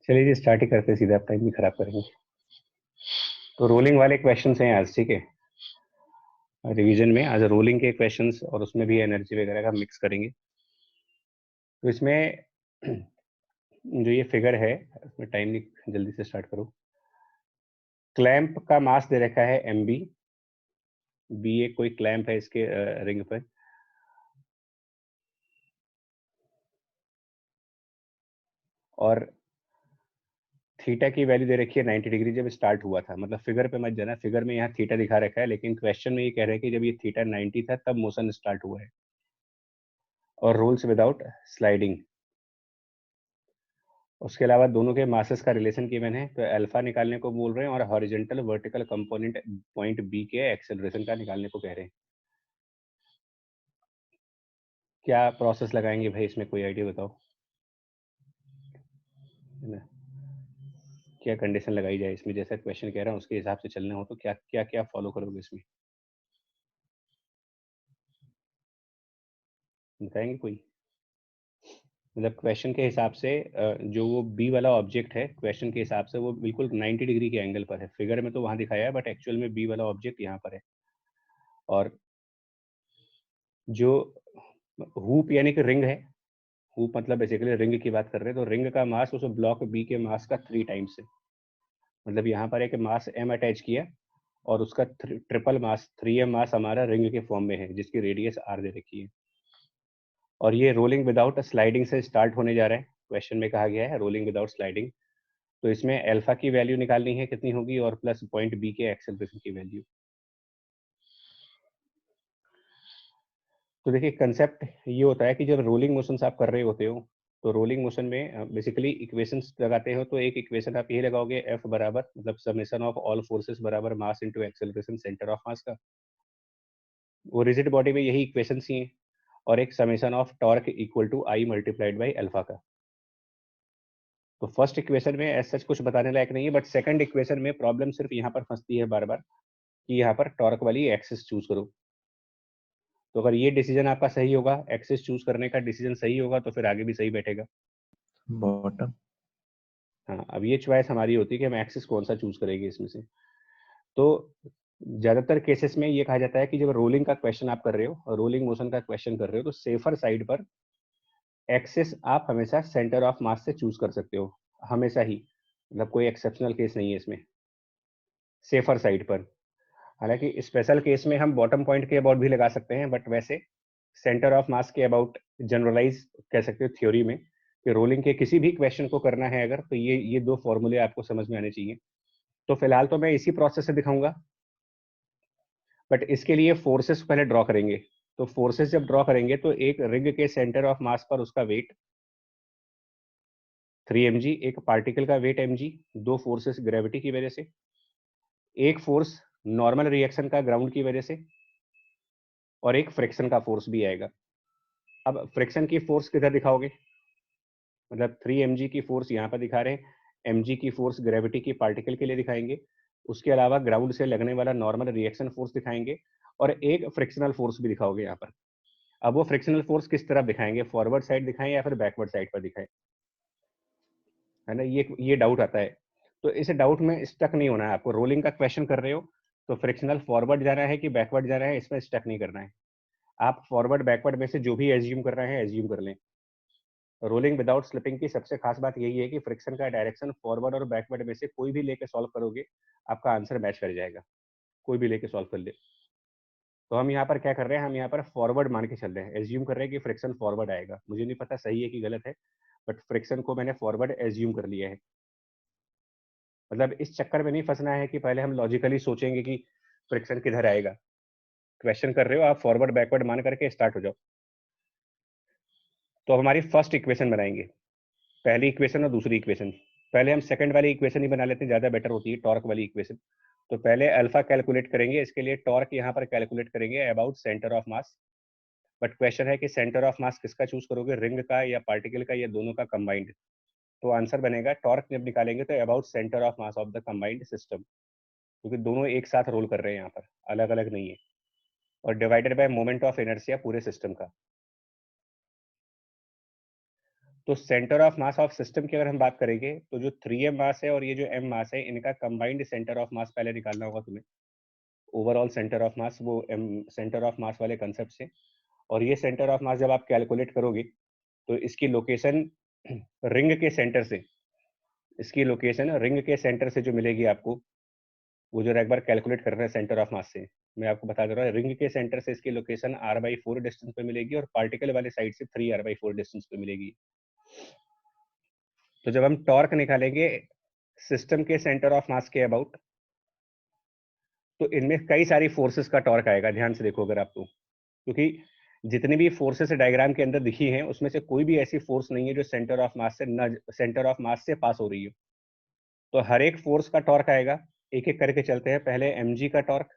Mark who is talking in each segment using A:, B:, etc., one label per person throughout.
A: चलिए जी स्टार्ट ही करते हैं, सीधा आप टाइम भी खराब करेंगे। तो रोलिंग वाले क्वेश्चंस हैं आज, ठीक है। रिवीजन में आज रोलिंग के क्वेश्चंस और उसमें भी एनर्जी वगैरह का मिक्स करेंगे। तो इसमें जो ये फिगर है उसमें टाइम नहीं, जल्दी से स्टार्ट करो। क्लैंप का मास दे रखा है mb, बी एक कोई क्लैंप है इसके रिंग पर, और थीटा की वैल्यू दे रखी है 90 डिग्री जब स्टार्ट हुआ था। मतलब फिगर पे मत जाना, फिगर में यहाँ थीटा दिखा रखा है, लेकिन क्वेश्चन में ये कह रहे हैं कि जब ये थीटा 90 था तब मोशन स्टार्ट हुआ है, और रोल्स विदाउट स्लाइडिंग। उसके अलावा दोनों के मासेस का रिलेशन गिवन है, तो अल्फा निकालने को बोल रहे हैं और horizontal vertical component point B के एक्सेलरेशन का निकालने को कह रहे हैं। क्या प्रोसेस लगाएंगे भाई, इसमें कोई आइडिया बताओ, है ना। क्या कंडीशन लगाई जाए इसमें, जैसा क्वेश्चन कह रहा हूँ उसके हिसाब से चलना हो तो क्या क्या क्या फॉलो करोगे इसमें, बताएंगे कोई। मतलब क्वेश्चन के हिसाब से जो वो बी वाला ऑब्जेक्ट है, क्वेश्चन के हिसाब से वो बिल्कुल 90 डिग्री के एंगल पर है। फिगर में तो वहां दिखाया है, बट एक्चुअल में बी वाला ऑब्जेक्ट यहाँ पर है। और जो हुप यानी कि रिंग है, हुप मतलब बेसिकली रिंग की बात कर रहे हैं, तो रिंग का मास उस ब्लॉक बी के मास का 3 टाइम्स है। मतलब यहाँ पर एक मास m अटैच किया और उसका ट्रिपल मास 3m मास हमारा रिंग के फॉर्म में है, जिसकी रेडियस r दे रखी है। और ये रोलिंग विदाउट स्लाइडिंग से स्टार्ट होने जा रहा है। क्वेश्चन में कहा गया है रोलिंग विदाउट स्लाइडिंग, तो इसमें अल्फा की वैल्यू निकालनी है कितनी होगी, और प्लस पॉइंट बी के एक्सेलरेशन की वैल्यू। तो देखिए कंसेप्ट ये होता है कि जब रोलिंग मोशन आप कर रहे होते हो, तो रोलिंग मोशन में बेसिकली इक्वेशंस लगाते हो, तो एक इक्वेशन आप ये लगाओगे F बराबर, मतलब समेशन ऑफ ऑल फोर्सेस बराबर mass into acceleration centre of मास का। वो रिजिड बॉडी में यही इक्वेशन ही है। और एक summation of torque equal to I multiplied by alpha का। तो फर्स्ट इक्वेशन में ऐसा सच कुछ बताने लायक नहीं है, बट सेकंड इक्वेशन में प्रॉब्लम सिर्फ यहाँ पर फंसती है बार बार, कि यहाँ पर टॉर्क वाली एक्सिस चूज करो। तो अगर ये डिसीजन आपका सही होगा, एक्सिस चूज करने का डिसीजन सही होगा, तो फिर आगे भी सही बैठेगा।
B: बॉटम।
A: हाँ, अब ये चॉइस हमारी होती है कि हम एक्सिस कौन सा चूज करेंगे इसमें से। तो ज्यादातर केसेस में ये कहा जाता है कि जब रोलिंग का क्वेश्चन आप कर रहे हो, रोलिंग मोशन का क्वेश्चन कर रहे हो, तो सेफर साइड पर एक्सिस आप हमेशा सेंटर ऑफ मास से चूज कर सकते हो, हमेशा ही। मतलब कोई एक्सेप्शनल केस नहीं है इसमें, सेफर साइड पर। हालांकि स्पेशल केस में हम बॉटम पॉइंट के अबाउट भी लगा सकते हैं, बट वैसे सेंटर ऑफ मास के अबाउट जनरलाइज कह सकते हो थ्योरी में, कि रोलिंग के किसी भी क्वेश्चन को करना है अगर, तो ये दो फॉर्मूले आपको समझ में आने चाहिए। तो फिलहाल तो मैं इसी प्रोसेस से दिखाऊंगा, बट इसके लिए फोर्सेस पहले ड्रॉ करेंगे। तो फोर्सेस जब ड्रॉ करेंगे, तो एक रिंग के सेंटर ऑफ मास पर उसका वेट 3 mg, एक पार्टिकल का वेट mg, दो फोर्सेस ग्रेविटी की वजह से, एक फोर्स नॉर्मल रिएक्शन का ग्राउंड की वजह से, और एक फ्रिक्शन का फोर्स भी आएगा। अब फ्रिक्शन की फोर्स किधर दिखाओगे, मतलब 3 mg की फोर्स यहाँ पर दिखा रहे हैं, mg की फोर्स ग्रेविटी की पार्टिकल के लिए दिखाएंगे, उसके अलावा ग्राउंड से लगने वाला नॉर्मल रिएक्शन फोर्स दिखाएंगे, और एक फ्रिक्शनल फोर्स भी दिखाओगे यहाँ पर। अब वो फ्रिक्शनल फोर्स किस तरफ दिखाएंगे, फॉरवर्ड साइड दिखाएं या फिर बैकवर्ड साइड पर दिखाएं, है ना। ये डाउट आता है। तो इस डाउट में स्टक नहीं होना है आपको। रोलिंग का क्वेश्चन कर रहे हो तो फ्रिक्शनल फॉरवर्ड जाना है कि बैकवर्ड जाना है, इसमें स्टक नहीं करना है। आप फॉरवर्ड बैकवर्ड में से जो भी एज्यूम कर रहे हैं एज्यूम कर लें। रोलिंग विदाउट स्लिपिंग की सबसे खास बात यही है कि फ्रिक्शन का डायरेक्शन फॉरवर्ड और बैकवर्ड में से कोई भी लेके सॉल्व करोगे, आपका आंसर मैच कर जाएगा, कोई भी लेके सॉल्व कर ले। तो हम यहाँ पर क्या कर रहे हैं, हम यहाँ पर फॉरवर्ड मान के चल रहे हैं, एज्यूम कर रहे हैं कि फ्रिक्शन फॉरवर्ड आएगा। मुझे नहीं पता सही है कि गलत है, बट फ्रिक्शन को मैंने फॉरवर्ड एज्यूम कर लिया है। मतलब इस चक्कर में नहीं फंसना है कि पहले हम लॉजिकली सोचेंगे कि फ्रिक्शन किधर आएगा। क्वेश्चन कर रहे हो आप, फॉरवर्ड बैकवर्ड मान करके स्टार्ट हो जाओ। तो हमारी फर्स्ट इक्वेशन बनाएंगे, पहली इक्वेशन और दूसरी इक्वेशन। पहले हम सेकंड वाली इक्वेशन ही बना लेते हैं, ज्यादा बेटर होती है, टॉर्क वाली इक्वेशन। तो पहले अल्फा कैलकुलेट करेंगे, इसके लिए टॉर्क यहाँ पर कैलकुलेट करेंगे about centre of mass. But question है कि सेंटर ऑफ मास किसका चूज करोगे, रिंग का या पार्टिकल का या दोनों का कंबाइंड। तो आंसर बनेगा, टॉर्क जब निकालेंगे तो about centre of mass of the combined system, क्योंकि दोनों एक साथ रोल कर रहे हैं यहाँ पर, अलग अलग नहीं है। और divided bye moment of inertia पूरे सिस्टम का। तो centre of mass of system की अगर हम बात करेंगे तो जो 3m मास है और ये जो m मास है, इनका कंबाइंड सेंटर ऑफ मास पहले निकालना होगा तुम्हें। ओवरऑल सेंटर ऑफ मास वो m सेंटर ऑफ मास वाले कंसेप्ट से, और ये सेंटर ऑफ मास जब आप कैलकुलेट करोगे तो इसकी लोकेशन रिंग के सेंटर से, इसकी लोकेशन रिंग के सेंटर से जो मिलेगी आपको, वो जो एक बार कैलकुलेट कर रहे हैं सेंटर ऑफ मास से, मैं आपको बता दे रहा हूँ, रिंग के सेंटर से इसकी लोकेशन r/4 डिस्टेंस पे मिलेगी और पार्टिकल वाले साइड से 3r/4 डिस्टेंस पे मिलेगी। तो जब हम टॉर्क निकालेंगे सिस्टम के सेंटर ऑफ मास के अबाउट, तो इनमें कई सारी फोर्सेस का टॉर्क आएगा। ध्यान से देखो अगर आप, तो क्योंकि जितनी भी फोर्सेस डायग्राम के अंदर दिखी हैं उसमें से कोई भी ऐसी फोर्स नहीं है जो सेंटर ऑफ मास से न सेंटर ऑफ मास से पास हो रही हो। तो हर एक फोर्स का टॉर्क आएगा। एक एक करके चलते हैं। पहले mg का टॉर्क,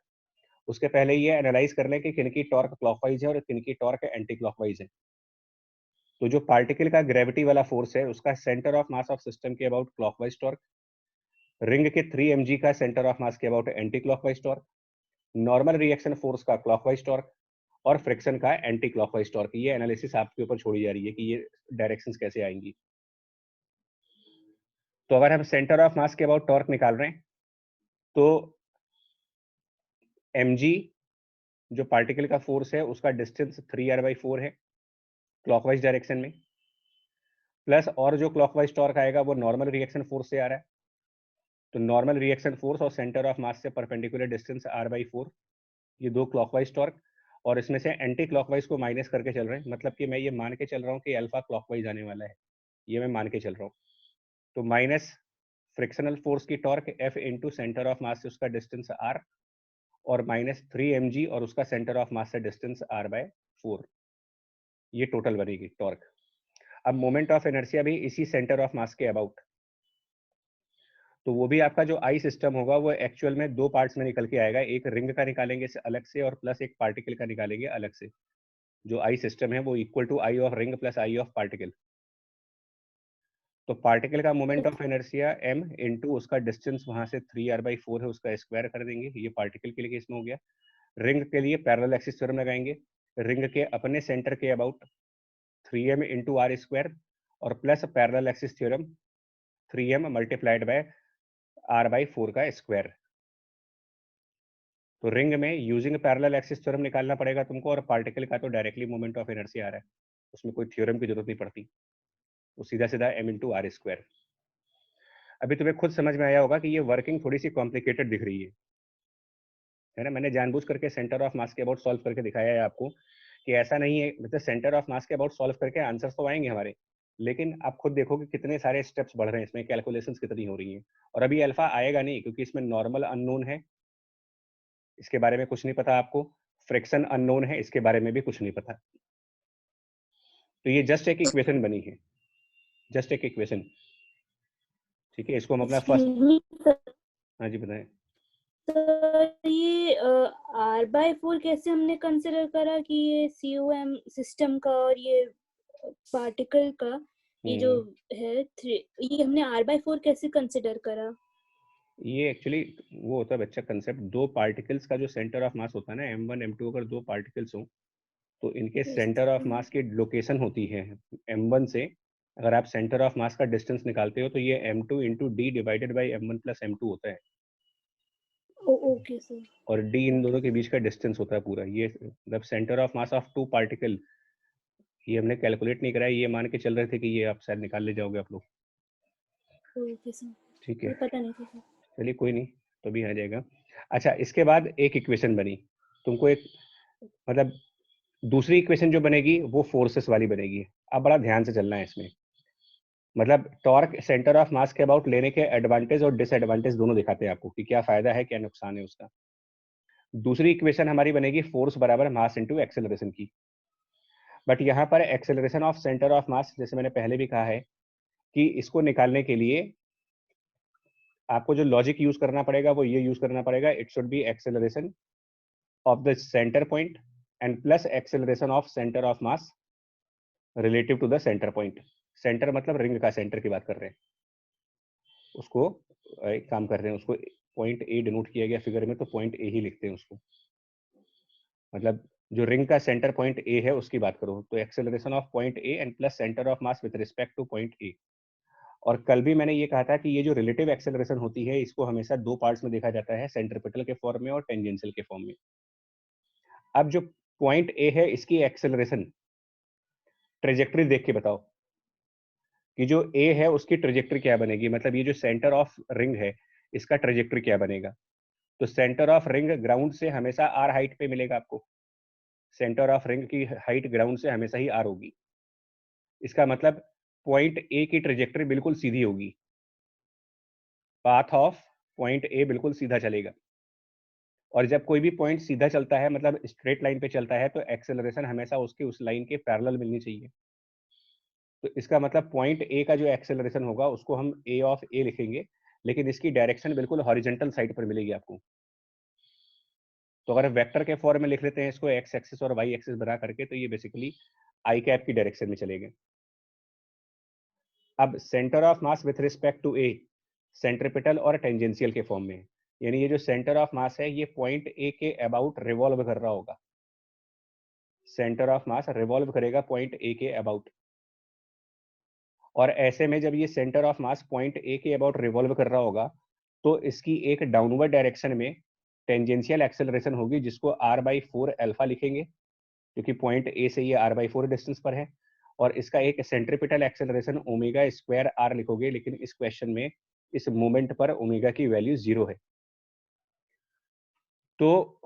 A: उसके पहले ये एनालाइज कर लें कि किनकी टॉर्क क्लॉकवाइज है और किनकी टॉर्क एंटी क्लॉकवाइज है। तो जो पार्टिकल का ग्रेविटी वाला फोर्स है उसका centre of mass of system के अबाउट क्लॉकवाइज टॉर्क, रिंग के 3 mg का सेंटर ऑफ मास के about anti clockwise torque, normal reaction force का क्लॉकवाइज टॉर्क और फ्रिक्शन का एंटी क्लॉकवाइज टॉर्क। ये एनालिसिस आपके ऊपर छोड़ी जा रही है कि ये डायरेक्शंस कैसे आएंगी। तो अगर हम सेंटर ऑफ मास के अबाउट टॉर्क निकाल रहे हैं तो mg जो पार्टिकल का फोर्स है उसका डिस्टेंस 3r/4 है क्लॉकवाइज डायरेक्शन में, प्लस और जो क्लॉकवाइज टॉर्क आएगा वो नॉर्मल रिएक्शन फोर्स से आ रहा है। तो नॉर्मल रिएक्शन फोर्स और सेंटर ऑफ मास से परपेंडिकुलर डिस्टेंस r/4, ये दो क्लॉकवाइज टॉर्क, और इसमें से एंटी क्लॉकवाइज को माइनस करके चल रहे हैं। मतलब कि मैं ये मान के चल रहा हूँ कि अल्फा क्लॉकवाइज आने वाला है, ये मैं मान के चल रहा हूँ। तो माइनस फ्रिक्शनल फोर्स की torque F into centre of मास से उसका डिस्टेंस r, और माइनस 3 mg और उसका सेंटर ऑफ मास से डिस्टेंस r/4, ये टोटल बनेगी टॉर्क। अब मोमेंट ऑफ इनर्शिया भी इसी सेंटर ऑफ मास के अबाउट, तो वो भी आपका जो आई सिस्टम होगा वो एक्चुअल में दो पार्ट्स में निकल के आएगा। एक रिंग का निकालेंगे अलग से और प्लस एक पार्टिकल का निकालेंगे अलग से। जो आई सिस्टम है वो equal to I of ring plus I of particle. तो पार्टिकल का moment of inertia m into उसका डिस्टेंस वहां से 3r/4 है उसका स्क्वायर कर देंगे। ये पार्टिकल के लिए केस में हो गया। रिंग के लिए पैरेलल एक्सिस थ्योरम लगाएंगे। रिंग के अपने सेंटर के about 3m into R square और plus parallel axis theorem 3m multiplied by r/4 का स्क्वायर। तो रिंग में यूजिंग पैरेलल एक्सिस थ्योरम निकालना पड़ेगा तुमको, और पार्टिकल का तो डायरेक्टली मोमेंट ऑफ इनर्शिया आ रहा है, उसमें कोई थ्योरम की जरूरत नहीं पड़ती, वो सीधा सीधा m इंटू आर स्क्वायर। अभी तुम्हें खुद समझ में आया होगा कि ये वर्किंग थोड़ी सी कॉम्प्लिकेटेड दिख रही है ना। मैंने जानबूझ करके सेंटर ऑफ मास के अबाउट सॉल्व करके दिखाया है आपको कि ऐसा नहीं है, मतलब सेंटर ऑफ मास के अबाउट सॉल्व करके आंसर्स तो आएंगे हमारे, लेकिन आप खुद देखो कि कितने सारे स्टेप्स बढ़ रहे हैं इसमें, कैलकुलेशंस कितनी हो रही हैं। और अभी अल्फा आएगा नहीं क्योंकि इसमें नॉर्मल अननोन है, इसके बारे में कुछ नहीं पता आपको। फ्रिक्शन अननोन है, इसके बारे में भी कुछ नहीं पता। तो ये जस्ट एक इक्वेशन बनी है, जस्ट एक इक्वेशन। ठीक है, इसको हम अपना फर्स्ट, हाँ जी बताएं।
C: तो ये r/4 कैसे हमने कंसिडर करा कि ये COM सिस्टम का और ये पार्टिकल का ये जो है ये हमने r/4 कैसे कंसिडर करा?
A: ये एक्चुअली वो होता है बच्चा कंसेप्ट, दो पार्टिकल्स का जो सेंटर ऑफ मास होता है ना, m1 m2, अगर दो पार्टिकल्स हो तो इनके सेंटर ऑफ मास की लोकेशन होती है m1 से। अगर आप सेंटर ऑफ मास का डिस्टेंस निकालते हो तो ये m2 into D divided by m1 plus m2 होता है,
C: ओके सर।
A: और d इन दोनों के बीच का डिस्टेंस होता है पूरा। ये मतलब centre of mass of two particle, ये हमने कैलकुलेट नहीं करा है, ये मान के चल रहे थे कि ये आप शायद निकाल ले जाओगे आप लोग।
C: ओके सर,
A: ठीक है,
C: ये पता नहीं था सर।
A: चलिए कोई नहीं, तो भी आ जाएगा। अच्छा, इसके बाद एक इक्वेशन बनी, तुमको एक मतलब दूसरी इक्वेशन जो बनेगी वो फोर्सेस वाली बनेगी। अब बड़ा ध्यान से चलना है इसमें, मतलब टॉर्क सेंटर ऑफ मास के अबाउट लेने के एडवांटेज और डिसएडवांटेज दोनों दिखाते हैं आपको कि क्या फायदा है क्या नुकसान है उसका। दूसरी इक्वेशन हमारी बनेगी फोर्स बराबर मास इनटू एक्सेलरेशन की। बट यहाँ पर एक्सेलरेशन ऑफ सेंटर ऑफ मास, जैसे मैंने पहले भी कहा है कि इसको निकालने के लिए आपको जो लॉजिक यूज करना पड़ेगा वो ये यूज करना पड़ेगा, it should be acceleration of the centre point and plus acceleration of centre of mass relative to the centre point. Centre मतलब रिंग का सेंटर की बात कर रहे हैं, उसको एक काम कर रहे हैं, उसको पॉइंट ए डिनोट किया गया फिगर में, तो पॉइंट ए ही लिखते हैं उसको। मतलब जो रिंग का सेंटर पॉइंट ए है उसकी बात करूं तो acceleration of point A and plus centre of mass with respect two point A. और कल भी मैंने ये कहा था कि ये जो रिलेटिव एक्सेलरेशन होती है इसको हमेशा दो पार्ट्स में देखा जाता है, सेंट्रिपिटल के फॉर्म में और टेंजेंशियल के फॉर्म में। अब जो पॉइंट ए है इसकी एक्सेलरेशन ट्रेजेक्टरी देख के बताओ कि जो ए है उसकी ट्रेजेक्टरी क्या बनेगी, मतलब ये जो सेंटर ऑफ रिंग है इसका ट्रेजेक्टरी क्या बनेगा। तो सेंटर ऑफ रिंग ग्राउंड से हमेशा आर हाइट पे मिलेगा आपको, सेंटर ऑफ रिंग की हाइट ग्राउंड से हमेशा ही आर होगी। इसका मतलब पॉइंट ए की ट्रेजेक्टरी बिल्कुल सीधी होगी, पाथ ऑफ पॉइंट ए बिल्कुल सीधा चलेगा। और जब कोई भी पॉइंट सीधा चलता है मतलब स्ट्रेट लाइन पे चलता है तो एक्सेलरेशन हमेशा उसके उस लाइन के पैरेलल मिलनी चाहिए। तो इसका मतलब पॉइंट ए का जो एक्सेलरेशन होगा उसको हम ए ऑफ ए लिखेंगे, लेकिन इसकी डायरेक्शन बिल्कुल हॉरिजॉन्टल साइड पर मिलेगी आपको। तो अगर वेक्टर के फॉर्म में लिख लेते हैं इसको एक्स एक्सिस और वाई एक्सिस बना करके, तो ये बेसिकली आई कैप की डायरेक्शन में चलेंगे। अब centre of mass with respect to A centripetal और टेंजेंशियल के फॉर्म में, यानी ये जो सेंटर ऑफ मास है ये पॉइंट ए के अबाउट रिवॉल्व कर रहा होगा। सेंटर ऑफ मास रिवॉल्व करेगा पॉइंट ए के अबाउट, और ऐसे में जब ये centre of mass point A के अबाउट रिवॉल्व कर रहा होगा तो इसकी एक डाउनवर्ड डायरेक्शन में टेंजेंशियल एक्सेलरेशन होगी जिसको आर बाई 4 अल्फा लिखेंगे, क्योंकि पॉइंट ए से ये आर बाई 4 डिस्टेंस पर है। और इसका एक centripetal acceleration omega square R लिखोगे, लेकिन इस क्वेश्चन में इस मोमेंट पर ओमेगा की वैल्यू 0 है। तो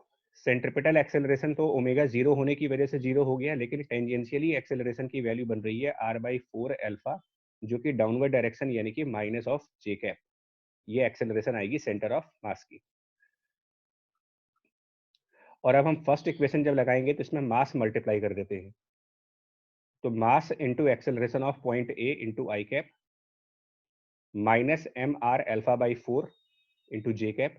A: सेंट्रिपिटल एक्सेलरेशन तो ओमेगा 0 होने की वजह से 0 हो गया, लेकिन टेंजेंशियली एक्सेलरेशन की वैल्यू बन रही है आर बाई 4 अल्फा, जो कि डाउनवर्ड डायरेक्शन यानी कि माइनस ऑफ जे कैप। ये एक्सेलरेशन आएगी सेंटर ऑफ मास की। और अब हम फर्स्ट इक्वेशन जब लगाएंगे तो इसमें मास मल्टीप्लाई कर देते हैं। तो mass into acceleration of point A into I cap minus M R alpha by 4 into J cap.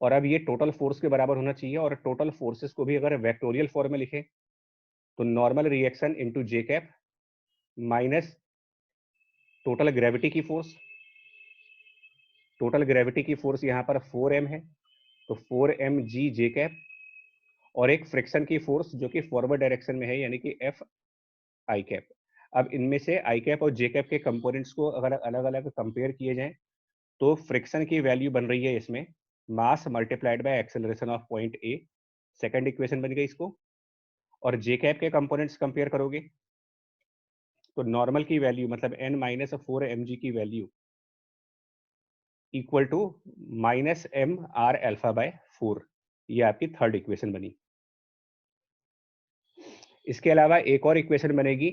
A: और अब ये टोटल फोर्स के बराबर होना चाहिए, और टोटल फोर्सेस को भी अगर वेक्टोरियल फॉर्म में लिखें तो normal reaction into J cap minus total gravity की फोर्स। टोटल ग्रेविटी की फोर्स यहाँ पर 4m है, तो 4m जी जे कैप, और एक फ्रिक्शन की फोर्स जो कि फॉरवर्ड डायरेक्शन में है यानी कि एफ आई कैप। अब इनमें से आई कैप और जे कैप के कंपोनेंट्स को अगर अलग अलग कंपेयर किए जाएं तो फ्रिक्शन की वैल्यू बन रही है इसमें mass multiplied by acceleration of point A, second equation बन गई इसको। और जे कैप के कंपोनेंट्स कंपेयर करोगे तो नॉर्मल की वैल्यू मतलब n माइनस 4mg की value equal to minus M R alpha by 4, ये आपकी थर्ड इक्वेशन बनी। इसके अलावा एक और इक्वेशन बनेगी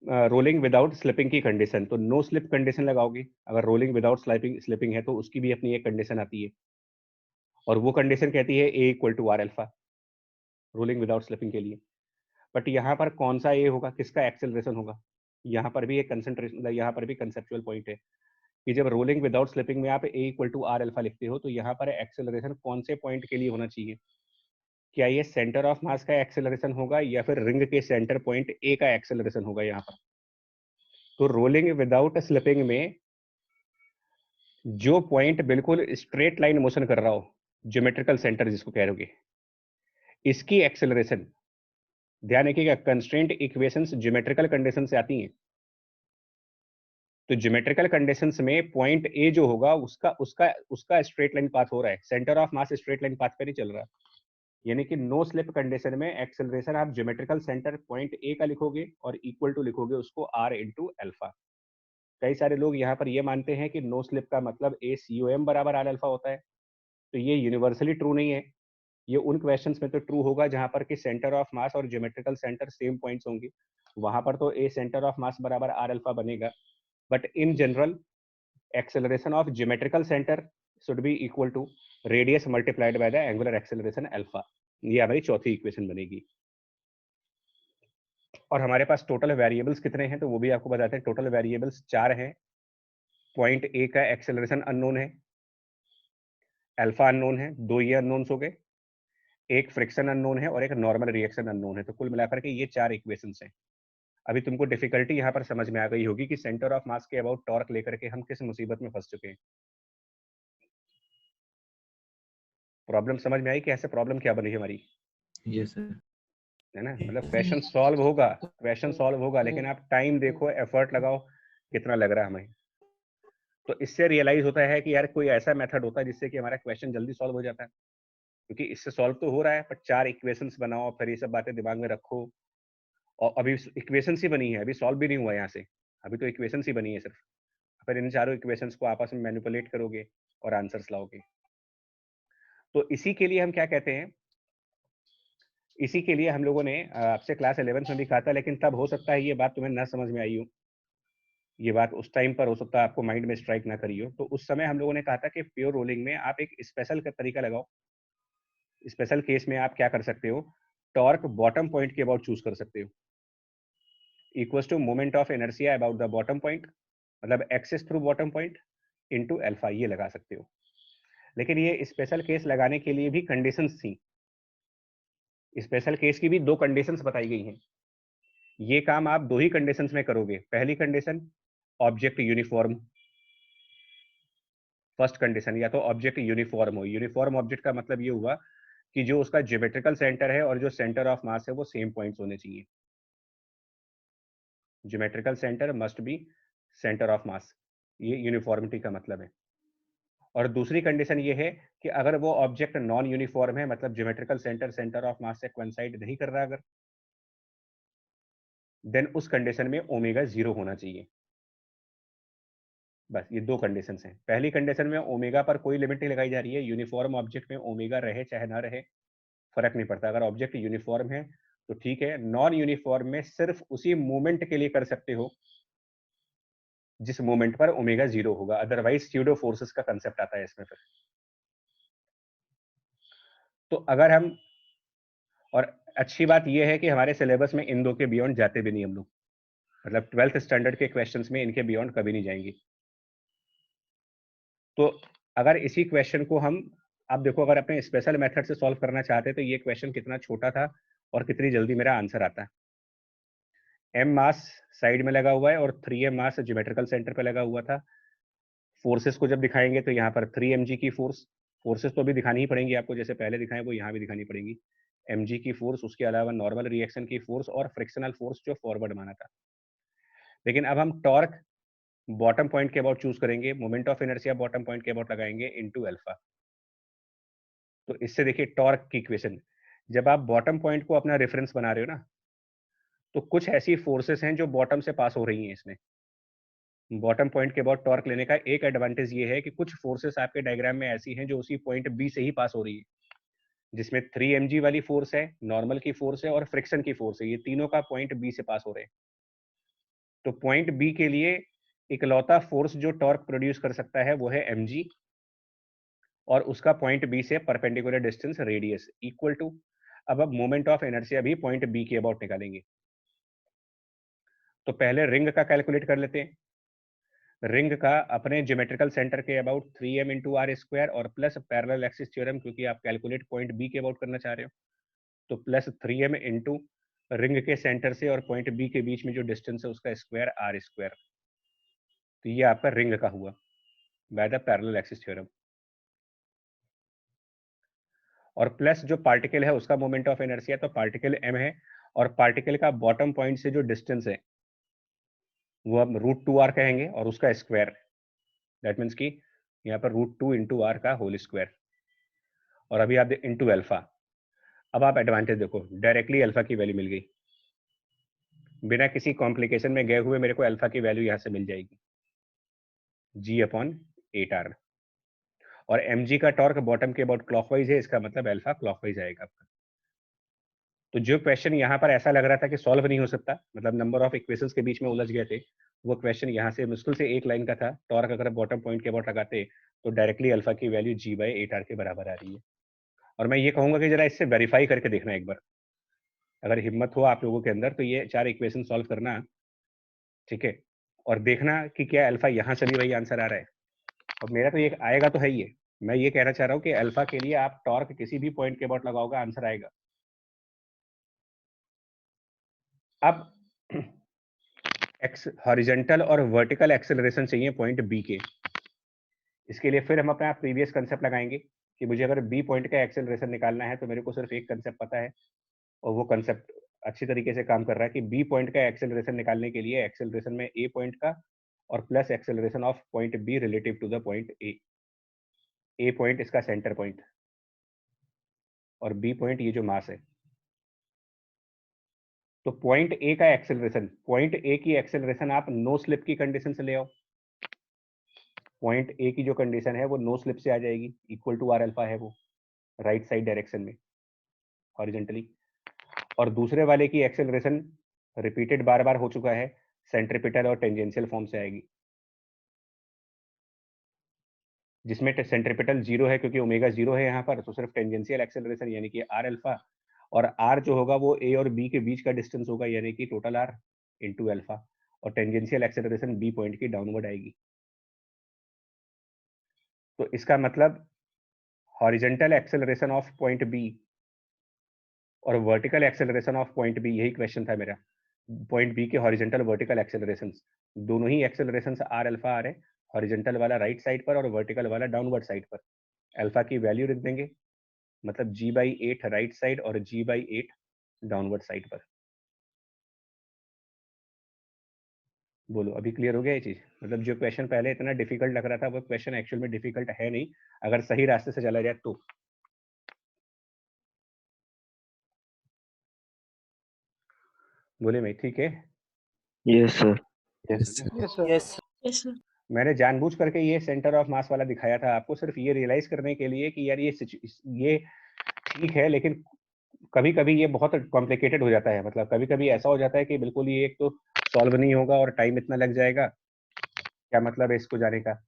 A: रोलिंग विदाउट स्लिपिंग की कंडीशन। तो नो स्लिप कंडीशन लगाओगे, अगर रोलिंग विदाउट स्लिपिंग है तो उसकी भी अपनी एक कंडीशन आती है, और वो कंडीशन कहती है A equal to R alpha rolling without slipping के लिए। बट यहाँ पर कौन सा ए होगा, किसका एक्सेलरेशन होगा, यहाँ पर भी एक कंसेंट्रेशन, यहाँ पर भी कंसेप्चुअल पॉइंट है कि जब रोलिंग विदाउट स्लिपिंग में आप ए इक्वल टू आर अल्फा लिखते हो तो यहाँ पर एक्सेलरेशन कौन से पॉइंट के लिए होना चाहिए। क्या ये सेंटर ऑफ मास का एक्सेलरेशन होगा या फिर रिंग के सेंटर पॉइंट ए का एक्सेलरेशन होगा यहाँ पर। तो रोलिंग विदाउट स्लिपिंग में जो पॉइंट बिल्कुल स्ट्रेट लाइन मोशन कर रहा हो, ज्योमेट्रिकल सेंटर जिसको कह रहे हो, इसकी एक्सेलरेशन ध्यान रखिएगा कंस्ट्रेंट इक्वेशंस ज्योमेट्रिकल कंडीशन से आती हैं। तो ज्योमेट्रिकल कंडीशंस में पॉइंट ए जो होगा उसका उसका उसका स्ट्रेट लाइन पाथ हो रहा है, centre of mass straight line path पे नहीं चल रहा। यानी कि नो स्लिप कंडीशन में एक्सेलरेशन आप ज्योमेट्रिकल सेंटर पॉइंट ए का लिखोगे और इक्वल टू लिखोगे उसको आर इंटू अल्फा। कई सारे लोग यहाँ पर ये मानते हैं कि नो स्लिप का मतलब ए सी ओ एम बराबर आर अल्फा होता है, तो ये यूनिवर्सली ट्रू नहीं है। ये उन क्वेश्चंस में तो ट्रू होगा जहां पर कि सेंटर ऑफ मास और ज्योमेट्रिकल सेंटर सेम पॉइंट्स होंगे, वहां पर तो ए सेंटर ऑफ मास बराबर आर अल्फा बनेगा। But in general acceleration of geometrical center should be equal to radius multiplied by the angular acceleration alpha। ये हमारी चौथी इक्वेशन बनेगी। और हमारे पास टोटल वेरिएबल्स कितने हैं तो वो भी आपको बताते हैं। टोटल वेरिएबल्स 4 हैं। पॉइंट ए का एक्सेलरेशन अननोन है, अल्फा अननोन है, 2 ये अननोन्स हो गए, एक फ्रिक्शन अननोन है और एक नॉर्मल रिएक्शन अननोन है। तो कुल मिलाकर के ये 4 इक्वेशंस हैं। अभी तुमको डिफिकल्टी यहाँ पर समझ में आ गई होगी कि सेंटर ऑफ मास के अबाउट टॉर्क लेकर के हम किस मुसीबत में फंस चुके हैं। प्रॉब्लम समझ में आई कि ऐसे प्रॉब्लम क्या बनी हमारी,
B: यस सर।
A: है ना? मतलब क्वेश्चन सॉल्व होगा, लेकिन आप टाइम देखो, एफर्ट लगाओ, कितना लग रहा है हमें। तो इससे रियलाइज होता है कि यार कोई ऐसा मेथड होता है जिससे कि हमारा क्वेश्चन जल्दी सॉल्व हो जाता है, क्योंकि इससे सॉल्व तो हो रहा है, पर 4 इक्वेशंस बनाओ, फिर ये सब बातें दिमाग में रखो, और अभी इक्वेशंस ही बनी है, अभी सॉल्व भी नहीं हुआ यहाँ से, अभी तो इक्वेशंस ही बनी है सिर्फ। फिर इन चारों इक्वेशंस को आपस में मैनिपुलेट करोगे और आंसर्स लाओगे। तो इसी के लिए हम क्या कहते हैं, इसी के लिए हम लोगों ने आपसे क्लास 11th में भी कहा था, लेकिन तब हो सकता है ये बात तुम्हें ना समझ में आई हो, ये बात उस टाइम पर हो सकता है आपको माइंड में स्ट्राइक ना करी हो। तो उस समय हम लोगों ने कहा था कि प्योर रोलिंग में आप एक स्पेशल तरीका लगाओ। स्पेशल केस में आप क्या कर सकते हो, टॉर्क बॉटम पॉइंट के अबाउट चूज कर सकते हो, equals to moment of inertia about the bottom point, मतलब axis through bottom point into alpha, ये लगा सकते हो। लेकिन ये स्पेशल केस लगाने के लिए भी कंडीशंस थी। स्पेशल केस की भी 2 कंडीशंस बताई गई हैं। ये काम आप 2 ही कंडीशंस में करोगे। पहली condition, object uniform. First condition, या तो ऑब्जेक्ट यूनिफॉर्म हो। यूनिफॉर्म ऑब्जेक्ट का मतलब ये हुआ कि जो उसका ज्योमेट्रिकल सेंटर है और जो सेंटर ऑफ मास है वो सेम पॉइंट्स होने चाहिए। Geometrical centre must be centre of मास, ये यूनिफॉर्मिटी का मतलब है। और दूसरी कंडीशन ये है कि अगर वो ऑब्जेक्ट नॉन यूनिफॉर्म है, मतलब ज्योमेट्रिकल सेंटर सेंटर ऑफ मास से कोइंसाइड नहीं कर रहा अगर, देन उस कंडीशन में ओमेगा 0 होना चाहिए। बस ये 2 कंडीशंस हैं। पहली कंडीशन में ओमेगा पर कोई लिमिट नहीं लगाई जा रही है, यूनिफॉर्म ऑब्जेक्ट में ओमेगा रहे चाहे ना रहे फर्क नहीं पड़ता। अगर ऑब्जेक्ट यूनिफॉर्म है तो ठीक है, नॉन यूनिफॉर्म में सिर्फ उसी मोमेंट के लिए कर सकते हो जिस मोमेंट पर ओमेगा 0 होगा, अदरवाइज स्यूडो फोर्सेस का कंसेप्ट आता है इसमें फिर। तो अगर हम, और अच्छी बात यह है कि हमारे सिलेबस में इन 2 के बियॉन्ड जाते भी नहीं हम लोग, मतलब 12th स्टैंडर्ड के क्वेश्चंस में इनके बियॉन्ड कभी नहीं जाएंगे। तो अगर इसी क्वेश्चन को हम, आप देखो, अगर अपने स्पेशल मेथड से सॉल्व करना चाहते तो ये क्वेश्चन कितना छोटा था और कितनी जल्दी मेरा आंसर आता है। m मास साइड में लगा हुआ है और 3m मास ज्योमेट्रिकल सेंटर पे लगा हुआ था। फोर्सेस को जब दिखाएंगे तो यहाँ पर 3mg की फोर्सेस तो अभी दिखानी ही पड़ेंगी आपको, जैसे पहले दिखाएं वो यहाँ भी दिखानी पड़ेंगी। mg की फोर्स, उसके अलावा नॉर्मल रिएक्शन की फोर्स और फ्रिक्शनल फोर्स जो फॉरवर्ड माना था। लेकिन अब हम टॉर्क बॉटम पॉइंट के अबाउट चूज करेंगे, moment of inertia bottom point के अबाउट लगाएंगे इनटू अल्फा। तो इससे देखिए टॉर्क की इक्वेशन, जब आप बॉटम पॉइंट को अपना रेफरेंस बना रहे हो ना, तो कुछ ऐसी फोर्सेस हैं जो बॉटम से पास हो रही हैं इसमें। बॉटम पॉइंट के अबाउट टॉर्क लेने का एक एडवांटेज ये है कि कुछ फोर्सेस आपके डायग्राम में ऐसी हैं जो उसी पॉइंट बी से ही पास हो रही है, जिसमें 3mg वाली फोर्स है, नॉर्मल की फोर्स है और फ्रिक्शन की फोर्स है, ये तीनों का पॉइंट बी से पास हो रहे हैं। तो पॉइंट बी के लिए इकलौता फोर्स जो टॉर्क प्रोड्यूस कर सकता है वो है mg, और उसका पॉइंट बी से perpendicular distance radius equal to, अब मोमेंट ऑफ इनर्शिया भी पॉइंट बी के अबाउट निकालेंगे। तो पहले रिंग का कैलकुलेट कर लेते हैं। रिंग का अपने ज्योमेट्रिकल सेंटर के about 3m into R square और प्लस पैरेलल एक्सिस थ्योरम, क्योंकि आप कैलकुलेट पॉइंट बी के अबाउट करना चाह रहे हो, तो प्लस 3m इंटू रिंग के सेंटर से और पॉइंट बी के बीच में जो डिस्टेंस है उसका स्क्वायर आर स्क्वायर। तो ये आपका रिंग का हुआ by the parallel axis theorem. और प्लस जो पार्टिकल है उसका मोमेंट ऑफ इनर्शिया, तो पार्टिकल m है और पार्टिकल का बॉटम पॉइंट से जो डिस्टेंस है वो हम √2r कहेंगे और उसका स्क्वायर, दैट मीन्स कि यहाँ पर √2 इंटू आर का होल स्क्वायर। और अभी आप इंटू अल्फा। अब आप एडवांटेज देखो, डायरेक्टली अल्फा की वैल्यू मिल गई, बिना किसी कॉम्प्लिकेशन में गए हुए मेरे को अल्फा की वैल्यू यहाँ से मिल जाएगी, g/8r। और mg का टॉर्क बॉटम के अबाउट क्लॉकवाइज है, इसका मतलब अल्फा क्लॉकवाइज आएगा आपका। तो जो क्वेश्चन यहाँ पर ऐसा लग रहा था कि सॉल्व नहीं हो सकता, मतलब नंबर ऑफ इक्वेशंस के बीच में उलझ गए थे, वो क्वेश्चन यहाँ से मुश्किल से एक लाइन का था। टॉर्क अगर बॉटम पॉइंट के अबाउट लगाते तो डायरेक्टली अल्फा की वैल्यू g/8r के बराबर आ रही है। और मैं ये कहूंगा कि जरा इससे वेरीफाई करके देखना एक बार, अगर हिम्मत हो आप लोगों के अंदर तो ये 4 इक्वेशन सॉल्व करना, ठीक है, और देखना कि क्या अल्फा यहाँ से भी वही आंसर आ रहा है। और मेरा तो ये आएगा तो है ही है, मैं ये कहना चाह रहा हूँ कि अल्फा के लिए आप टॉर्क किसी भी पॉइंट के अबाउट लगाओगे आंसर आएगा। अब हॉरिजॉन्टल और वर्टिकल एक्सेलरेशन चाहिए पॉइंट बी के। इसके लिए फिर हम अपना प्रीवियस कंसेप्ट लगाएंगे कि मुझे अगर बी पॉइंट का एक्सेलरेशन निकालना है तो मेरे को सिर्फ एक कंसेप्ट पता है, और वो कंसेप्ट अच्छी तरीके से काम कर रहा है कि बी पॉइंट का एक्सेलरेशन निकालने के लिए एक्सेलरेशन में ए पॉइंट का और plus acceleration of point B relative to the point A point इसका सेंटर पॉइंट और बी पॉइंट ये जो मास है। तो पॉइंट ए का एक्सेलरेशन, पॉइंट ए की एक्सेलरेशन आप नो स्लिप की कंडीशन से ले आओ। पॉइंट ए की जो कंडीशन है वो नो स्लिप से आ जाएगी, इक्वल टू आर अल्फा है वो राइट साइड डायरेक्शन में हॉरिजॉन्टली। और दूसरे वाले की एक्सेलरेशन रिपीटेड बार बार हो चुका है, सेंट्रीपिटल और टेंजेंशियल फॉर्म से आएगी, जिसमें सेंट्रीपिटल 0 है क्योंकि ओमेगा 0 है यहाँ पर, तो सिर्फ टेंजेंशियल एक्सेलरेशन यानी कि आर अल्फा, और आर जो होगा वो ए और बी के बीच का डिस्टेंस होगा यानी कि टोटल आर इंटू अल्फा, और टेंजेंशियल एक्सेलरेशन बी पॉइंट की डाउनवर्ड आएगी। तो इसका मतलब horizontal acceleration of point B और vertical acceleration of point B, यही क्वेश्चन था मेरा, पॉइंट बी के हॉरिजॉन्टल वर्टिकल एक्सेलरेशंस, दोनों ही एक्सेलरेशंस आर अल्फा आ रहे हैं, हॉरिजॉन्टल वाला राइट साइड पर और वर्टिकल वाला डाउनवर्ड साइड पर। अल्फा की वैल्यू लिख देंगे, मतलब g/8 राइट साइड और g/8 डाउनवर्ड साइड पर। बोलो अभी क्लियर हो गया ये चीज? मतलब जो क्वेश्चन पहले इतना डिफिकल्ट लग रहा था वो क्वेश्चन एक्चुअल में डिफिकल्ट है नहीं, अगर सही रास्ते से चला जाए तो। बोले भाई ठीक है?
B: Yes sir.
D: Yes sir.
A: मैंने जानबूझ करके ये सेंटर ऑफ मास वाला दिखाया था आपको, सिर्फ ये रियलाइज करने के लिए कि यार ये ठीक है, लेकिन कभी कभी ये बहुत कॉम्प्लिकेटेड हो जाता है। मतलब कभी कभी ऐसा हो जाता है कि बिल्कुल ये एक तो सॉल्व नहीं होगा और टाइम इतना लग जाएगा, क्या मतलब है इसको जाने का।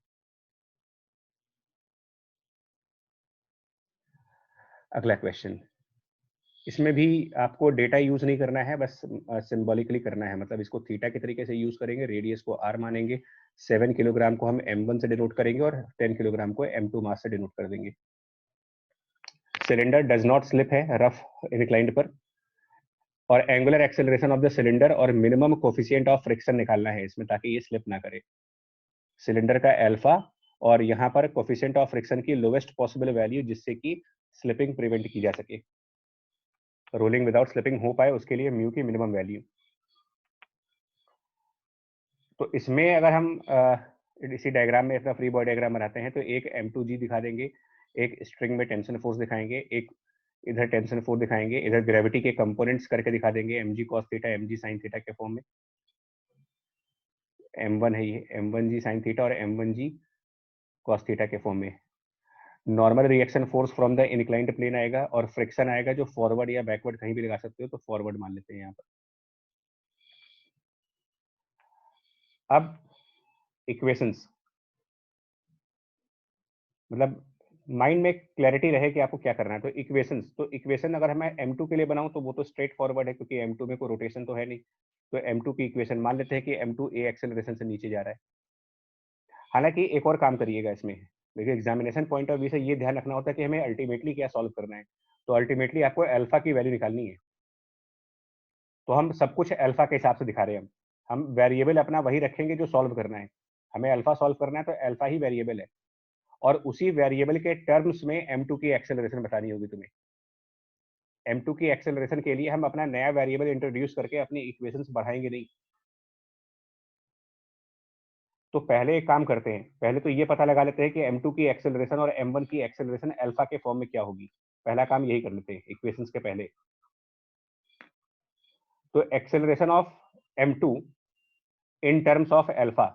A: अगला क्वेश्चन, इसमें भी आपको डेटा यूज नहीं करना है, बस सिंबॉलिकली करना है। मतलब इसको थीटा के तरीके से यूज करेंगे, रेडियस को आर मानेंगे, 7 किलोग्राम को हम m1 से डिनोट करेंगे और 10 किलोग्राम को m2 मास से डिनोट कर देंगे। सिलेंडर डज नॉट स्लिप है रफ इंक्लाइंड पर, और angular acceleration of the cylinder और मिनिमम कोफिशिएंट ऑफ फ्रिक्शन निकालना है इसमें ताकि ये स्लिप ना करे। सिलेंडर का अल्फा और यहाँ पर कोफिशिएंट ऑफ फ्रिक्शन की लोवेस्ट पॉसिबल वैल्यू जिससे कि स्लिपिंग प्रिवेंट की जा सके, रोलिंग विदाउट स्लिपिंग हो पाए, उसके लिए म्यू की मिनिमम वैल्यू। तो इसमें अगर हम इसी डायग्राम में अपना फ्री बॉडी डायग्राम बनाते हैं तो एक M2G दिखा देंगे, एक स्ट्रिंग में टेंशन फोर्स दिखाएंगे, एक इधर टेंशन फोर्स दिखाएंगे, इधर ग्रेविटी के कंपोनेंट्स करके दिखा देंगे, mg cos theta mg sin theta के फॉर्म में। m1 है ये, m1g sin थीटा और m1g cos थीटा के फॉर्म में। Normal reaction force from the inclined plane आएगा और फ्रिक्शन आएगा जो फॉरवर्ड या बैकवर्ड कहीं भी लगा सकते हो, तो फॉरवर्ड मान लेते हैं यहाँ पर। अब इक्वेशंस, मतलब माइंड में क्लैरिटी रहे कि आपको क्या करना है। तो इक्वेशंस, तो इक्वेशन अगर मैं m2 के लिए बनाऊं तो वो तो स्ट्रेट फॉरवर्ड है क्योंकि m2 में कोई रोटेशन तो है नहीं। तो m2 की इक्वेशन मान लेते हैं कि m2 a एक्सेलरेशन से नीचे जा रहा है। हालांकि एक और काम करिएगा इसमें, देखिए एग्जामिनेशन पॉइंट ऑफ व्यू से ये ध्यान रखना होता है कि हमें अल्टीमेटली क्या सॉल्व करना है। तो अल्टीमेटली आपको अल्फा की वैल्यू निकालनी है, तो हम सब कुछ अल्फा के हिसाब से दिखा रहे हैं। हम वेरिएबल अपना वही रखेंगे जो सॉल्व करना है, हमें अल्फा सॉल्व करना है तो अल्फा ही वेरिएबल है, और उसी वेरिएबल के टर्म्स में m2 की एक्सेलरेशन बतानी होगी तुम्हें। m2 की एक्सेलरेशन के लिए हम अपना नया वेरिएबल इंट्रोड्यूस करके अपनी इक्वेशंस बढ़ाएंगे नहीं। तो पहले एक काम करते हैं, पहले तो ये पता लगा लेते हैं कि m2 की एक्सेलरेशन और m1 की एक्सेलरेशन अल्फा के फॉर्म में क्या होगी। पहला काम यही कर लेते हैं इक्वेशंस के पहले। तो acceleration of m2 in terms of alpha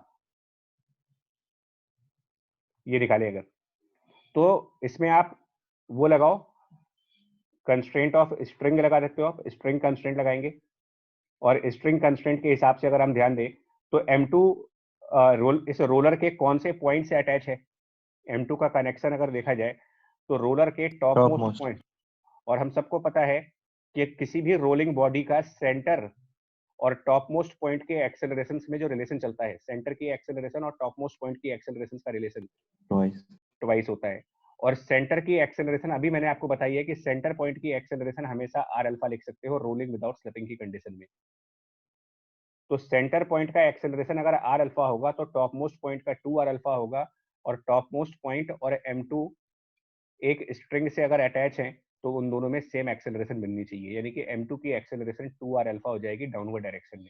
A: ये निकाले अगर, तो इसमें आप वो लगाओ, कंस्ट्रेंट ऑफ स्ट्रिंग लगा देते हो आप, स्ट्रिंग कंस्ट्रेंट लगाएंगे, और स्ट्रिंग कंस्ट्रेंट के हिसाब से अगर हम ध्यान दें तो m2 इस रोलर के कौन से पॉइंट से अटैच है। m2 का कनेक्शन अगर देखा जाए तो रोलर के टॉप मोस्ट पॉइंट, और हम सबको पता है कि किसी भी रोलिंग बॉडी का सेंटर और टॉप मोस्ट पॉइंट के एक्सेलरेशन में जो रिलेशन चलता है, सेंटर की एक्सेलरेशन और टॉप मोस्ट पॉइंट की एक्सेलरेशन का रिलेशन ट्वाइस होता है। और सेंटर की एक्सेलरेशन अभी मैंने आपको बताई है कि सेंटर पॉइंट की एक्सेलरेशन हमेशा आर अल्फा लिख सकते हो रोलिंग विदाउट स्लिपिंग की कंडीशन में। तो सेंटर पॉइंट का एक्सेलरेशन अगर आर अल्फा होगा तो टॉप मोस्ट पॉइंट का 2r अल्फा होगा, और टॉप मोस्ट पॉइंट और m2 एक स्ट्रिंग से अगर अटैच हैं तो उन दोनों में सेम एक्सेलरेशन बननी चाहिए, यानी कि m2 की एक्सेलरेशन 2r अल्फा हो जाएगी डाउनवर्ड डायरेक्शन में।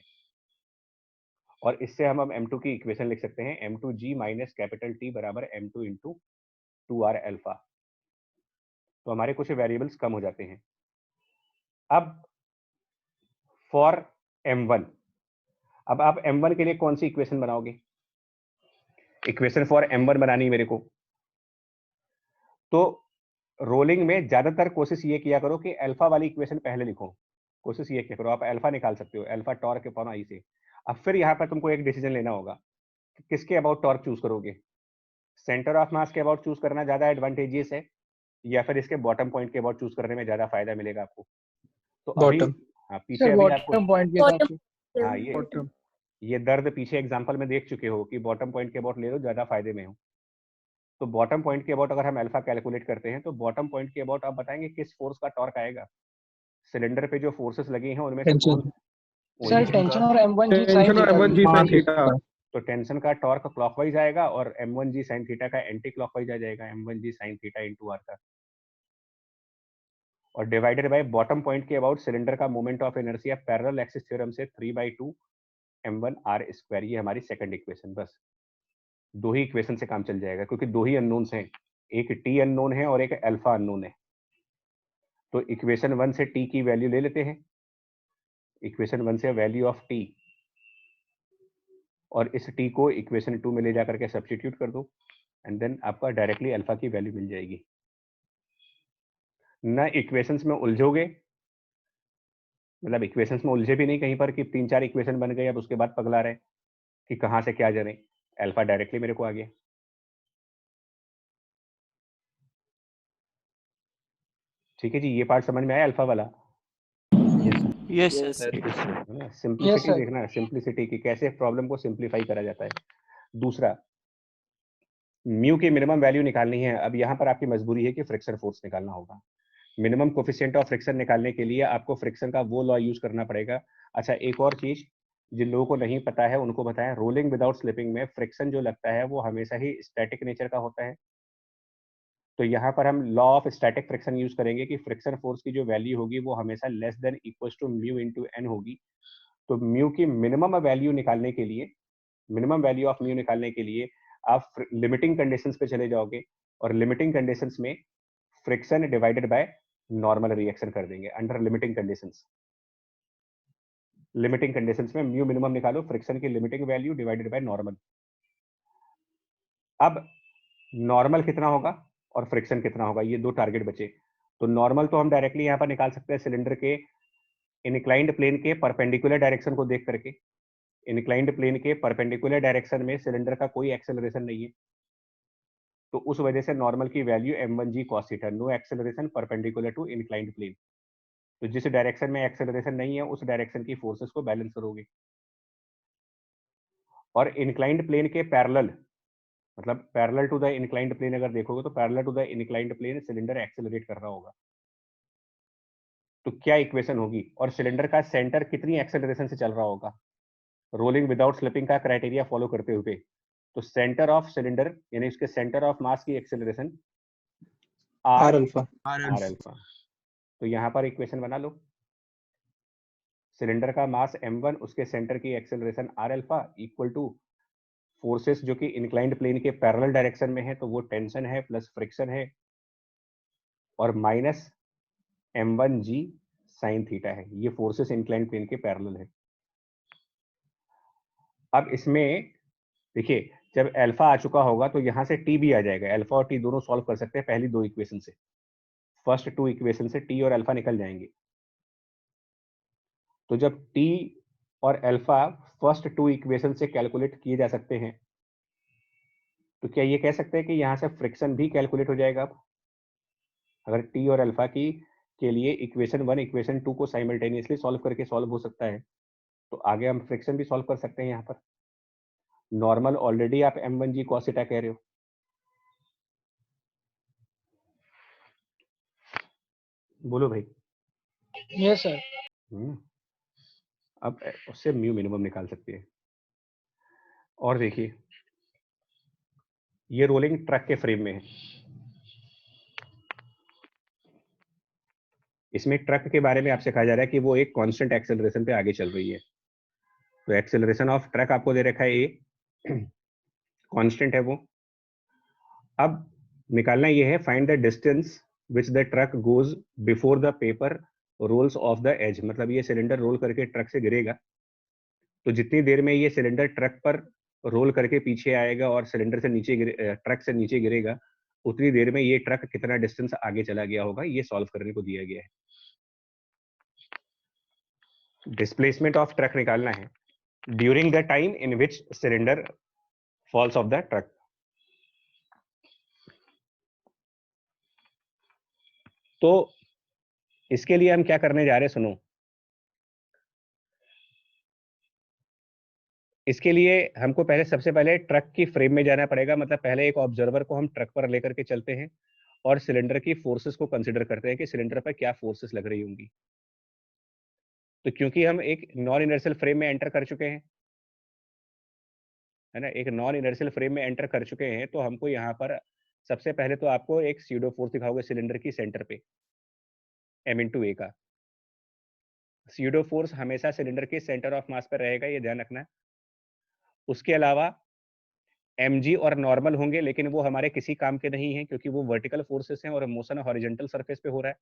A: और इससे हम अब m2 की इक्वेशन लिख सकते हैं, m2g माइनस कैपिटल T बराबर m2 इंटू 2r अल्फा। तो हमारे कुछ वेरिएबल्स कम हो जाते हैं। अब फॉर m1, अब आप m1 के लिए कौन सी इक्वेशन बनाओगे? इक्वेशन फॉर m1 बनानी है मेरे को। तो रोलिंग में ज्यादातर कोशिश ये किया करो कि अल्फा वाली इक्वेशन पहले लिखो। कोशिश ये किया करो, आप अल्फा निकाल सकते हो, अल्फा टॉर्क अपॉन आई से। अब फिर यहाँ पर तुमको एक डिसीजन लेना होगा कि किसके अबाउट टॉर्क चूज करोगे। सेंटर ऑफ मास के अबाउट चूज करना ज्यादा एडवांटेजियस है, या फिर इसके बॉटम पॉइंट के अबाउट चूज करने में ज्यादा फायदा मिलेगा आपको? तो अभी
B: बॉटम।
A: हाँ, पीछे अभी आपको
B: बॉटम पॉइंट के हिसाब से।
A: हाँ
B: बॉटम।
A: ये दर्द पीछे एग्जांपल में देख चुके हो कि बॉटम पॉइंट के अबाउट ले लो, ज्यादा फायदे में हो। तो बॉटम पॉइंट के अबाउट अगर हम अल्फा कैलकुलेट करते हैं तो बॉटम पॉइंट के अबाउट आप बताएंगे किस फोर्स का टॉर्क आएगा। सिलेंडर पे जो फोर्सेस लगी हैं उनमें से
B: टेंशन।
A: वही
E: सर
A: है।
E: टेंशन और m1g
B: टेंशन और
E: sin
B: m1g
E: theta
B: sin theta.
A: तो टेंशन का टॉर्क क्लॉकवाइज आएगा और m1g sin थीटा का एंटी क्लॉकवाइज आ जाएगा, m1g sin theta into R का, और डिवाइडेड बाय बॉटम पॉइंट के अबाउट सिलेंडर का moment of inertia parallel axis theorem से 3/2 m1 r स्क्वायर। ये हमारी सेकंड इक्वेशन। बस दो ही इक्वेशन से काम चल जाएगा, क्योंकि दो ही अननोन्स हैं, एक टी अननोन है और एक अल्फा अननोन है। तो इक्वेशन 1 से टी की वैल्यू ले लेते हैं, इक्वेशन 1 से वैल्यू ऑफ टी, और इस टी को इक्वेशन 2 में ले जाकर के सब्स्टिट्यूट कर दो, एंड देन आपका डायरेक्टली अल्फा की वैल्यू मिल जाएगी। ना इक्वेशंस में उलझोगे, मतलब इक्वेशंस में उलझे भी नहीं कहीं पर कि 3-4 इक्वेशन बन गए अब उसके बाद पगला रहे कि कहां से क्या जरे। अल्फा डायरेक्टली मेरे को आ गया। ठीक है जी, ये पार्ट समझ में आया अल्फा वाला?
D: Yes sir.
A: सिंप्लिसिटी देखना, सिंप्लिसिटी की कैसे प्रॉब्लम को सिंप्लीफाई करा जाता है। दूसरा, म्यू की मिनिमम वैल्यू निकालनी है। अब यहाँ पर आपकी मजबूरी है कि फ्रिक्शन फोर्स निकालना होगा। मिनिमम कोफिशिएंट ऑफ फ्रिक्शन निकालने के लिए आपको फ्रिक्शन का वो लॉ यूज करना पड़ेगा। अच्छा, एक और चीज जिन लोगों को नहीं पता है उनको बताएं, रोलिंग विदाउट स्लिपिंग में फ्रिक्शन जो लगता है वो हमेशा ही स्टैटिक नेचर का होता है। तो यहाँ पर हम law of static friction use करेंगे कि फ्रिक्शन फोर्स की जो वैल्यू होगी वो हमेशा less than equal to mu into N होगी। तो म्यू की मिनिमम वैल्यू निकालने के लिए, मिनिमम वैल्यू ऑफ म्यू निकालने के लिए आप लिमिटिंग कंडीशंस पे चले जाओगे, और लिमिटिंग कंडीशंस में friction divided by normal reaction कर देंगे under limiting conditions. Limiting conditions में म्यू मिनिमम निकालो, फ्रिक्शन की limiting value divided by normal. अब नॉर्मल कितना होगा और फ्रिक्शन कितना होगा, ये दो टारगेट बचे। तो नॉर्मल तो हम डायरेक्टली यहाँ पर निकाल सकते हैं सिलेंडर के इनक्लाइंड प्लेन के परपेंडिकुलर डायरेक्शन को देख करके। इनक्लाइंड प्लेन के परपेंडिकुलर डायरेक्शन में सिलेंडर का कोई एक्सेलरेशन नहीं है, तो उस वजह से नॉर्मल की value m1g cos theta, no acceleration perpendicular to inclined plane. तो जिस डायरेक्शन में एक्सेलरेशन नहीं है उस डायरेक्शन की फोर्सेस को बैलेंस करोगे। और इनक्लाइंड प्लेन के पैरेलल, मतलब parallel to the inclined plane अगर देखोगे तो parallel to the inclined plane cylinder accelerate कर रहा होगा। तो क्या इक्वेशन होगी, और सिलेंडर का सेंटर कितनी एक्सेलरेशन से चल रहा होगा रोलिंग विदाउट स्लिपिंग का क्राइटेरिया फॉलो करते हुए? तो सेंटर ऑफ सिलेंडर यानी उसके सेंटर ऑफ मास की एक्सेलरेशन आर अल्फा। तो यहाँ पर इक्वेशन बना लो, सिलेंडर का मास m1, उसके सेंटर की acceleration R alpha equal to forces जो कि इंक्लाइंड प्लेन के पैरेलल डायरेक्शन में है, तो वो टेंशन है प्लस फ्रिक्शन है, और माइनस m1g साइन थीटा है। ये फोर्सेस इंक्लाइंड प्लेन के पैरेलल है। अब इसमें देखिए, जब अल्फा आ चुका होगा तो यहाँ से टी भी आ जाएगा। अल्फा और टी दोनों सॉल्व कर सकते हैं पहली दो इक्वेशन से, फर्स्ट टू इक्वेशन से टी और अल्फा निकल जाएंगे। तो जब टी और अल्फा फर्स्ट टू इक्वेशन से कैलकुलेट किए जा सकते हैं, तो क्या ये कह सकते हैं कि यहाँ से फ्रिक्शन भी कैलकुलेट हो जाएगा? अब अगर टी और अल्फा की के लिए इक्वेशन 1 इक्वेशन 2 को साइमल्टेनियसली सॉल्व करके सॉल्व हो सकता है, तो आगे हम फ्रिक्शन भी सॉल्व कर सकते हैं। यहाँ पर नॉर्मल ऑलरेडी आप m1g cos थीटा कह रहे हो, बोलो भाई।
E: Yes sir.
A: अब उससे म्यू मिनिमम निकाल सकते हैं। और देखिए, ये रोलिंग ट्रक के फ्रेम में है, इसमें ट्रक के बारे में आपसे कहा जा रहा है कि वो एक कांस्टेंट एक्सेलरेशन पे आगे चल रही है। तो एक्सेलरेशन ऑफ ट्रक आपको दे रखा है ए, कांस्टेंट है वो। अब निकालना ये है, find the distance which the truck goes before the paper rolls off the edge. मतलब ये सिलेंडर रोल करके ट्रक से गिरेगा, तो जितनी देर में ये सिलेंडर ट्रक पर रोल करके पीछे आएगा और सिलेंडर से नीचे ट्रक से नीचे गिरेगा, उतनी देर में ये ट्रक कितना डिस्टेंस आगे चला गया होगा, ये सॉल्व करने को दिया गया है। डिस्प्लेसमेंट ऑफ ट्रक निकालना है during the time in which cylinder falls off the truck. तो इसके लिए हम क्या करने जा रहे हैं, सुनो। इसके लिए हमको पहले, सबसे पहले ट्रक की फ्रेम में जाना पड़ेगा। मतलब पहले एक ऑब्जर्वर को हम ट्रक पर लेकर के चलते हैं और सिलेंडर की फोर्सेस को कंसीडर करते हैं कि सिलेंडर पर क्या फोर्सेस लग रही होंगी। तो क्योंकि हम एक नॉन इनर्शियल फ्रेम में एंटर कर चुके हैं, है ना, एक नॉन इनर्शियल फ्रेम में एंटर कर चुके हैं, तो हमको यहाँ पर सबसे पहले तो आपको एक स्यूडो फोर्स दिखाओगे सिलेंडर की सेंटर पे, m/a का। स्यूडो फोर्स हमेशा सिलेंडर के सेंटर ऑफ मास पर रहेगा, ये ध्यान रखना। उसके अलावा mg और नॉर्मल होंगे, लेकिन वो हमारे किसी काम के नहीं हैं क्योंकि वो वर्टिकल फोर्सेस हैं और मोशन हॉरिजॉन्टल सरफेस पे हो रहा है।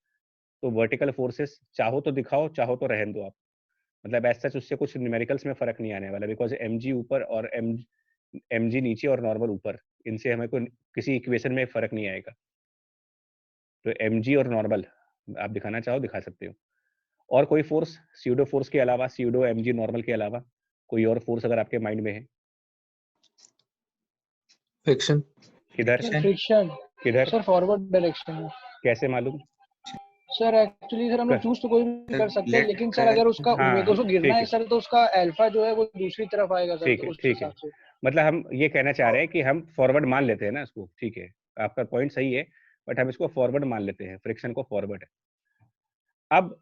A: तो वर्टिकल फोर्सेस चाहो तो दिखाओ, चाहो तो रहने दो आप। मतलब ऐसा उससे कुछ न्यूमेरिकल्स में फर्क नहीं आने वाला, बिकॉज mg ऊपर और mg नीचे और नॉर्मल ऊपर, इनसे हमें को किसी इक्वेशन में फर्क नहीं आएगा। तो mg और नॉर्मल आप दिखाना चाहो दिखा सकते हो। और कोई फोर्स स्यूडो फोर्स के अलावा, स्यूडो mg नॉर्मल के अलावा कोई और फोर्स अगर आपके माइंड में है?
B: फ्रिक्शन।
A: किधर
E: फ्रिक्शन
A: किधर
E: सर, फॉरवर्ड डायरेक्शन में।
A: कैसे मालूम?
E: सर एक्चुअली सर हम लोग चूज तो कोई भी कर सकते हैं, लेकिन सर अगर उसका
A: हाँ,
E: ओमेगा को गिरना है
A: ठीक
E: सर, तो उसका अल्फा जो है वो दूसरी तरफ आएगा सर,
A: ठीक
E: तो
A: है,
E: उस
A: ठीक है।
E: हिसाब से।
A: मतलब हम ये कहना चाह रहे हैं कि हम फॉरवर्ड मान लेते हैं ना इसको, ठीक है, आपका पॉइंट सही है, बट हम इसको फॉरवर्ड मान लेते हैं, फ्रिक्शन को फॉरवर्ड है। अब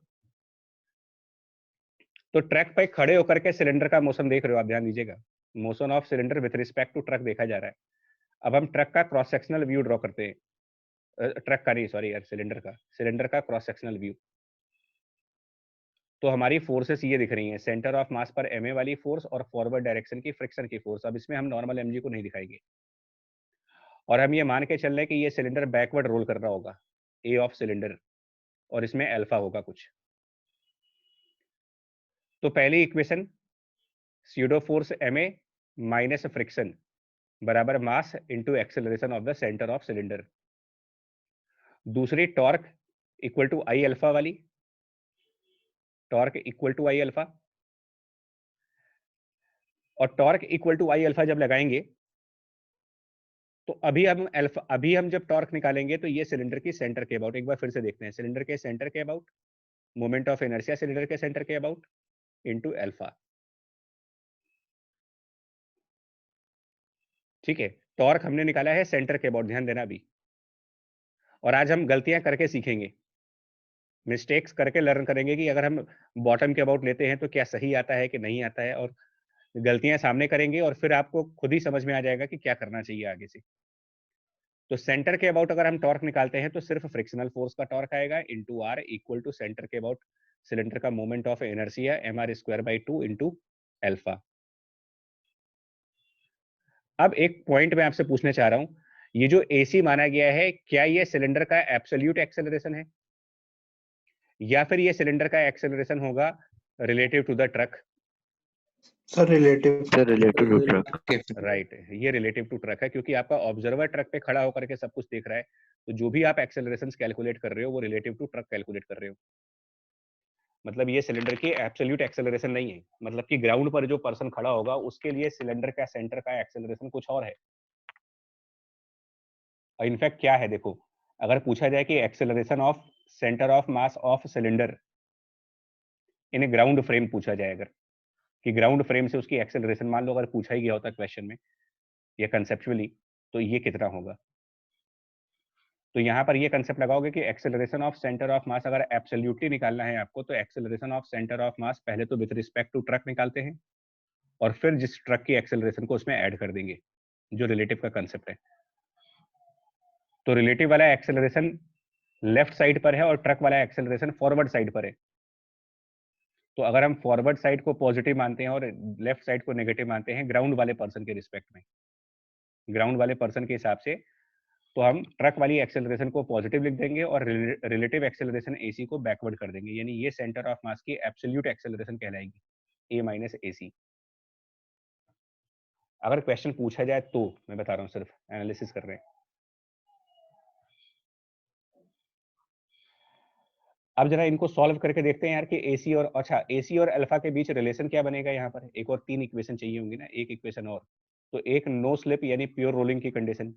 A: तो ट्रैक पे खड़े होकर के सिलेंडर का मोशन देख रहे हो आप, ध्यान दीजिएगा। Motion of cylinder with respect to truck देखा जा रहा है। अब हम ट्रक का क्रॉस सेक्शनल व्यू ड्रॉ करते हैं, ट्रक का नहीं, सॉरी यार, सिलेंडर का क्रॉस सेक्शनल व्यू। तो हमारी फोर्सेस ये दिख रही हैं, सेंटर ऑफ मास पर ma वाली फोर्स और फॉरवर्ड डायरेक्शन की फ्रिक्शन की फोर्स। अब इसमें हम नॉर्मल mg को नहीं दिखाएंगे और हम ये मान के चल रहे हैं कि ये सिलेंडर बैकवर्ड रोल कर रहा होगा, ए ऑफ सिलेंडर, और इसमें अल्फा होगा कुछ। तो पहली equation pseudo force ma minus friction बराबर mass into acceleration of the centre of cylinder. दूसरी torque equal to I alpha वाली, torque equal to I alpha. और torque equal to I alpha जब लगाएंगे तो अभी हम जब टॉर्क निकालेंगे तो ये सिलेंडर की सेंटर के अबाउट, एक बार फिर से देखते हैं, सिलेंडर के सेंटर के about, moment of inertia cylinder के सेंटर के अबाउट इनटू अल्फा। ठीक है, टॉर्क हमने निकाला है सेंटर के अबाउट, ध्यान देना अभी। और आज हम गलतियां करके सीखेंगे, मिस्टेक्स करके लर्न करेंगे कि अगर हम बॉटम के अबाउट लेते हैं तो क्या सही आता है कि नहीं आता है, और गलतियां सामने करेंगे और फिर आपको खुद ही समझ में आ जाएगा कि क्या करना चाहिए आगे से। तो सेंटर के अबाउट अगर हम टॉर्क निकालते हैं तो सिर्फ फ्रिक्शनल फोर्स का टॉर्क आएगा into R equal to centre के अबाउट सिलेंडर का moment of inertia mr² into alpha. अब एक पॉइंट मैं आपसे पूछना चाह रहा हूं, ये जो AC माना गया है, क्या ये सिलेंडर का एब्सोल्यूट एक्सेलरेशन है या फिर ये सिलेंडर का एक्सेलरेशन होगा relative to the truck?
B: Sir relative
D: to truck.
A: Right, ये रिलेटिव टू ट्रक है, क्योंकि आपका ऑब्जर्वर ट्रक पे खड़ा होकर के सब कुछ देख रहा है, तो जो भी आप एक्सेलरेशंस कैलकुलेट कर रहे हो वो रिलेटिव टू ट्रक कैलकुलेट कर रहे हो। मतलब ये सिलेंडर की एब्सोल्यूट एक्सेलरेशन नहीं है, मतलब कि ग्राउंड पर जो पर्सन खड़ा होगा उसके लिए सिलेंडर का सेंटर का एक्सेलरेशन कुछ और है। और इनफैक्ट क्या है, देखो, अगर पूछा जाए कि acceleration of centre of mass of cylinder in ground frame पूछा जाए, अगर कि ग्राउंड फ्रेम से उसकी एक्सेलरेशन मान लो अगर पूछा ही गया होता क्वेश्चन में या कंसेप्चुअली, तो ये कितना होगा? तो यहाँ पर ये कंसेप्ट लगाओगे कि एक्सेलरेशन ऑफ सेंटर ऑफ मास अगर एब्सोल्युटली निकालना है आपको, तो एक्सेलरेशन ऑफ सेंटर ऑफ मास पहले तो विद रिस्पेक्ट टू ट्रक निकालते हैं और फिर जिस ट्रक की एक्सेलरेशन को उसमें ऐड कर देंगे, जो रिलेटिव का कंसेप्ट है। तो रिलेटिव वाला एक्सेलरेशन लेफ्ट साइड पर है और ट्रक वाला एक्सेलरेशन फॉरवर्ड साइड पर है। तो अगर हम फॉरवर्ड साइड को पॉजिटिव मानते हैं और लेफ्ट साइड को नेगेटिव मानते हैं ग्राउंड वाले पर्सन के रिस्पेक्ट में, ग्राउंड वाले पर्सन के हिसाब से, तो हम ट्रक वाली एक्सेलरेशन को पॉजिटिव लिख देंगे और रिलेटिव एक्सेलरेशन AC को बैकवर्ड कर देंगे, यानी ये सेंटर ऑफ मास की एब्सोल्यूट एक्सेलरेशन कहलाएगी, A माइनस AC। अगर क्वेश्चन पूछा जाए तो मैं बता रहा हूँ, सिर्फ एनालिसिस कर रहे हैं। अब जरा इनको सॉल्व करके देखते हैं यार कि AC और, अच्छा AC और अल्फा के बीच रिलेशन क्या बनेगा यहाँ पर। एक और 3 इक्वेशन चाहिए होंगी ना, एक इक्वेशन और। तो एक नो स्लिप यानी प्योर रोलिंग की कंडीशन,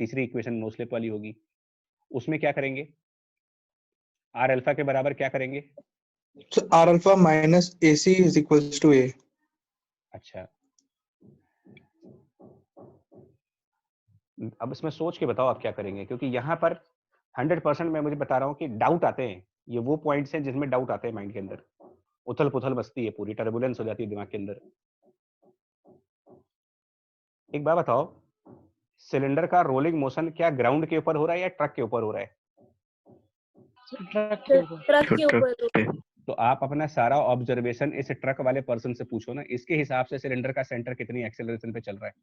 A: तीसरी इक्वेशन नो स्लिप वाली होगी। उसमें क्या करेंगे, आर अल्फा के बराबर क्या करेंगे?
B: So R alpha minus AC is equals to A.
A: अच्छा, अब इसमें सोच के बताओ आप क्या करेंगे, क्योंकि यहाँ पर 100% मैं मुझे बता रहा हूँ कि डाउट आते हैं। ये वो पॉइंट्स हैं जिसमें डाउट आते हैं माइंड के अंदर, उथल पुथल बसती है, पूरी टर्बुलेंस हो जाती है दिमाग के अंदर। एक बात बताओ, सिलेंडर का रोलिंग मोशन क्या ग्राउंड के ऊपर हो रहा है या ट्रक के ऊपर हो रहा है?
E: ट्रक के ऊपर।
C: ट्रक के ऊपर।
A: तो आप अपना सारा ऑब्जर्वेशन इस ट्रक वाले पर्सन से पूछो ना, इसके हिसाब से सिलेंडर का सेंटर कितनी एक्सेलरेशन पे चल रहा है।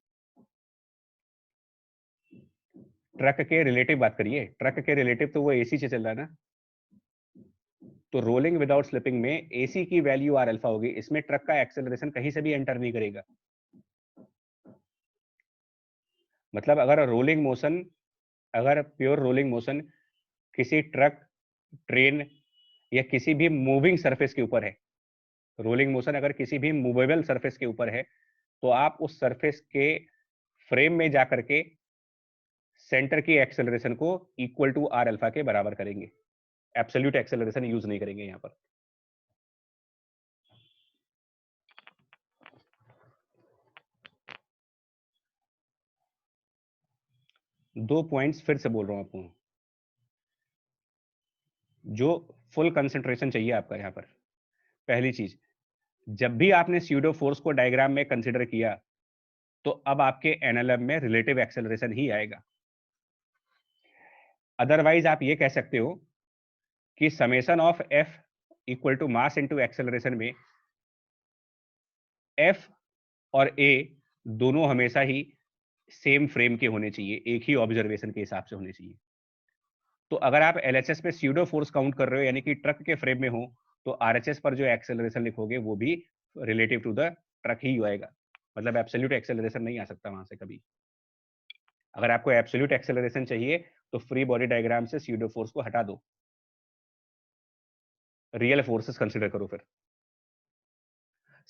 A: ट्रक के रिलेटिव बात करिए, ट्रक के रिलेटिव तो वो AC से चल रहा है ना। तो रोलिंग विदाउट स्लिपिंग में AC की वैल्यू आर अल्फा होगी, इसमें ट्रक का एक्सेलरेशन कहीं से भी एंटर नहीं करेगा। मतलब अगर रोलिंग मोशन, अगर प्योर रोलिंग मोशन किसी ट्रक, ट्रेन या किसी भी मूविंग सरफेस के ऊपर है, रोलिंग मोशन अगर किसी भी मूवेबल सरफेस के ऊपर है, तो आप उस सरफेस के फ्रेम में जाकर के सेंटर की एक्सेलरेशन को इक्वल टू आर अल्फा के बराबर करेंगे, एब्सोल्यूट एक्सेलरेशन यूज नहीं करेंगे यहां पर। दो पॉइंट्स फिर से बोल रहा हूं आपको, जो फुल कंसंट्रेशन चाहिए आपका यहां पर। पहली चीज, जब भी आपने स्यूडो फोर्स को डायग्राम में कंसीडर किया, तो अब आपके एनएलएम में रिलेटिव एक्सेलरेशन ही आएगा। अदरवाइज आप ये कह सकते हो कि summation of F equal to mass into acceleration में F और A दोनों हमेशा ही सेम फ्रेम के होने चाहिए, एक ही ऑब्जर्वेशन के हिसाब से होने चाहिए। तो अगर आप LHS पे स्यूडो फोर्स काउंट कर रहे हो, यानी कि ट्रक के फ्रेम में हो, तो RHS पर जो एक्सेलरेशन लिखोगे वो भी रिलेटिव टू द ट्रक ही आएगा। मतलब एब्सोल्यूट एक्सेलरेशन नहीं आ सकता वहां से कभी। अगर आपको एब्सोल्यूट एक्सेलरेशन चाहिए तो फ्री बॉडी डायग्राम से स्यूडो फोर्स को हटा दो, रियल फोर्सेस कंसीडर करो। फिर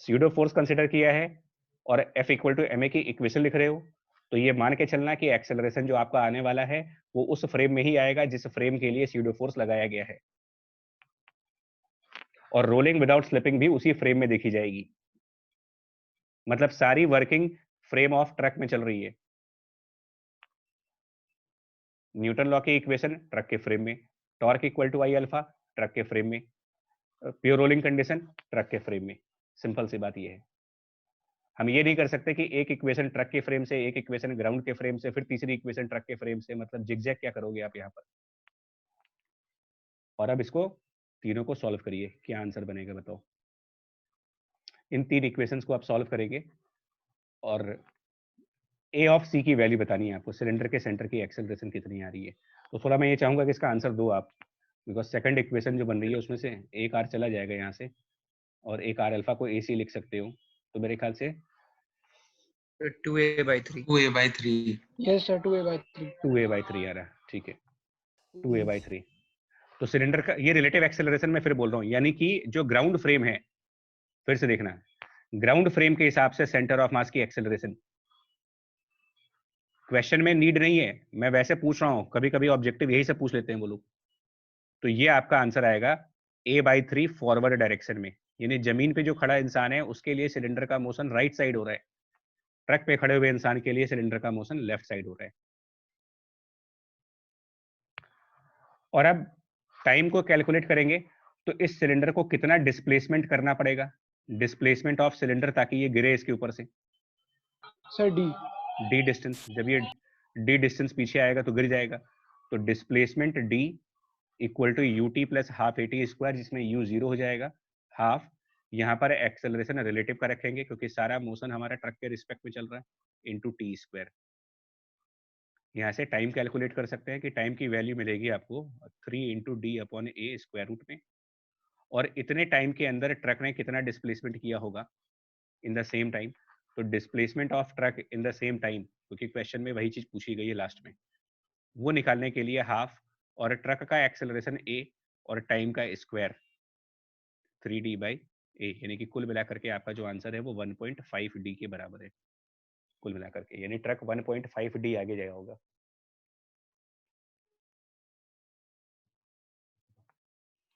A: स्यूडो फोर्स कंसीडर किया है और F इक्वल टू ma की इक्वेशन लिख रहे हो, तो ये मान के चलना कि एक्सेलरेशन जो आपका आने वाला है वो उस फ्रेम में ही आएगा जिस फ्रेम के लिए स्यूडो फोर्स लगाया गया है, और रोलिंग विदाउट स्लिपिंग भी उसी फ्रेम में देखी जाएगी। मतलब सारी वर्किंग फ्रेम ऑफ ट्रक में चल रही है। न्यूटन लॉ की इक्वेशन ट्रक के फ्रेम में, torque equal to I alpha truck के फ्रेम में, प्योर रोलिंग कंडीशन ट्रक के फ्रेम में। सिंपल सी बात ये है। हम ये नहीं कर सकते कि एक इक्वेशन ट्रक के फ्रेम से, एक इक्वेशन ग्राउंड के फ्रेम से, फिर तीसरी इक्वेशन ट्रक के फ्रेम से। मतलब जिगजैग क्या करोगे आप यहाँ पर। और अब इसको तीनों को सॉल्व करिए, क्या आंसर बनेगा बताओ। इन 3 इक्वेशंस को आप सॉल्व करेंगे और A ऑफ C की वैल्यू बतानी है आपको, सिलेंडर के सेंटर की एक्सेलरेशन कितनी आ रही है। तो थोड़ा मैं ये चाहूंगा कि इसका आंसर दो आप, बिकॉज सेकंड इक्वेशन जो बन रही है उसमें से एक आर चला जाएगा यहाँ से, और एक आर अल्फा को AC लिख सकते हो। तो मेरे ख्याल से
D: 2a/3
E: yes sir 2a/3
A: 2a/3 आ रहा है, ठीक है 2a/3। तो सिलेंडर का ये रिलेटिव एक्सेलरेशन में फिर बोल रहा हूँ, यानी कि जो ग्राउंड फ्रेम है, फिर से देखना, ग्राउंड फ्रेम के हिसाब से सेंटर ऑफ मास की एक्सेलरेशन। क्वेश्चन में नीड नहीं है, मैं वैसे पूछ रहा हूं, कभी कभी ऑब्जेक्टिव यही से पूछ लेते हैं वो लोग। तो ये आपका आंसर आएगा A/3 फॉरवर्ड डायरेक्शन में, यानी जमीन पे जो खड़ा इंसान है उसके लिए सिलेंडर का मोशन राइट साइड हो रहा है, ट्रक पे खड़े हुए इंसान के लिए सिलेंडर का मोशन लेफ्ट साइड हो रहा है। और अब टाइम को कैलकुलेट करेंगे तो इस सिलेंडर को कितना डिस्प्लेसमेंट करना पड़ेगा, डिस्प्लेसमेंट ऑफ सिलेंडर, ताकि ये गिरे इसके ऊपर से।
E: सर डी
A: डी डिस्टेंस, जब ये डी डिस्टेंस पीछे आएगा तो गिर जाएगा। तो displacement D equal to U T plus half A T square, जिसमें यू 0 हो जाएगा, हाफ यहाँ पर एक्सेलरेशन रिलेटिव का रखेंगे क्योंकि सारा मोशन हमारा ट्रक के रिस्पेक्ट में चल रहा है, इंटू टी स्क्वायर। यहाँ से टाइम कैलकुलेट कर सकते हैं कि टाइम की वैल्यू मिलेगी आपको 3 इंटू डी अपॉन ए स्क्वायर रूट में, और इतने टाइम के अंदर ट्रक ने कितना डिस्प्लेसमेंट किया होगा इन द सेम टाइम। तो displacement of truck in the same time, क्योंकि क्वेश्चन में वही चीज पूछी गई है लास्ट में, वो निकालने के लिए हाफ और ट्रक का एक्सेलरेशन ए और टाइम का स्क्वायर 3d बाई ए, यानी कि कुल मिलाकर के आपका जो आंसर है वो 1.5 डी के बराबर है कुल मिलाकर के, यानी ट्रक 1.5 डी आगे जाएगा होगा।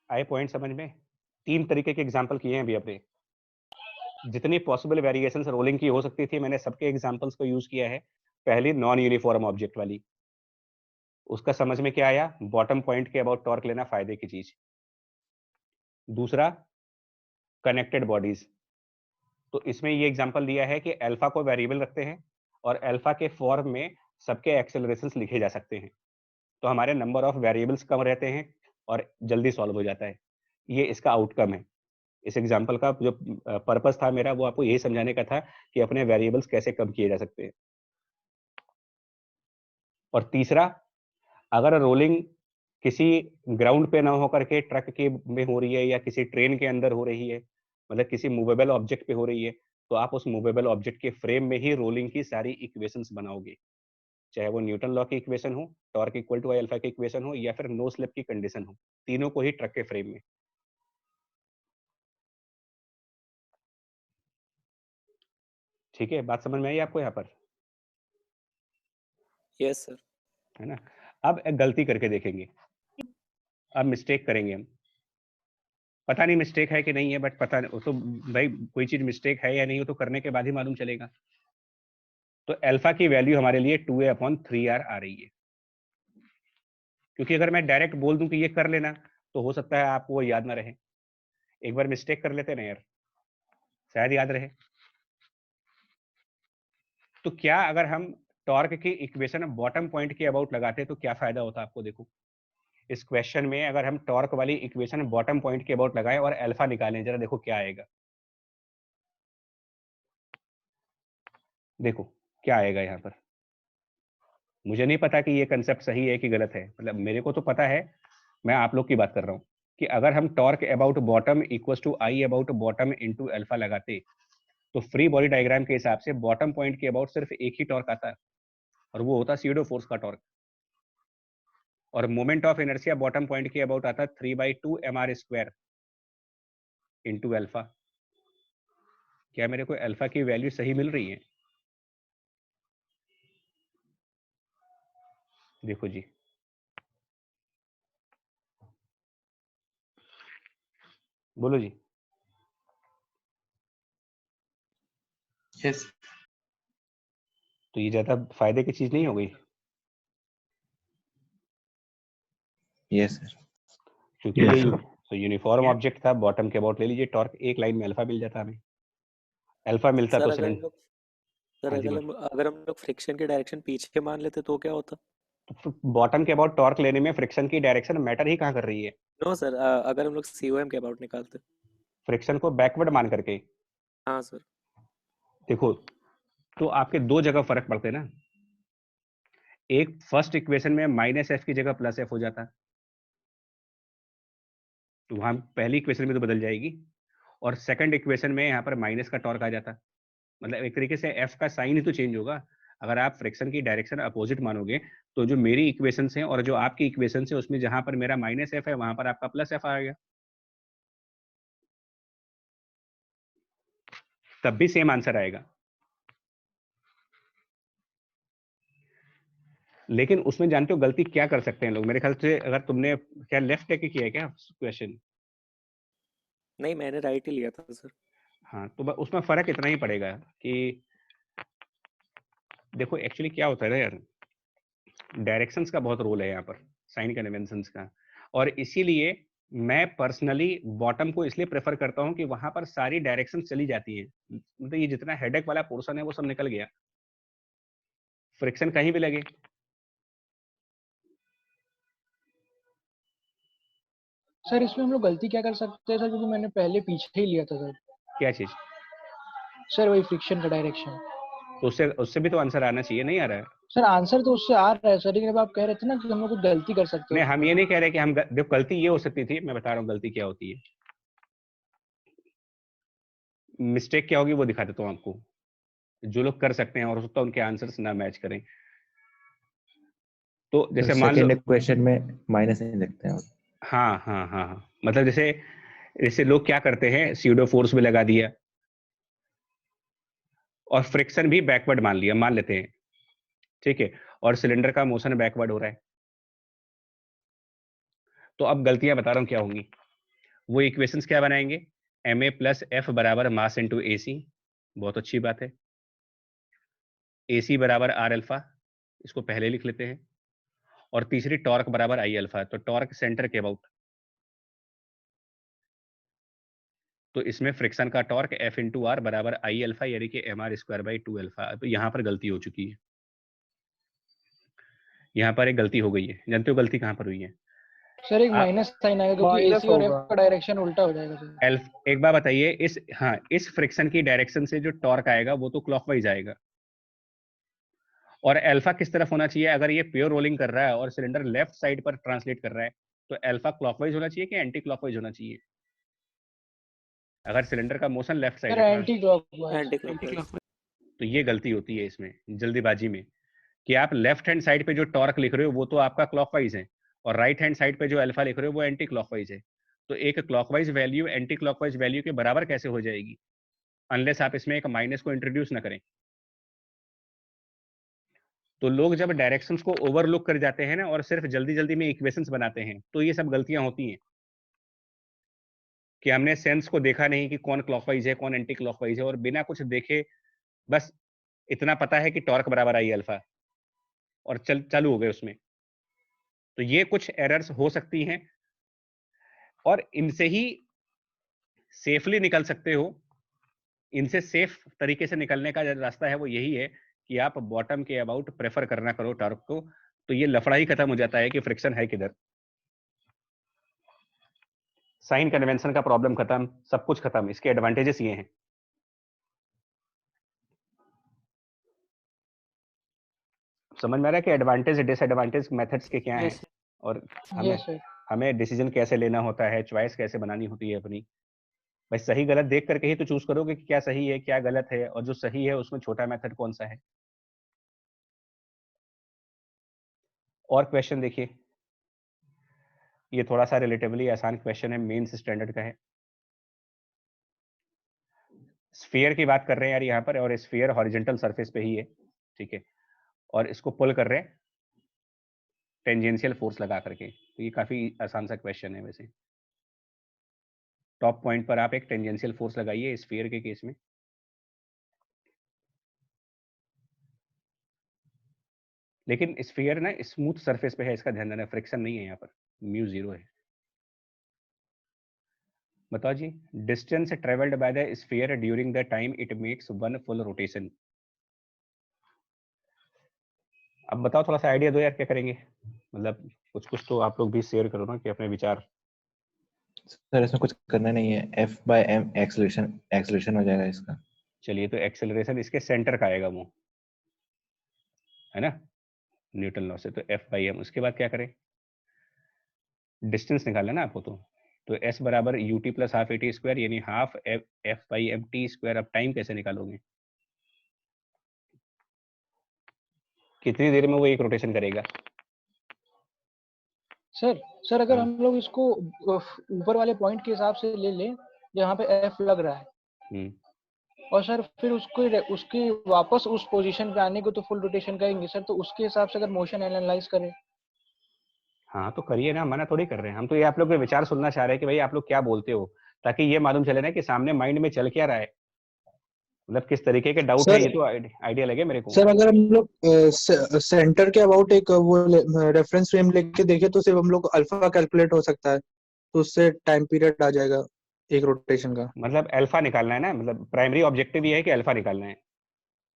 A: आए पॉइंट समझ में? 3 तरीके के एग्जांपल किए हैं अभी अपने, जितनी पॉसिबल वेरिएशंस रोलिंग की हो सकती थी मैंने सबके एग्जांपल्स को यूज किया है। पहली नॉन यूनिफॉर्म ऑब्जेक्ट वाली, उसका समझ में क्या आया, बॉटम पॉइंट के अबाउट टॉर्क लेना फायदे की चीज। दूसरा कनेक्टेड बॉडीज, तो इसमें ये एग्जांपल दिया है कि अल्फा को वेरिएबल रखते हैं और अल्फा के फॉर्म में सबके एक्सेलरेशंस लिखे जा सकते हैं, तो हमारे नंबर ऑफ वेरिएबल्स कम रहते हैं और जल्दी सॉल्व हो जाता है। ये इसका आउटकम है। इस एग्जांपल का जो पर्पस था मेरा वो आपको यही समझाने का था कि अपने वेरिएबल्स कैसे कम किए जा सकते हैं। और तीसरा, अगर रोलिंग किसी ग्राउंड पे ना होकर के ट्रक के में हो रही है या किसी ट्रेन के अंदर हो रही है, मतलब किसी मूवेबल ऑब्जेक्ट पे हो रही है, तो आप उस मूवेबल ऑब्जेक्ट के फ्रेम में ही रोलिंग की सारी इक्वेशंस बनाओगे, चाहे वो न्यूटन लॉ की इक्वेशन हो, torque equal to I alpha की इक्वेशन हो, या फिर नो स्लिप की कंडीशन हो, तीनों को ही ट्रक के फ्रेम में। ठीक है, बात समझ में आई आपको यहाँ पर?
F: Yes sir.
A: है ना? अब एक गलती करके देखेंगे, अब मिस्टेक करेंगे हम। पता नहीं मिस्टेक है कि नहीं है, बट पता नहीं तो भाई कोई चीज मिस्टेक है या नहीं हो तो करने के बाद ही मालूम चलेगा। तो अल्फा की वैल्यू हमारे लिए 2a/3r आ रही है, क्योंकि अगर मैं डायरेक्ट बोल दूं कि ये कर लेना तो हो सकता है आपको वो याद ना रहे। एक बार मिस्टेक कर लेते ना यार, शायद याद रहे। तो क्या अगर हम टॉर्क की इक्वेशन बॉटम पॉइंट के अबाउट लगाते तो क्या फायदा होता आपको? देखो इस क्वेश्चन में अगर हम टॉर्क वाली इक्वेशन बॉटम पॉइंट के अबाउट लगाएं और अल्फा निकालें, जरा देखो क्या आएगा। देखो क्या आएगा यहाँ पर। मुझे नहीं पता कि ये कंसेप्ट सही है कि गलत है, मतलब मेरे को तो पता है, मैं आप लोग की बात कर रहा हूँ कि अगर हम torque about bottom equals to I about bottom into alpha लगाते तो फ्री बॉडी डायग्राम के हिसाब से बॉटम पॉइंट के अबाउट सिर्फ एक ही टॉर्क आता है और वो होता स्यूडो फोर्स का टॉर्क, और moment of inertia bottom point के अबाउट आता 3/2 mr² इंटू अल्फा। क्या मेरे को अल्फा की वैल्यू सही मिल रही है? देखो जी, बोलो जी।
B: यस
A: तो ये ज्यादा फायदे की चीज नहीं हो गई,
D: यस सर।
A: क्योंकि
D: Yes,
A: ये
D: sir.
A: तो यूनिफॉर्म ऑब्जेक्ट था, बॉटम के अबाउट ले लीजिए टॉर्क, एक लाइन में अल्फा मिल जाता हमें। अल्फा मिलता
F: सर
A: तो
F: अगर हम
A: 7।
F: लोग सर
A: हाँ जी
F: अगर हम लोग फ्रिक्शन की डायरेक्शन पीछे मान लेते तो क्या होता?
A: तो बॉटम के अबाउट टॉर्क लेने में फ्रिक्शन की डायरेक्शन मैटर ही कहाँ कर रही है?
F: नो सर, अगर हम लोग सीओएम के अबाउट निकालते।
A: फ्रिक्शन को बैकवर्ड मान करके।
F: हाँ सर।
A: देखो तो आपके दो जगह फर्क पड़ते हैं ना, एक फर्स्ट इक्वेशन में -f की जगह +f हो जाता, तो वहां पहली इक्वेशन में तो बदल जाएगी, और सेकंड इक्वेशन में यहाँ पर माइनस का टॉर्क आ जाता, मतलब एक तरीके से f का साइन ही तो चेंज होगा। अगर आप फ्रिक्शन की डायरेक्शन अपोजिट मानोगे तो जो मेरी इक्वेशन है और जो आपकी इक्वेशन है उसमें जहां पर मेरा -f है वहां पर आपका +f आ गया, तब भी सेम आंसर आएगा। लेकिन उसमें जानते हो गलती क्या कर सकते हैं लोग, मेरे ख्याल से अगर तुमने क्या लेफ्ट टेक किया है क्या क्वेश्चन?
F: नहीं, मैंने राइट ही लिया था सर।
A: हाँ तो उसमें फर्क इतना ही पड़ेगा कि देखो एक्चुअली क्या होता है ना यार, डायरेक्शंस का बहुत रोल है यहाँ पर, साइन कन्वेंशंस का, और इसीलिए मैं पर्सनली बॉटम को इसलिए प्रेफर करता हूँ कि वहां पर सारी डायरेक्शन चली जाती है, मतलब ये जितना हेडेक वाला पोर्शन है वो सब निकल गया, फ्रिक्शन कहीं भी लगे
E: सर इसमें हम लोग गलती क्या कर सकते हैं सर, क्योंकि मैंने पहले पीछे ही लिया था सर।
A: क्या चीज?
E: सर वही फ्रिक्शन का डायरेक्शन।
A: तो उससे भी तो आंसर आना चाहिए, नहीं आ रहा है।
E: सर आंसर तो उससे आ रहा है सर, लेकिन अब आप कह रहे थे ना कि हम लोग कुछ गलती कर सकते
A: नहीं,
E: हैं।
A: हम ये नहीं कह रहे कि हम देखो गलती ये हो सकती थी, मैं बता रहा हूँ गलती क्या होती है, मिस्टेक क्या होगी वो दिखा देता हूँ आपको। जो लोग कर सकते हैं और हो सकता है उनके आंसर्स ना मैच करें। तो जैसे मान लो,
D: सेकंड क्वेश्चन में माइनस नहीं लगते हैं।
A: हाँ हाँ हाँ हाँ, मतलब जैसे जैसे लोग क्या करते हैं, स्यूडो फोर्स भी लगा दिया और फ्रिक्शन भी बैकवर्ड मान लिया, मान लेते हैं, ठीक है, और सिलेंडर का मोशन बैकवर्ड हो रहा है। तो अब गलतियां बता रहा हूं क्या होंगी। वो इक्वेशंस क्या बनाएंगे, ma प्लस एफ बराबर मास इंटू ए सी, बहुत अच्छी बात है। ए सी बराबर आर अल्फा, इसको पहले लिख लेते हैं। और तीसरी टॉर्क बराबर आई अल्फा, तो टॉर्क सेंटर के अबाउट, तो इसमें फ्रिक्शन का टॉर्क एफ इंटू आर बराबर आई अल्फा, यानी कि M R square by 2 alpha. तो यहाँ पर गलती हो चुकी है, यहाँ पर एक गलती हो गई है। जानते हो गलती कहाँ पर हुई है?
E: सर एक माइनस साइन आएगा क्योंकि
B: माइनस
E: एसी और एफ
B: होगा।
E: का डायरेक्शन उल्टा हो जाएगा सर।
A: एक बार बताइए, इस हाँ इस फ्रिक्शन की डायरेक्शन से जो टॉर्क आएगा वो तो क्लॉकवाइज आएगा, और अल्फा किस तरफ होना चाहिए? अगर ये प्योर रोलिंग कर रहा है और सिलेंडर लेफ्ट साइड पर ट्रांसलेट कर रहा है, तो अल्फा क्लॉकवाइज होना चाहिए कि एंटी क्लॉकवाइज होना चाहिए? अगर सिलेंडर का मोशन लेफ्ट साइड
E: सर
A: है
E: एंटी क्लॉकवाइज।
F: Anti clockwise.
A: तो ये गलती होती है इसमें जल्दीबाजी में, कि आप लेफ्ट हैंड साइड पे जो टॉर्क लिख रहे हो वो तो आपका क्लॉकवाइज है, और राइट हैंड साइड पे जो अल्फा लिख रहे हो वो एंटी क्लॉकवाइज है। तो एक clockwise value anti clockwise value के बराबर कैसे हो जाएगी, अनलेस आप इसमें एक माइनस को इंट्रोड्यूस ना करें। तो लोग जब डायरेक्शंस को ओवरलुक कर जाते हैं ना और सिर्फ जल्दी जल्दी में इक्वेशंस बनाते हैं, तो ये सब गलतियां होती हैं, कि हमने सेंस को देखा नहीं कि कौन क्लॉकवाइज है कौन एंटी क्लॉकवाइज है, और बिना कुछ देखे बस इतना पता है कि टॉर्क बराबर आई अल्फा, और चालू हो गए उसमें। तो ये कुछ एरर्स हो सकती हैं, और इनसे ही सेफली निकल सकते हो। इनसे सेफ तरीके से निकलने का जो रास्ता है वो यही है कि आप बॉटम के अबाउट प्रेफर करना करो टॉर्क को, तो ये लफड़ा ही खत्म हो जाता है कि फ्रिक्शन है किधर। साइन कन्वेंशन का प्रॉब्लम खत्म, सब कुछ खत्म। इसके एडवांटेजेस ये हैं। समझ में आ रहा है कि एडवांटेज डिसएडवांटेज मेथड्स के क्या हैं,
F: यस
A: और
E: यस सर।
A: हमें डिसीजन कैसे लेना होता है, चॉइस कैसे बनानी होती है अपनी। भाई सही गलत देख करके ही तो चूज करोगे कि क्या सही है क्या गलत है, और जो सही है उसमें छोटा मेथड कौन सा है। और क्वेश्चन देखिए, ये थोड़ा सा रिलेटिवली आसान क्वेश्चन है, मेंस स्टैंडर्ड का है। स्फीयर की बात कर रहे हैं यार यहाँ पर, और स्फीयर हॉरिजॉन्टल सरफेस पे ही है, ठीक है, और इसको पुल कर रहे हैं टेंजेंशियल फोर्स लगा करके। तो ये काफी आसान सा क्वेश्चन है वैसे। टॉप पॉइंट पर आप एक टेंजेंशियल फोर्स लगाइए स्फीयर के केस में। लेकिन स्फीयर ना स्मूथ सरफेस पे है, इसका ध्यान देना, फ्रिक्शन नहीं है यहाँ पर, म्यू 0 है। बताओ जी, distance travelled by the sphere during the time it makes one full rotation. अब बताओ, थोड़ा सा आइडिया दो यार, क्या करेंगे? मतलब कुछ कुछ तो आप लोग भी शेयर करो ना कि अपने विचार।
D: सर इसमें कुछ करना नहीं है, एफ बाय एम एक्सलेशन हो जाएगा इसका।
A: चलिए, तो एक्सेलरेशन इसके सेंटर का आएगा वो, है ना, न्यूटन लॉ से। तो एफ बाई एम, उसके बाद क्या करें, डिस्टेंस निकालना ना आपको। तो एस बराबर U T plus half A T square, यानी half F by M T square. अब टाइम कैसे निकालोगे, कितनी देर में वो एक रोटेशन करेगा?
E: सर अगर
A: हाँ।
E: हम लोग इसको ऊपर वाले पॉइंट के हिसाब से ले लें जहाँ पे एफ लग रहा है, और सर फिर उसके वापस उस पोजीशन पे आने को तो फुल रोटेशन करेंगे सर, तो उसके हिसाब से अगर मोशन एनालाइज करें।
A: हाँ तो करिए ना, मना थोड़ी कर रहे हैं हम, तो ये आप लोग के विचार सुनना चाह रहे हैं कि भाई आप लोग क्या बोलते हो, ताकि ये मालूम चले ना कि सामने माइंड में चल क्या रहा है, मतलब किस तरीके के डाउट है,
B: सर
A: ये तो आइडिया लगे मेरे को।
B: सर अगर हम लोग सेंटर के अबाउट एक वो रेफरेंस फ्रेम लेके देखें तो सिर्फ हम लोग अल्फा कैलकुलेट हो सकता है, तो उससे टाइम पीरियड आ जाएगा एक रोटेशन का।
A: मतलब अल्फा निकालना है ना, मतलब प्राइमरी ऑब्जेक्टिव ये है कि अल्फा निकालना है।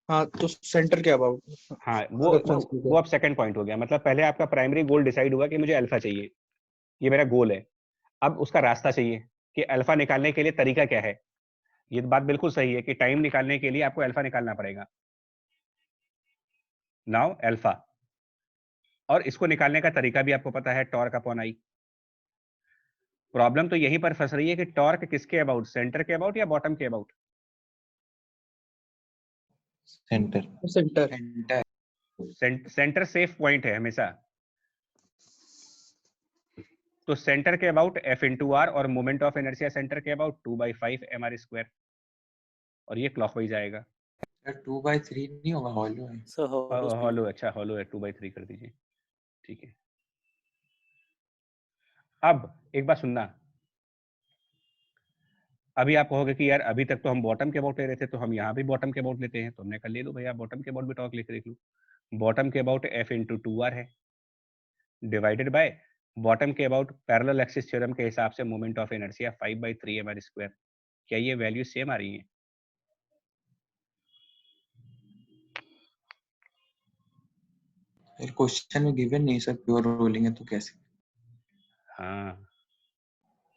B: हाँ, तो सेंटर के अबाउट
A: हाँ,
B: रेफरेंस
A: वो अब सेकंड पॉइंट हो गया। मतलब पहले आपका प्राइमरी गोल डिसाइड हुआ कि मुझे अल्फा चाहिए, ये मेरा गोल है। अब उसका रास्ता चाहिए कि अल्फा निकालने के लिए तरीका क्या है। ये बात बिल्कुल सही है कि टाइम निकालने के लिए आपको अल्फा निकालना पड़ेगा। नाउ अल्फा, और इसको निकालने का तरीका भी आपको पता है, टॉर्क अपॉन आई। प्रॉब्लम तो यहीं पर फंस रही है कि टॉर्क किसके अबाउट, सेंटर के अबाउट या बॉटम के about?
D: Centre.
B: Centre
A: centre safe point है हमेशा, तो सेंटर के अबाउट एफ इंटू आर, और मोमेंट ऑफ इनर्शिया सेंटर के अबाउट 2/5 mr स्क्वायर, और ये क्लॉकवाइज आएगा।
G: 2/3 नहीं होगा, हॉलो है।
F: सर
A: हॉलो, अच्छा हॉलो है, 2/3 कर दीजिए, ठीक है। अब एक बात सुनना, अभी आप कहोगे कि यार अभी तक तो हम बॉटम के अबाउट ले रहे थे, तो हम यहाँ भी बॉटम के अबाउट लेते हैं, तो हमने कल ले लो भैया बॉटम के अबाउट भी टॉर्क लेके देख लो। बॉटम के अबाउट एफ इंटू 2r है, डिवाइडेड बाय बॉटम के अबाउट पैरेलल एक्सिस थ्योरम के हिसाब से moment of inertia 5/3 mr square. क्या ये वैल्यू सेम आ रही है?
G: क्वेश्चन में गिवन नहीं सर, प्योर रोलिंग है तो कैसे?
A: हाँ,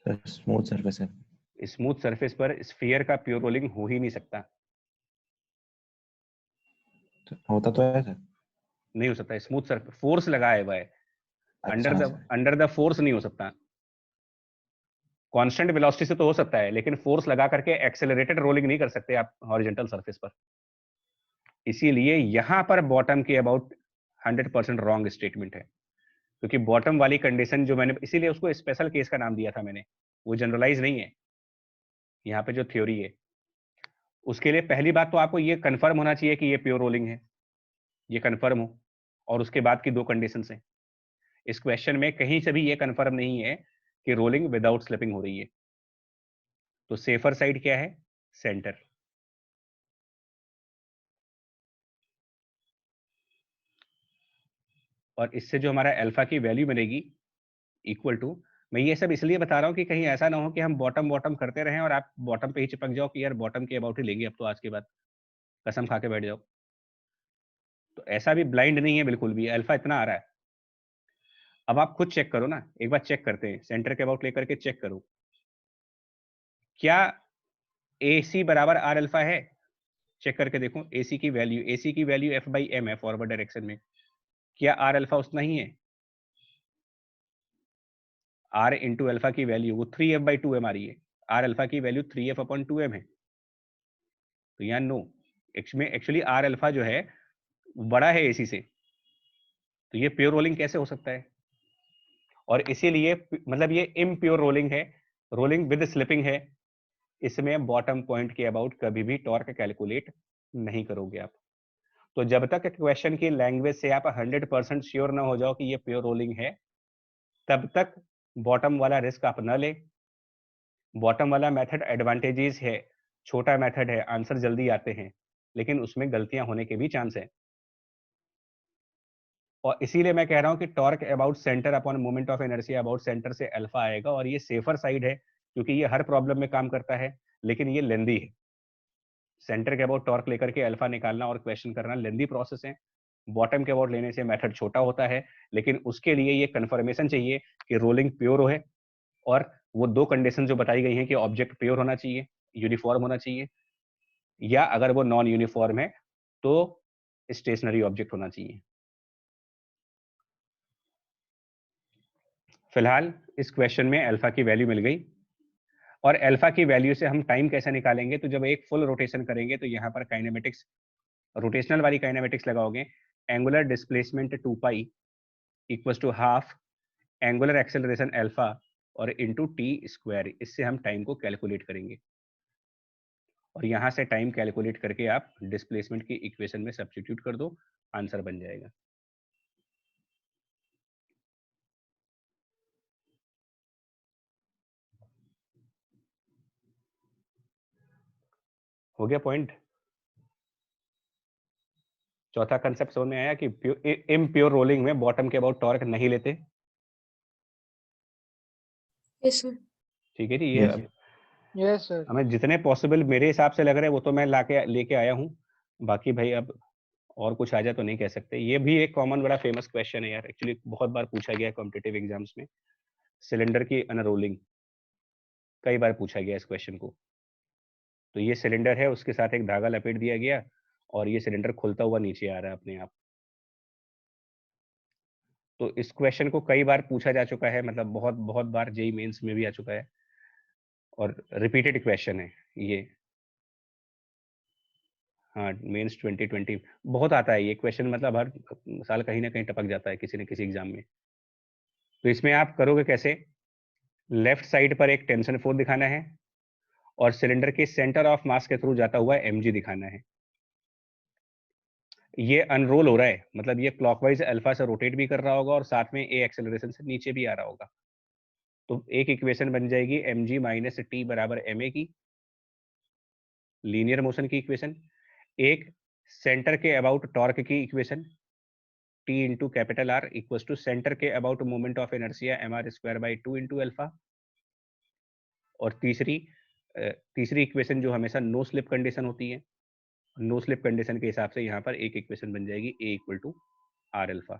D: स्मूथ सरफेस है।
A: स्मूथ सरफेस पर स्फीयर का प्योर रोलिंग हो ही नहीं सकता।
D: तो होता तो है सर।
A: नहीं हो सकता, स्मूथ सरफेस फोर्स लगाया हुआ है, अंडर द फोर्स नहीं हो सकता। कांस्टेंट वेलोसिटी से तो हो सकता है, लेकिन फोर्स लगा करके एक्सेलरेटेड रोलिंग नहीं कर सकते आप हॉरिजॉन्टल सरफेस पर। इसीलिए यहां पर बॉटम के अबाउट 100% रॉन्ग स्टेटमेंट है, क्योंकि बॉटम वाली कंडीशन जो मैंने, इसीलिए उसको स्पेशल केस का नाम दिया था मैंने, वो जनरलाइज नहीं है। यहाँ पे जो थ्योरी है उसके लिए पहली बात तो आपको ये कंफर्म होना चाहिए कि ये प्योर रोलिंग है, ये कंफर्म हो, और उसके बाद की दो कंडीशन है। इस क्वेश्चन में कहीं से भी ये कंफर्म नहीं है कि रोलिंग विदाउट स्लिपिंग हो रही है। तो सेफर साइड क्या है? सेंटर। और इससे जो हमारा अल्फा की वैल्यू मिलेगी इक्वल टू, मैं ये सब इसलिए बता रहा हूं कि कहीं ऐसा ना हो कि हम बॉटम बॉटम करते रहें और आप बॉटम पे ही चिपक जाओ कि यार बॉटम के अबाउट ही लेंगे अब तो आज के बाद, कसम खा के बैठ जाओ। तो ऐसा भी ब्लाइंड नहीं है बिल्कुल भी, अल्फा इतना आ रहा है। अब आप खुद चेक करो ना, एक बार चेक करते हैं, सेंटर के अबाउट लेकर के चेक करो, क्या AC बराबर आर अल्फा है? चेक करके देखो, AC की वैल्यू F/m है फॉरवर्ड डायरेक्शन में, क्या आर अल्फा उतना ही है? R इंटू अल्फा की वैल्यू वो 3f/2m आ रही है, आर अल्फा की वैल्यू 3f/2m है, तो यहाँ नो। एक्चुअली आर अल्फा जो है बड़ा है AC से, तो ये प्योर रोलिंग कैसे हो सकता है? और इसीलिए मतलब ये इम्प्योर रोलिंग है, रोलिंग विद स्लिपिंग है। इसमें बॉटम पॉइंट के अबाउट कभी भी टॉर्क कैलकुलेट नहीं करोगे आप। तो जब तक क्वेश्चन की लैंग्वेज से आप 100% श्योर ना हो जाओ कि ये प्योर रोलिंग है, तब तक बॉटम वाला रिस्क आप न ले। बॉटम वाला मेथड एडवांटेजेस है, छोटा मेथड है, आंसर जल्दी आते हैं, लेकिन उसमें गलतियां होने के भी चांस है। और इसीलिए मैं कह रहा हूं कि torque about centre upon moment of inertia about centre से अल्फा आएगा, और ये सेफर साइड है क्योंकि ये हर प्रॉब्लम में काम करता है, लेकिन ये लेंदी है। सेंटर के अबाउट टॉर्क लेकर के अल्फा निकालना और क्वेश्चन करना लेंदी प्रोसेस है। बॉटम के अबाउट लेने से मेथड छोटा होता है, लेकिन उसके लिए ये कंफर्मेशन चाहिए कि रोलिंग प्योर है, और वो दो कंडीशन जो बताई गई हैं कि ऑब्जेक्ट प्योर होना चाहिए, यूनिफॉर्म होना चाहिए, या अगर वो नॉन यूनिफॉर्म है तो स्टेशनरी ऑब्जेक्ट होना चाहिए। फिलहाल इस क्वेश्चन में अल्फा की वैल्यू मिल गई, और अल्फा की वैल्यू से हम टाइम कैसे निकालेंगे? तो जब एक फुल रोटेशन करेंगे तो यहाँ पर काइनेमेटिक्स, रोटेशनल वाली काइनेमेटिक्स लगाओगे, angular displacement 2π equals to half angular acceleration alpha और इनटू t²। इससे हम टाइम को कैलकुलेट करेंगे, और यहाँ से टाइम कैलकुलेट करके आप डिस्प्लेसमेंट की इक्वेशन में सब्स्टिट्यूट कर दो, आंसर बन जाएगा। हो गया पॉइंट। चौथा कंसेप्ट समझ में आया कि इम्प्योर रोलिंग में बॉटम के अबाउट टॉर्क नहीं लेते।
H: Yes sir.
A: ठीक है जी, ये
E: यस सर।
A: हमें जितने पॉसिबल मेरे हिसाब से लग रहे हैं वो तो मैं लेके आया हूँ, बाकी भाई अब और कुछ आ जाए तो नहीं कह सकते। ये भी एक कॉमन बड़ा फेमस क्वेश्चन है यार, एक्चुअली बहुत बार पूछा गया है कॉम्पिटिटिव एग्जाम्स में, सिलेंडर की अनरोलिंग। कई बार पूछा गया इस क्वेश्चन को। तो ये सिलेंडर है, उसके साथ एक धागा लपेट दिया गया और ये सिलेंडर खुलता हुआ नीचे आ रहा है अपने आप। तो इस क्वेश्चन को कई बार पूछा जा चुका है, मतलब बहुत बहुत बार जेईई मेंस में भी आ चुका है और रिपीटेड क्वेश्चन है ये। हाँ, मेंस 2020 बहुत आता है ये क्वेश्चन, मतलब हर साल कहीं ना कहीं टपक जाता है किसी न किसी एग्जाम में। तो इसमें आप करोगे कैसे, लेफ्ट साइड पर एक टेंशन फोर्स दिखाना है और सिलेंडर के सेंटर ऑफ मास के थ्रू जाता हुआ mg दिखाना है। ये अनरोल हो रहा है, मतलब ये क्लॉकवाइज अल्फा से रोटेट भी कर रहा होगा और साथ में ए एक्सेलरेशन से नीचे भी आ रहा होगा। तो एक इक्वेशन बन जाएगी mg माइनस टी बराबर ma की, लीनियर मोशन की इक्वेशन। एक सेंटर के अबाउट टॉर्क की equation, T into capital R equal to centre के about moment of inertia mr square by 2 into alpha. और तीसरी इक्वेशन जो हमेशा नो स्लिप कंडीशन होती है, नो स्लिप कंडीशन के हिसाब से यहाँ पर एक इक्वेशन बन जाएगी A equal to R alpha.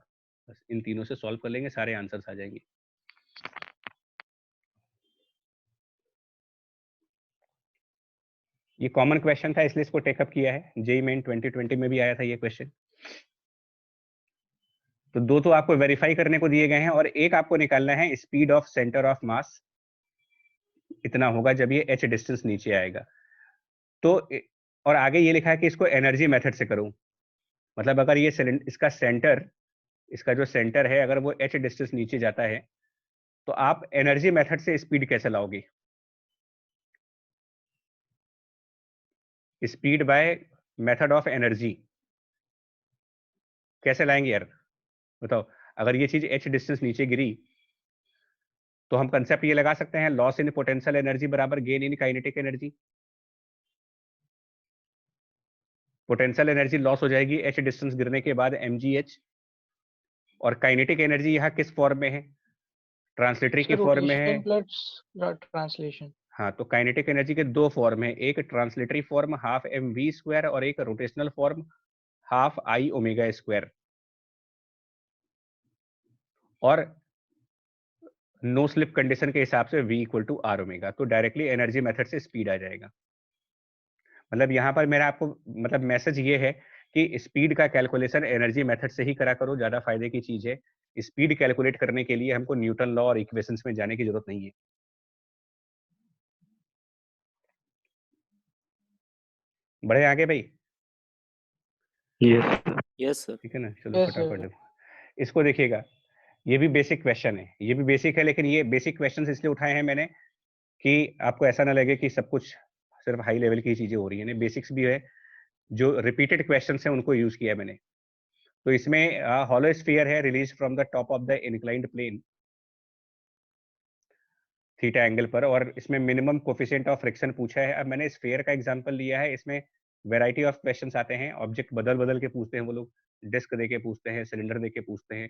A: बस इन तीनों से सॉल्व कर लेंगे, सारे आंसर्स आ जाएंगे। ये कॉमन क्वेश्चन था इसलिए इसको टेकअप किया है, जेईई मेन 2020 में भी आया था ये क्वेश्चन। तो दो तो आपको वेरीफाई करने को दिए गए हैं और एक आपको निकालना है स्पीड ऑफ सेंटर ऑफ मास इतना होगा जब ये h डिस्टेंस नीचे आएगा। तो और आगे ये लिखा है कि इसको एनर्जी मेथड से करूं, मतलब अगर ये इसका सेंटर, इसका जो सेंटर है अगर वो h डिस्टेंस नीचे जाता है तो आप एनर्जी मेथड से स्पीड कैसे लाओगे, speed by method of energy कैसे लाएंगे यार बताओ। अगर ये चीज h डिस्टेंस नीचे गिरी तो हम कंसेप्ट ये लगा सकते हैं, लॉस इन पोटेंशियल एनर्जी बराबर gain in kinetic energy. Potential energy loss हो जाएगी h डिस्टेंस गिरने के बाद mgh, और काइनेटिक एनर्जी यहाँ किस फॉर्म में है, ट्रांसलेटरी की फॉर्म में है।
E: ट्रांसलेशन।
A: हाँ, तो काइनेटिक एनर्जी के दो फॉर्म है, एक translatory form half mv square और एक rotational form half i omega square. और नो स्लिप कंडीशन के हिसाब से v equal to R omega, तो डायरेक्टली एनर्जी मेथड से स्पीड आ जाएगा। मतलब यहाँ पर मेरा आपको मतलब मैसेज ये है कि स्पीड का कैलकुलेशन एनर्जी मेथड से ही करा करो, ज्यादा फायदे की चीज है। स्पीड कैलकुलेट करने के लिए हमको न्यूटन लॉ और इक्वेशंस में जाने की जरूरत नहीं है। बढ़े आगे भाई।
F: Yes sir.
A: ठीक है ना, चलो फटाफट इसको देखिएगा। ये भी बेसिक क्वेश्चन है, ये भी बेसिक है, लेकिन ये बेसिक क्वेश्चन इसलिए उठाए हैं मैंने कि आपको ऐसा ना लगे कि सब कुछ सिर्फ हाई लेवल की चीजें हो रही है, बेसिक्स भी है, जो रिपीटेड क्वेश्चन है उनको यूज किया है मैंने। तो इसमें हॉलो स्फीयर है release from the top of the inclined plane theta angle पर, और इसमें मिनिमम कोफिशिएंट ऑफ फ्रिक्शन पूछा है। अब मैंने स्फीयर का एग्जांपल लिया है, इसमें वैरायटी ऑफ क्वेश्चंस आते हैं, ऑब्जेक्ट बदल बदल के पूछते हैं वो लोग, डिस्क दे के पूछते हैं, सिलेंडर दे के पूछते हैं,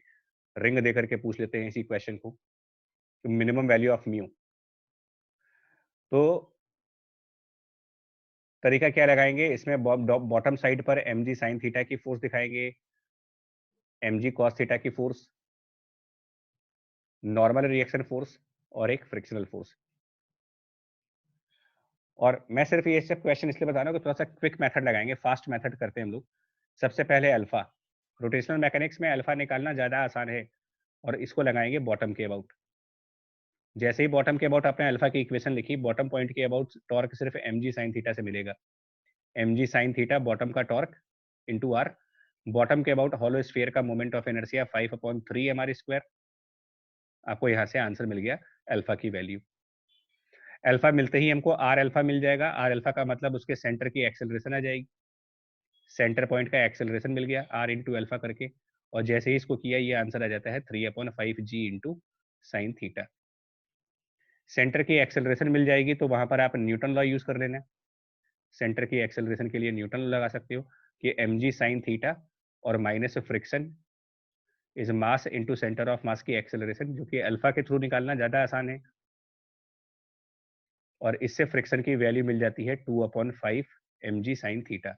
A: रिंग दे करके पूछ लेते हैं इसी क्वेश्चन को, मिनिमम वैल्यू ऑफ म्यू। तो तरीका क्या लगाएंगे, इसमें बॉटम साइड पर mg sin थीटा की फोर्स दिखाएंगे, mg cos थीटा की फोर्स, नॉर्मल रिएक्शन फोर्स और एक फ्रिक्शनल फोर्स। और मैं सिर्फ ये सब क्वेश्चन इसलिए बता रहा हूँ कि थोड़ा सा क्विक मेथड लगाएंगे, फास्ट मेथड करते हैं हम लोग। सबसे पहले अल्फा, रोटेशनल मैकेनिक्स में अल्फा निकालना ज्यादा आसान है, और इसको लगाएंगे बॉटम के अबाउट। जैसे ही बॉटम के अबाउट आपने अल्फा की इक्वेशन लिखी, बॉटम पॉइंट के अबाउट टॉर्क सिर्फ mg sin थीटा से मिलेगा, mg sin थीटा बॉटम का टॉर्क इंटू आर, बॉटम के अबाउट हॉलो स्फीयर का moment of inertia 5/3 mr square. आपको यहाँ से आंसर मिल गया अल्फा की वैल्यू। अल्फा मिलते ही हमको आर अल्फा मिल जाएगा, आर अल्फा का मतलब उसके सेंटर की एक्सेलरेशन आ जाएगी, सेंटर पॉइंट का एक्सेलरेशन मिल गया आर इंटू अल्फा करके, और जैसे ही इसको किया ये आंसर आ जाता है 3/5g into sine theta. Centre की एक्सेलरेशन मिल जाएगी तो वहां पर आप न्यूटन लॉ यूज कर लेना, सेंटर की एक्सेलरेशन के लिए न्यूटन लॉ लगा सकते हो कि mg sin थीटा और minus friction is mass into centre of mass की एक्सेलरेशन, जो कि अल्फा के थ्रू निकालना ज्यादा आसान है, और इससे फ्रिक्शन की वैल्यू मिल जाती है 2/5 mg sin थीटा।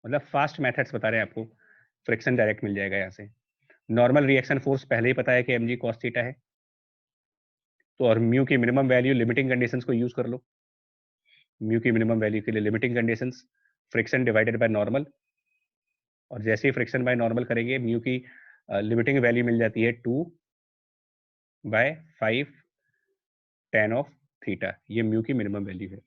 A: मतलब फास्ट मेथड्स बता रहे हैं आपको, फ्रिक्शन डायरेक्ट मिल जाएगा यहाँ से। नॉर्मल रिएक्शन फोर्स पहले ही पता है कि mg cos थीटा है, तो और म्यू की मिनिमम वैल्यू लिमिटिंग कंडीशंस को यूज कर लो। म्यू की मिनिमम वैल्यू के लिए limiting conditions friction divided by normal, और जैसे ही फ्रिक्शन बाय नॉर्मल करेंगे म्यू की लिमिटिंग वैल्यू मिल जाती है 2/5 tan ऑफ थीटा। ये म्यू की मिनिमम वैल्यू है।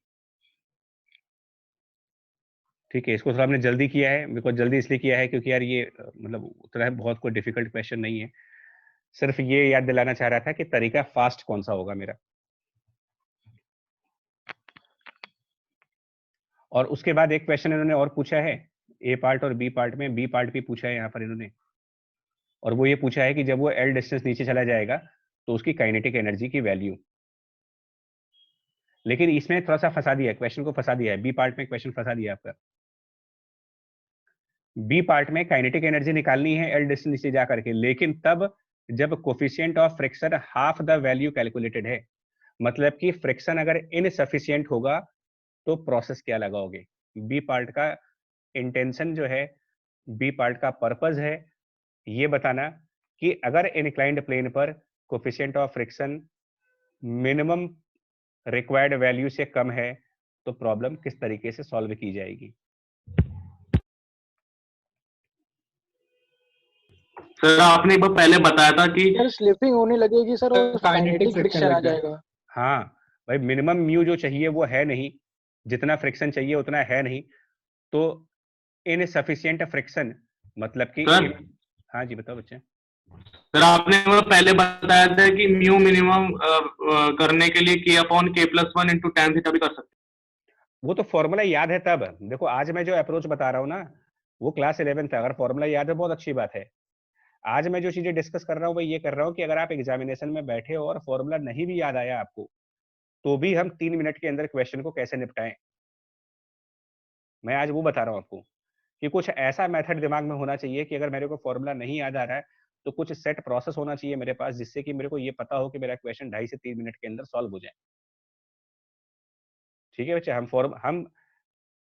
A: ठीक है, इसको थोड़ा हमने जल्दी किया है, मेरे को जल्दी इसलिए किया है क्योंकि यार ये मतलब उतना बहुत कोई डिफिकल्ट क्वेश्चन नहीं है, सिर्फ ये याद दिलाना चाह रहा था कि तरीका फास्ट कौन सा होगा मेरा। और उसके बाद एक क्वेश्चन इन्होंने और पूछा है ए पार्ट और बी पार्ट में, बी पार्ट भी पूछा है यहाँ पर इन्होंने, और वो ये पूछा है कि जब वो एल डिस्टेंस नीचे चला जाएगा तो उसकी काइनेटिक एनर्जी की वैल्यू। लेकिन इसमें थोड़ा सा फंसा दिया है, क्वेश्चन को फंसा दिया है, बी पार्ट में क्वेश्चन फंसा दिया आपका। बी पार्ट में काइनेटिक एनर्जी निकालनी है एल डिस्टेंस नीचे जा करके, लेकिन तब जब coefficient of friction half the value calculated है, मतलब कि फ्रिक्शन अगर इनसफिशिएंट होगा तो प्रोसेस क्या लगाओगे। बी पार्ट का इंटेंशन जो है, बी पार्ट का पर्पस है ये बताना कि अगर इंक्लाइंड प्लेन पर coefficient of friction minimum required value से कम है तो प्रॉब्लम किस तरीके से सॉल्व की जाएगी।
H: सर आपने एक बार पहले बताया था कि
E: सर स्लिपिंग होने लगेगी सर और
B: काइनेटिक
E: काइनेटिक
B: फ्रिक्शन
E: फ्रिक्शन आ
B: लग जाएगा।
E: जाएगा।
A: हाँ भाई, मिनिमम म्यू जो चाहिए वो है नहीं, जितना फ्रिक्शन चाहिए उतना है नहीं, तो इनसफिशिएंट फ्रिक्शन मतलब कि
H: सर
A: हाँ जी बताओ बच्चे।
H: सर आपने वो पहले बताया था कि म्यू मिनिमम करने के लिए k upon k+1 into tan theta भी कर सकते हैं।
A: वो तो फॉर्मूला याद है तब, देखो आज मैं जो अप्रोच बता रहा हूँ ना वो क्लास 11 था, अगर फॉर्मूला याद है बहुत अच्छी बात है। आज मैं जो चीजें डिस्कस कर रहा हूँ वो ये कर रहा हूँ कि अगर आप एग्जामिनेशन में बैठे हो और फॉर्मूला नहीं भी याद आया आपको, तो भी हम 3 मिनट के अंदर क्वेश्चन को कैसे निपटाएं, मैं आज वो बता रहा हूँ आपको कि कुछ ऐसा मेथड दिमाग में होना चाहिए कि अगर मेरे को फॉर्मूला नहीं याद आ रहा है तो कुछ सेट प्रोसेस होना चाहिए मेरे पास, जिससे कि मेरे को ये पता हो कि मेरा क्वेश्चन 2.5 से 3 मिनट के अंदर सॉल्व हो जाए। ठीक है बच्चे, हम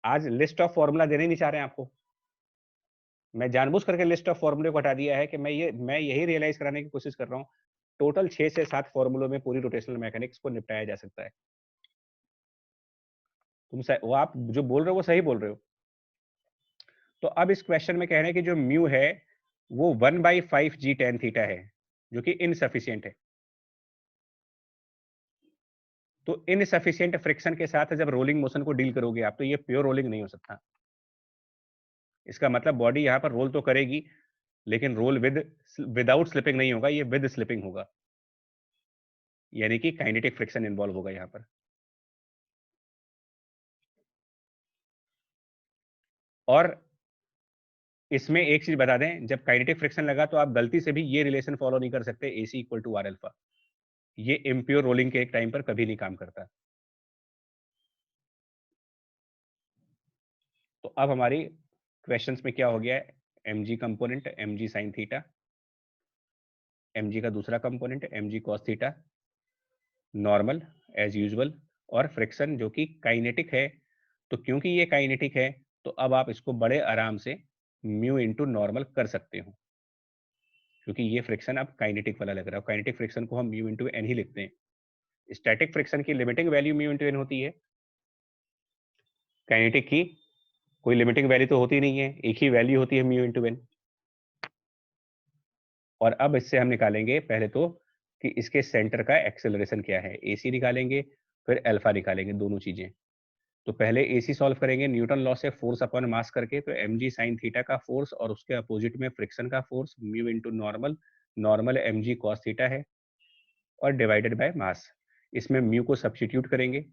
A: आज लिस्ट ऑफ फॉर्मूला देने नहीं चाह रहे हैं आपको, मैं जानबूझ करके लिस्ट ऑफ फॉर्मूले को हटा दिया है कि मैं यही रियलाइज कराने की कोशिश कर रहा हूँ टोटल 6 से 7 फॉर्मूलों में पूरी रोटेशनल मैकेनिक्स को निपटाया जा सकता है। वो आप जो बोल रहे हो वो सही बोल रहे हो। तो अब इस क्वेश्चन में कह रहे हैं कि जो म्यू है वो 1/5 g tan थीटा है, जो कि इनसफिशिएंट है। तो इनसफिशिएंट फ्रिक्शन के साथ जब रोलिंग मोशन को डील करोगे आप, तो ये प्योर रोलिंग नहीं हो सकता। इसका मतलब बॉडी यहाँ पर रोल तो करेगी लेकिन रोल विदाउट स्लिपिंग नहीं होगा, ये विद स्लिपिंग होगा, यानी कि काइनेटिक फ्रिक्शन इन्वॉल्व होगा यहाँ पर। और इसमें एक चीज बता दें, जब काइनेटिक फ्रिक्शन लगा तो आप गलती से भी ये रिलेशन फॉलो नहीं कर सकते AC equal to R alpha, ये इम्प्योर रोलिंग के एक टाइम पर कभी नहीं काम करता। तो अब हमारी क्वेश्चंस में क्या हो गया है, mg component mg sine theta, mg का दूसरा component mg cos theta, normal as usual, और फ्रिक्शन जो कि काइनेटिक है। तो क्योंकि ये काइनेटिक है तो अब आप इसको बड़े आराम से म्यू इंटू नॉर्मल कर सकते हो, क्योंकि ये फ्रिक्शन अब काइनेटिक वाला लग रहा है। काइनेटिक फ्रिक्शन को हम म्यू इंटू एन ही लिखते हैं। स्टैटिक फ्रिक्शन की limiting value mu into N होती है, काइनेटिक की कोई लिमिटिंग वैल्यू तो होती नहीं है, एक ही वैल्यू होती है म्यू इंटू एन। और अब इससे हम निकालेंगे पहले तो कि इसके सेंटर का एक्सेलरेशन क्या है, AC निकालेंगे फिर अल्फा निकालेंगे, दोनों चीजें। तो पहले AC सॉल्व करेंगे न्यूटन लॉ से फोर्स अपॉन मास करके, तो mg साइन थीटा का फोर्स और उसके अपोजिट में फ्रिक्शन का force mu into normal, normal mg cos theta है और डिवाइडेड बाय मास। इसमें म्यू को सब्स्टिट्यूट करेंगे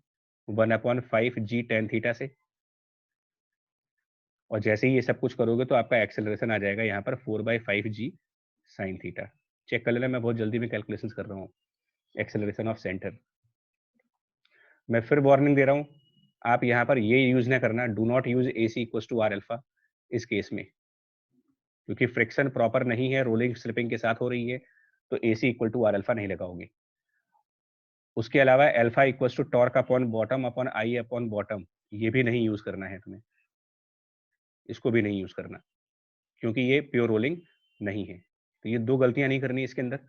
A: 1/5 g tan थीटा से, और जैसे ही ये सब कुछ करोगे तो आपका एक्सेलरेशन आ जाएगा यहाँ पर 4/5 g साइन थीटा। चेक कर लेना, मैं बहुत जल्दी में कैलकुलेशंस कर रहा हूँ। एक्सेलरेशन ऑफ सेंटर, मैं फिर वार्निंग दे रहा हूँ, आप यहाँ पर ये यूज ना करना, do not use AC equal to R alpha इस केस में, क्योंकि फ्रिक्शन प्रॉपर नहीं है, रोलिंग स्लिपिंग के साथ हो रही है, तो AC equal to R alpha नहीं लगाओगे। उसके अलावा alpha equal to torque upon bottom upon I upon bottom, ये भी नहीं यूज करना है तुम्हें, इसको भी नहीं यूज करना, क्योंकि ये प्योर रोलिंग नहीं है। तो ये दो गलतियां नहीं करनी इसके अंदर।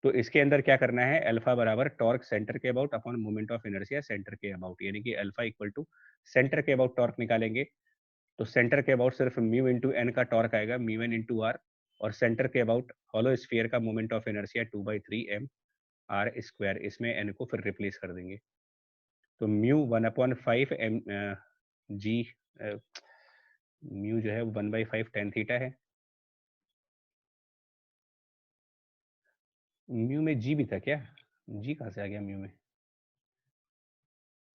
A: तो इसके अंदर क्या करना है, अल्फा बराबर टॉर्क सेंटर के about upon moment of inertia centre के अबाउट, यानी कि अल्फा इक्वल टू सेंटर के अबाउट टॉर्क निकालेंगे। तो सेंटर के अबाउट सिर्फ म्यू इंटू एन का टॉर्क आएगा, म्यू एन इंटू आर, और सेंटर के अबाउट हॉलो स्फीयर का moment of inertia 2/3 m r square, इसमें एन को फिर रिप्लेस कर देंगे। तो म्यू 1/5 m जी, म्यू जो है 1/5 tan थीटा है। म्यू में जी भी था क्या, जी कहाँ से आ गया म्यू में,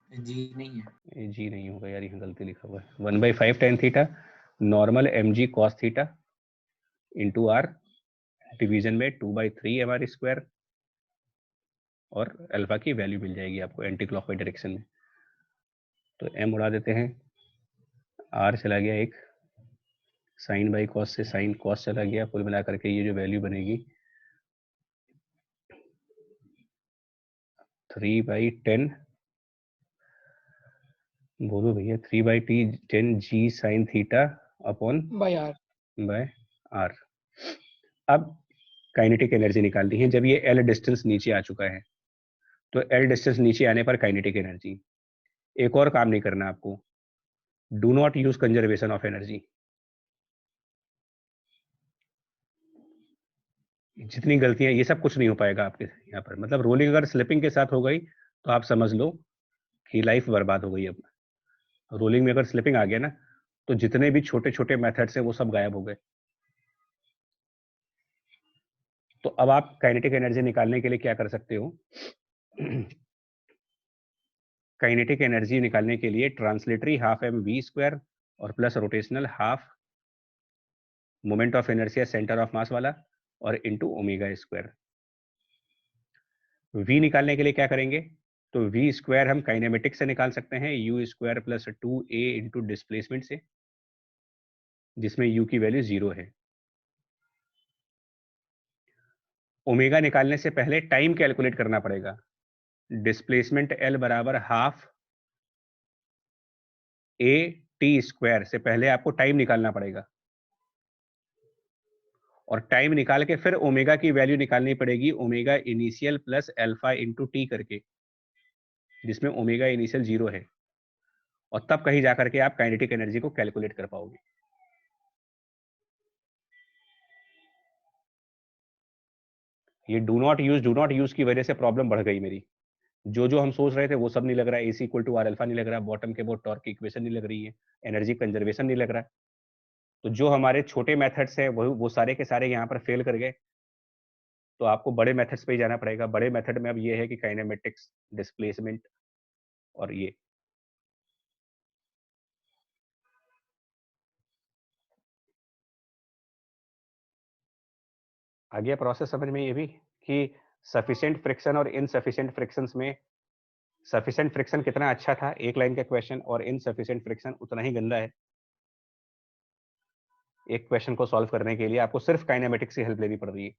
G: जी नहीं है,
A: ये जी नहीं होगा यार, यहाँ गलती लिखा हुआ है। 1/5 tan theta normal M G cos theta into R division में 2/3 mr स्क्वायर, और अल्फा की वैल्यू मिल जाएगी आपको एंटी क्लॉकवाइज डायरेक्शन में। तो एम उड़ा देते हैं, आर चला गया एक, साइन बाई कॉस से साइन कॉस चला गया, कुल मिला करके ये जो वैल्यू बनेगी 3/10, बोलो भैया, 3/10 G sine theta upon
E: by R.
A: By R. अब काइनेटिक एनर्जी निकालनी है। जब ये एल डिस्टेंस नीचे आ चुका है, तो एल डिस्टेंस नीचे आने पर काइनेटिक एनर्जी, एक और काम नहीं करना आपको, do not use conservation of energy. जितनी गलतियां, ये सब कुछ नहीं हो पाएगा आपके यहाँ पर, मतलब रोलिंग अगर स्लिपिंग के साथ हो गई तो आप समझ लो कि लाइफ बर्बाद हो गई। अब रोलिंग में अगर स्लिपिंग आ गया ना, तो जितने भी छोटे छोटे मेथड्स हैं वो सब गायब हो गए। तो अब आप काइनेटिक एनर्जी निकालने के लिए क्या कर सकते हो, काइनेटिक एनर्जी निकालने के लिए translatory half M V square और plus rotational half moment of inertia centre of mass वाला और इनटू ओमेगा स्क्वायर। वी निकालने के लिए क्या करेंगे, तो वी स्क्वायर हम काइनेमेटिक से निकाल सकते हैं, you square plus 2a into displacement से, जिसमें यू की वैल्यू 0 है। ओमेगा निकालने से पहले टाइम कैलकुलेट करना पड़ेगा। डिस्प्लेसमेंट एल बराबर हाफ ए टी स्क्वायर से पहले आपको टाइम निकालना पड़ेगा, और टाइम निकाल के फिर ओमेगा की वैल्यू निकालनी पड़ेगी, omega initial plus alpha into T करके, जिसमें ओमेगा इनिशियल 0 है, और तब कहीं जाकर के आप काइनेटिक एनर्जी को कैलकुलेट कर पाओगे। ये डू नॉट यूज की वजह से प्रॉब्लम बढ़ गई मेरी। जो हम सोच रहे थे वो सब नहीं लग रहा है, AC equal to R alpha नहीं लग रहा, बॉटम के बोर्ड टॉर्क की इक्वेशन नहीं लग रही है, एनर्जी कंजर्वेशन नहीं लग रहा है। तो जो हमारे छोटे मेथड्स हैं वो सारे के सारे यहाँ पर फेल कर गए। तो आपको बड़े मेथड्स पे ही जाना पड़ेगा। बड़े मेथड में अब ये है कि काइनेमेटिक्स, डिस्प्लेसमेंट और ये। आ गया प्रोसेस समझ में ये भी, कि सफिशिएंट फ्रिक्शन और इनसफिशिएंट फ्रिक्शंस में सफिशिएंट फ्रिक्शन कितना अच्छा था, एक लाइन का क्वेश्चन, और इनसफिशिएंट फ्रिक्शन उतना ही गंदा है। एक क्वेश्चन को सॉल्व करने के लिए आपको सिर्फ काइनेमेटिक्स की हेल्प लेनी पड़ रही है।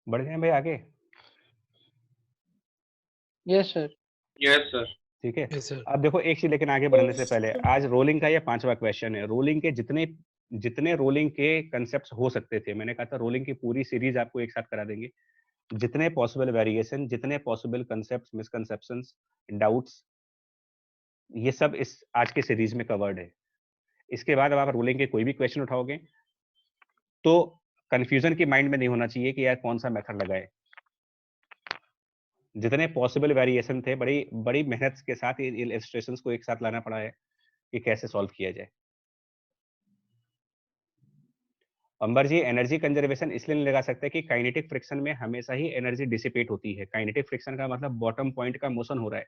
A: बढ़ गए भाई आगे?
E: Yes sir.
H: Yes sir.
A: ठीक है।
B: Yes, sir.
A: अब देखो एक चीज, लेकिन आगे बढ़ने से
C: Yes,
A: पहले,
C: sir.
A: आज रोलिंग का ये 5वां क्वेश्चन है। रोलिंग के जितने रोलिंग के कंसेप्ट्स हो सकते थे, मैंने कहा था रोलिंग की पूरी सीरीज आपको एक साथ करा देंगे। जितने पॉसिबल वेरिएशन, जितने पॉसिबल कंसेप्ट्स, मिसकंसेप्शंस, डाउट्स, ये सब इस आज के सीरीज में कवर्ड है। इसके बाद अब आप रोलिंग के कोई भी क्वेश्चन उठाओगे तो कंफ्यूजन की माइंड में नहीं होना चाहिए कि यार कौन सा मेथड लगाए। जितने पॉसिबल वेरिएशन थे, बड़ी बड़ी मेहनत के साथ ये इलस्ट्रेशंस को एक साथ लाना पड़ा है कि कैसे सॉल्व किया जाए। अंबर जी, एनर्जी कंजर्वेशन इसलिए नहीं लगा सकते कि काइनेटिक फ्रिक्शन में हमेशा ही एनर्जी डिसिपेट होती है। काइनेटिक फ्रिक्शन का मतलब बॉटम पॉइंट का मोशन हो रहा है,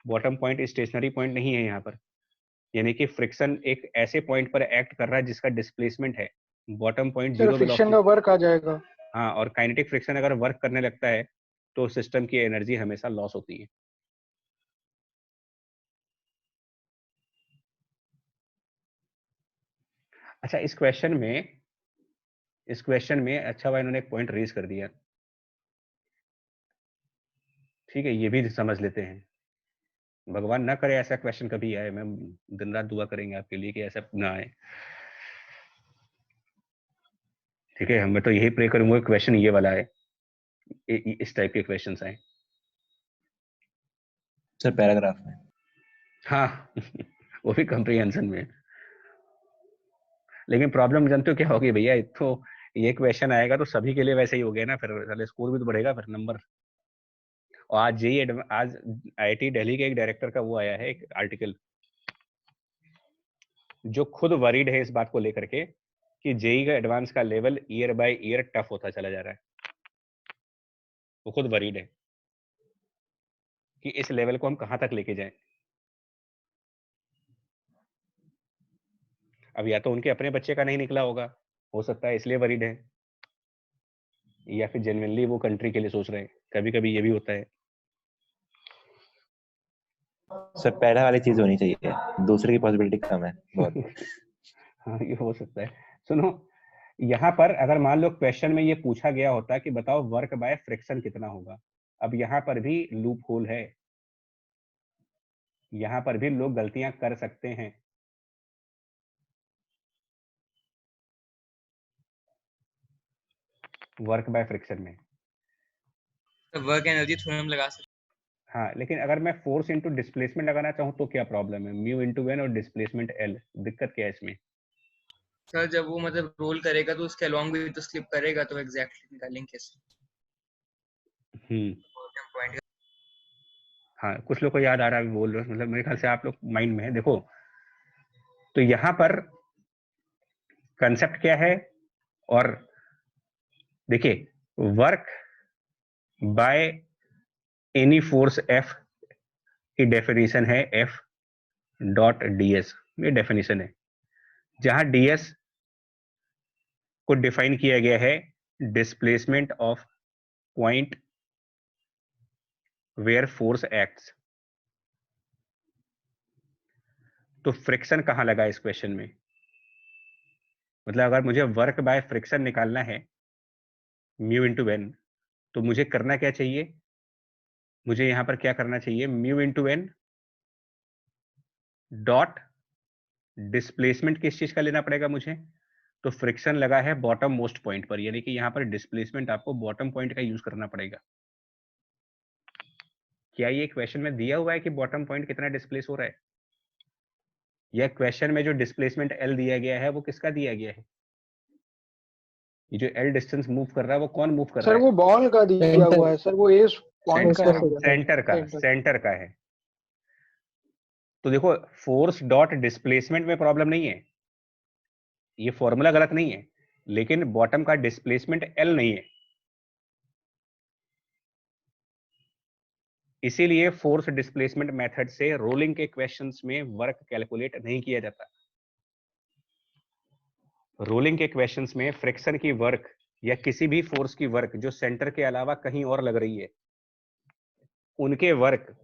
A: बॉटम पॉइंट स्टेशनरी पॉइंट नहीं है यहाँ पर। यानी कि फ्रिक्शन एक ऐसे पॉइंट पर एक्ट कर रहा है जिसका डिस्प्लेसमेंट है, bottom point
E: sir
A: 0
E: friction
A: velocity.
E: का वर्क आ जाएगा।
A: हाँ, और काइनेटिक फ्रिक्शन अगर वर्क करने लगता है तो सिस्टम की एनर्जी हमेशा लॉस होती है। अच्छा, इस क्वेश्चन में अच्छा भाई इन्होंने एक पॉइंट रेज कर दिया, ठीक है, ये भी समझ लेते हैं। भगवान ना करे ऐसा क्वेश्चन कभी आए, मैं दिन रात दुआ करेंगे आपके लिए कि ऐसा ना आए। ठीक है, मैं तो यही प्रे करूंगा क्वेश्चन ये वाला है, इस टाइप के क्वेश्चंस आए
D: सर पैराग्राफ में।
A: हाँ वो भी कंप्रीहेंशन में। लेकिन प्रॉब्लम जानते हो क्या होगी भैया, तो ये क्वेश्चन आएगा तो सभी के लिए वैसे ही हो गया ना, फिर स्कोर भी तो बढ़ेगा, फिर नंबर। और आज आज आईआईटी दिल्ली के एक डायरेक्टर का वो आया है एक आर्टिकल, जो खुद वरीड है इस बात को लेकर के कि जेई का एडवांस का level year by year tough होता चला जा रहा है। वो खुद वरीड है कि इस लेवल को हम कहां तक लेके जाएं। अब या तो उनके अपने बच्चे का नहीं निकला होगा, हो सकता है इसलिए वरीड है, या फिर जेन्युइनली वो कंट्री के लिए सोच रहे हैं, कभी कभी ये भी होता है।
D: सर पहला वाली चीज होनी चाहिए, दूसरे की पॉसिबिलिटी कम है बहुत।
A: हाँ ये हो सकता है। सुनो, यहाँ पर अगर मान लो क्वेश्चन में ये पूछा गया होता कि बताओ वर्क बाय फ्रिक्शन कितना होगा, अब यहाँ पर भी लूप होल है, यहाँ पर भी लोग गलतियां कर सकते हैं। वर्क बाय फ्रिक्शन में
I: वर्क एनर्जी थ्योरम लगा सकते।
A: हाँ, लेकिन अगर मैं फोर्स इनटू डिस्प्लेसमेंट लगाना चाहूँ तो क्या प्रॉब्लम है? म्यू इनटू एन और डिस्प्लेसमेंट एल, दिक्कत क्या है इसमें?
I: सर जब वो मतलब रोल करेगा तो उसके अलोंग भी तो स्लिप करेगा, तो एग्जैक्टली निकालेंगे कैसे?
A: हाँ, कुछ लोग को याद आ रहा है, बोल रहे हो, मतलब मेरे ख्याल से आप लोग माइंड में है। देखो तो यहाँ पर कंसेप्ट क्या है, और देखिए work by any force F की डेफिनेशन है एफ डॉट डीएस, ये डेफिनेशन है, जहां डीएस को डिफाइन किया गया है displacement of point where force acts. तो फ्रिक्शन कहां लगा इस क्वेश्चन में? मतलब अगर मुझे वर्क बाय फ्रिक्शन निकालना है म्यू इंटू एन, तो मुझे करना क्या चाहिए? मुझे यहां पर क्या करना चाहिए? Mu into N dot displacement किस चीज का लेना पड़ेगा मुझे? तो फ्रिक्शन लगा है बॉटम मोस्ट पॉइंट पर, यानी कि यहां पर डिस्प्लेसमेंट आपको बॉटम पॉइंट का यूज करना पड़ेगा। क्या ये क्वेश्चन में दिया हुआ है कि बॉटम पॉइंट कितना डिस्प्लेस हो रहा है? यह क्वेश्चन में जो डिस्प्लेसमेंट एल दिया गया है वो किसका दिया गया है? ये जो एल डिस्टेंस मूव कर रहा है वो कौन मूव कर रहा
E: सर
A: है?
E: वो बॉल का दिया हुआ है सर, वो एस पॉइंट का है।
A: सेंटर का है। तो देखो फोर्स डॉट डिस्प्लेसमेंट में प्रॉब्लम नहीं है, ये फॉर्मूला गलत नहीं है, लेकिन बॉटम का डिस्प्लेसमेंट एल नहीं है, इसीलिए फोर्स डिस्प्लेसमेंट मेथड से रोलिंग के क्वेश्चंस में वर्क कैलकुलेट नहीं किया जाता। रोलिंग के क्वेश्चंस में फ्रिक्शन की वर्क या किसी भी फोर्स की वर्क जो सेंटर के अलावा कहीं और लग रही है, उनके वर्क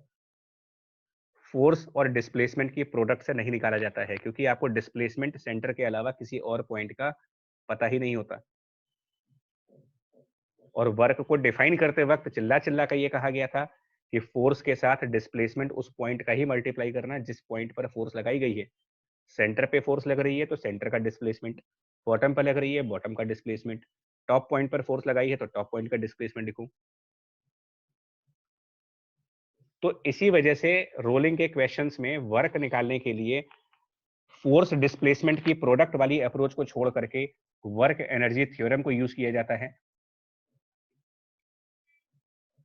A: फोर्स और डिस्प्लेसमेंट की प्रोडक्ट से नहीं निकाला जाता है, क्योंकि आपको डिस्प्लेसमेंट सेंटर के अलावा किसी और पॉइंट का पता ही नहीं होता। और वर्क को डिफाइन करते वक्त चिल्ला चिल्ला का ये कहा गया था कि फोर्स के साथ डिस्प्लेसमेंट उस पॉइंट का ही मल्टीप्लाई करना जिस पॉइंट पर फोर्स लगाई गई है। सेंटर पे फोर्स लग रही है तो सेंटर का डिस्प्लेसमेंट, बॉटम पर लग रही है बॉटम का डिस्प्लेसमेंट, टॉप पॉइंट पर फोर्स लगाई है तो टॉप पॉइंट का डिस्प्लेसमेंट लिखूं। तो इसी वजह से रोलिंग के क्वेश्चंस में वर्क निकालने के लिए फोर्स डिस्प्लेसमेंट की प्रोडक्ट वाली अप्रोच को छोड़ करके वर्क एनर्जी थ्योरम को यूज किया जाता है।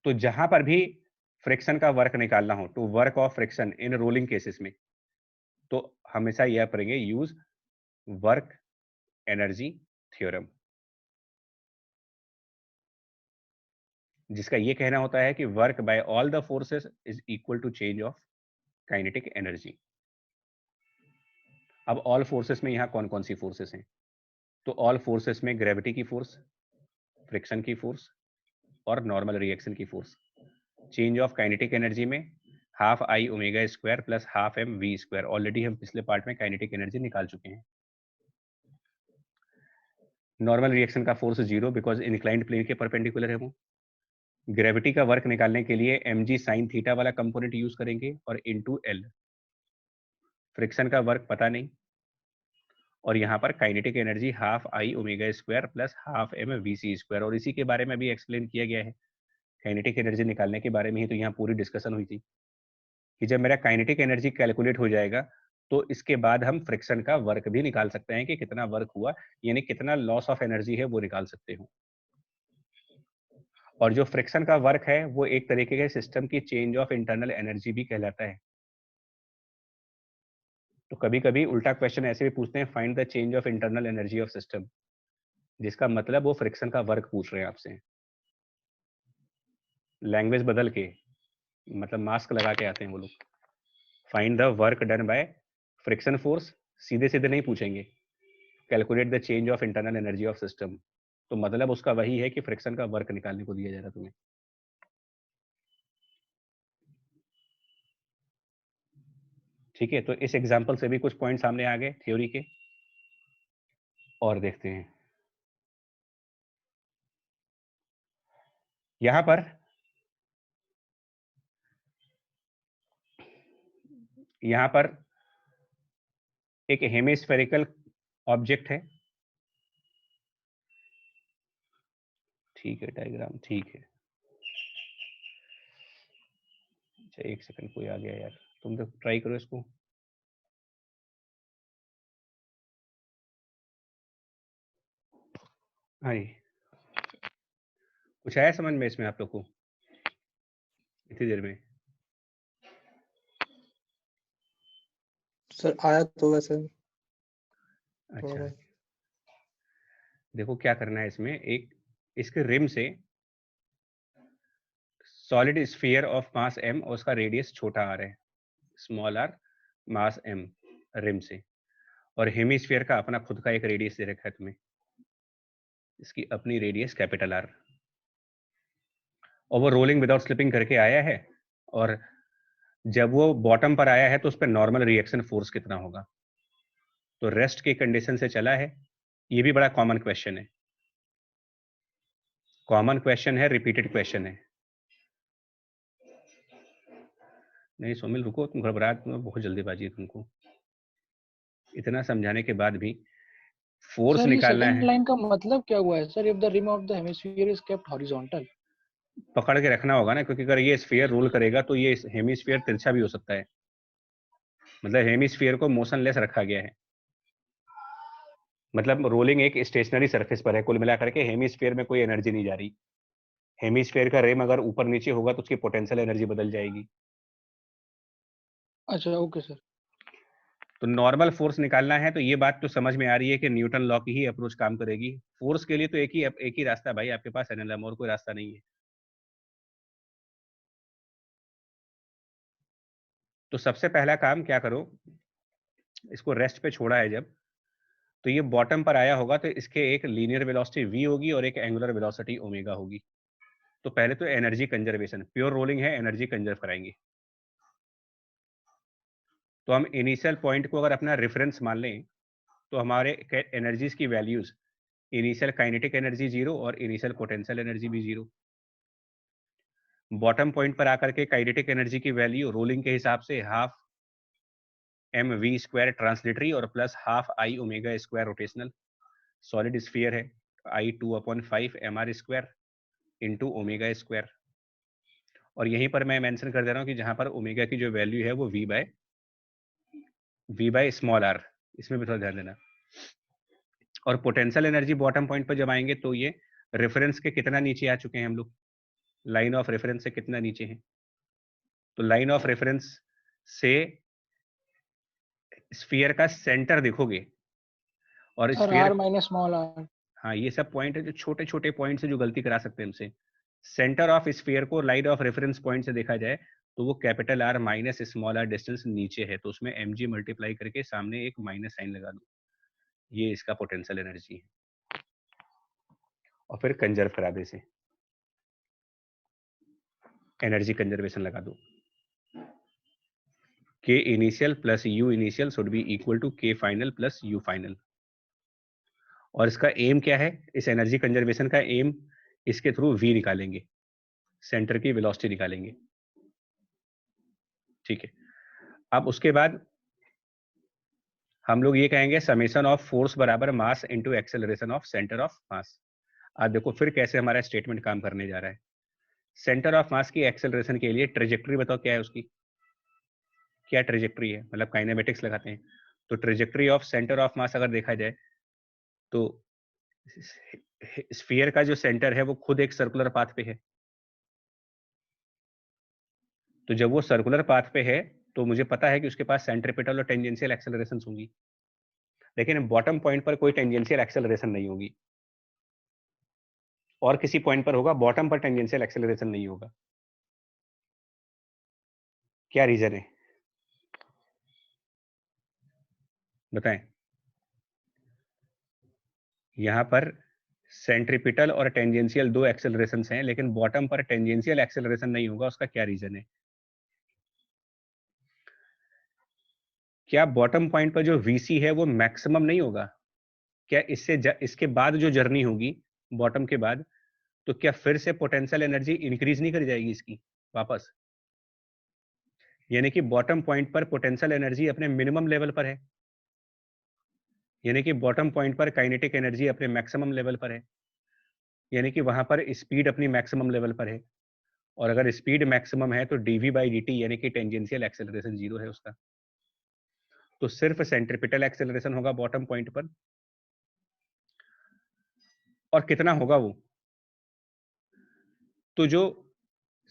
A: तो जहां पर भी फ्रिक्शन का वर्क निकालना हो, तो work of friction in rolling cases में, तो हमेशा यह करेंगे यूज वर्क एनर्जी थ्योरम, जिसका यह कहना होता है कि work by all the forces is equal to change of kinetic energy. अब ऑल फोर्सेस में यहां कौन कौन सी फोर्सेस हैं? तो ऑल फोर्सेस में ग्रेविटी की फोर्स, फ्रिक्शन की फोर्स और नॉर्मल रिएक्शन की force. Change of kinetic energy में half I omega square plus half M V square, already हम पिछले पार्ट में काइनेटिक एनर्जी निकाल चुके हैं। नॉर्मल रिएक्शन का फोर्स 0 बिकॉज इंक्लाइंड प्लेन के परपेंडिकुलर है वो। ग्रेविटी का वर्क निकालने के लिए mg sin थीटा वाला कंपोनेंट यूज करेंगे और इनटू l। फ्रिक्शन का वर्क पता नहीं, और यहाँ पर kinetic energy half I omega square plus half M V C square, और इसी के बारे में भी एक्सप्लेन किया गया है। काइनेटिक एनर्जी निकालने के बारे में ही तो यहाँ पूरी डिस्कशन हुई थी कि जब मेरा काइनेटिक एनर्जी कैलकुलेट हो जाएगा तो इसके बाद हम फ्रिक्शन का वर्क भी निकाल सकते हैं कि कितना वर्क हुआ, यानी कितना लॉस ऑफ एनर्जी है वो निकाल सकते हो। और जो फ्रिक्शन का वर्क है वो एक तरीके के सिस्टम की चेंज ऑफ इंटरनल एनर्जी भी कहलाता है। तो कभी कभी उल्टा क्वेश्चन ऐसे भी पूछते हैं, find the change of internal energy of system, जिसका मतलब वो फ्रिक्शन का वर्क पूछ रहे हैं आपसे। लैंग्वेज बदल के, मतलब मास्क लगा के आते हैं वो लोग। Find the work done by friction force, सीधे सीधे नहीं पूछेंगे calculate the change of internal energy of system, तो मतलब उसका वही है कि फ्रिक्शन का वर्क निकालने को दिया जा रहा तुम्हें। ठीक है, तो इस एग्जांपल से भी कुछ पॉइंट सामने आ गए थ्योरी के, और देखते हैं यहां पर। यहां पर एक हेमिस्फेरिकल ऑब्जेक्ट है, ठीक है, डायग्राम ठीक है। अच्छा एक सेकंड, कोई आ गया यार, तुम तो ट्राई करो इसको। हाँ जी, कुछ आया समझ में इसमें आप लोग को इतनी देर में?
B: सर आया तो वैसे।
A: अच्छा देखो क्या करना है इसमें, एक इसके रिम से solid sphere of mass m और उसका रेडियस छोटा r है, स्मॉल r मास m रिम से, और हेमिस्फीयर का अपना खुद का एक रेडियस दे रखा है तुम्हें, इसकी अपनी रेडियस कैपिटल R, और वो रोलिंग विदाउट स्लिपिंग करके आया है, और जब वो बॉटम पर आया है तो उस पर नॉर्मल रिएक्शन फोर्स कितना होगा। तो रेस्ट की कंडीशन से चला है, ये भी बड़ा कॉमन क्वेश्चन है, कॉमन क्वेश्चन है, रिपीटेड क्वेश्चन है। नहीं सोमिल रुको, तुम घबरा, तुम्हें बहुत जल्दीबाजी है तुमको, इतना समझाने के बाद भी फोर्स
E: सर ये
A: निकालना
E: सेकंड
A: है।
E: लाइन का मतलब क्या हुआ है sir? If the rim of the hemisphere is kept horizontal,
A: पकड़ के रखना होगा ना, क्योंकि अगर ये स्फीयर रोल करेगा तो ये हेमिस्फीयर तिरछा भी हो सकता है, मतलब हेमिस्फीयर को मोशनलेस रखा गया है, मतलब रोलिंग एक स्टेशनरी सरफेस पर है, कुल मिलाकर के हेमिस्फीयर में कोई एनर्जी नहीं जा रही। हेमिस्फीयर का रिम अगर ऊपर नीचे होगा तो उसकी पोटेंशियल एनर्जी बदल जाएगी।
E: अच्छा ओके सर।
A: तो नॉर्मल फोर्स निकालना है तो ये बात तो समझ में आ रही है कि न्यूटन लॉ की ही अप्रोच काम करेगी। फोर्स के लिए तो एक ही रास्ता भाई आपके पास, एनएलएम, और कोई रास्ता नहीं है। तो सबसे पहला काम क्या करो, इसको रेस्ट पे छोड़ा है जब, तो ये बॉटम पर आया होगा तो इसके एक लीनियर वेलोसिटी v होगी और एक एंगुलर वेलोसिटी ओमेगा होगी। तो पहले तो एनर्जी कंजर्वेशन, प्योर रोलिंग है, एनर्जी कंजर्व कराएंगे। तो हम इनिशियल पॉइंट को अगर अपना रेफरेंस मान लें तो हमारे एनर्जीज की वैल्यूज, इनिशियल काइनेटिक एनर्जी 0 और इनिशियल पोटेंशियल एनर्जी भी 0। बॉटम पॉइंट पर आकर के काइनेटिक एनर्जी की वैल्यू रोलिंग के हिसाब से half M V square translatory और plus half I omega square rotational. Solid sphere है, I2/5 mr square into omega square. और यहीं पर मैं मेंशन कर दे रहा हूँ कि जहां पर ओमेगा की जो वैल्यू है वो v बाय स्मॉल r, इसमें भी थोड़ा ध्यान देना। और पोटेंशियल एनर्जी बॉटम पॉइंट पर जब आएंगे तो ये रेफरेंस के कितना नीचे आ चुके हैं हम लोग, लाइन ऑफ रेफरेंस से कितना नीचे है। तो लाइन ऑफ रेफरेंस से स्फीयर का सेंटर देखोगे, और
E: sir
A: sphere,
E: r minus small r।
A: हाँ ये सब पॉइंट है जो छोटे छोटे पॉइंट से जो गलती करा सकते हैं हमसे। सेंटर ऑफ स्फीयर को लाइन ऑफ रेफरेंस पॉइंट से देखा जाए तो वो capital R minus small r distance नीचे है, तो उसमें mg मल्टीप्लाई करके सामने एक माइनस साइन लगा दो, ये इसका पोटेंशियल एनर्जी है। और फिर कंजर्व करा दे इसे, एनर्जी कंजर्वेशन लगा दो। K initial plus U initial should be equal to K final plus U final. और इसका एम क्या है, इस एनर्जी कंजर्वेशन का एम इसके थ्रू V निकालेंगे। सेंटर की वेलोसिटी निकालेंगे। ठीक है, अब उसके बाद हम लोग ये कहेंगे समेशन ऑफ फोर्स बराबर mass into acceleration of centre of मास। आज देखो फिर कैसे हमारा स्टेटमेंट काम करने जा रहा है। सेंटर ऑफ मास की एक्सेलरेशन के लिए ट्रेजेक्टरी बताओ क्या है उसकी, क्या ट्रेजेक्टरी है, मतलब काइनेमेटिक्स लगाते हैं तो ट्रेजेक्टरी ऑफ सेंटर ऑफ मास अगर देखा जाए तो स्फीयर का जो सेंटर है वो खुद एक सर्कुलर पाथ पे है। तो जब वो सर्कुलर पाथ पे है तो मुझे पता है कि उसके पास सेंट्रीपिटल और टेंजेंशियल एक्सेलरेशंस होंगी, लेकिन बॉटम पॉइंट पर कोई टेंजेंशियल एक्सेलरेशन नहीं होगी, और किसी पॉइंट पर होगा, बॉटम पर टेंजेंशियल एक्सेलरेशन नहीं होगा। क्या रीजन है बताएं। यहां पर सेंट्रीपिटल और टेंजेंशियल दो एक्सेलरेशंस हैं, लेकिन बॉटम पर टेंजेंशियल एक्सेलरेशन नहीं होगा, उसका क्या रीजन है। क्या बॉटम पॉइंट पर जो वीसी है वो मैक्सिमम नहीं होगा, क्या इसके बाद जो जर्नी होगी बॉटम के बाद, तो क्या फिर से पोटेंशियल एनर्जी इंक्रीज नहीं कर जाएगी इसकी वापस। यानी कि बॉटम पॉइंट पर पोटेंशियल एनर्जी अपने मिनिमम लेवल पर है, यानी कि बॉटम पॉइंट पर काइनेटिक एनर्जी अपने मैक्सिमम लेवल पर है, यानी कि वहां पर स्पीड अपनी मैक्सिमम लेवल पर है, और अगर स्पीड मैक्सिमम है तो डीवी बाई डी यानी कि टेंजेंशियल एक्सेलरेशन 0 है उसका। तो सिर्फ सेंट्रीपिटल एक्सेलरेशन होगा बॉटम पॉइंट पर, और कितना होगा वो, तो जो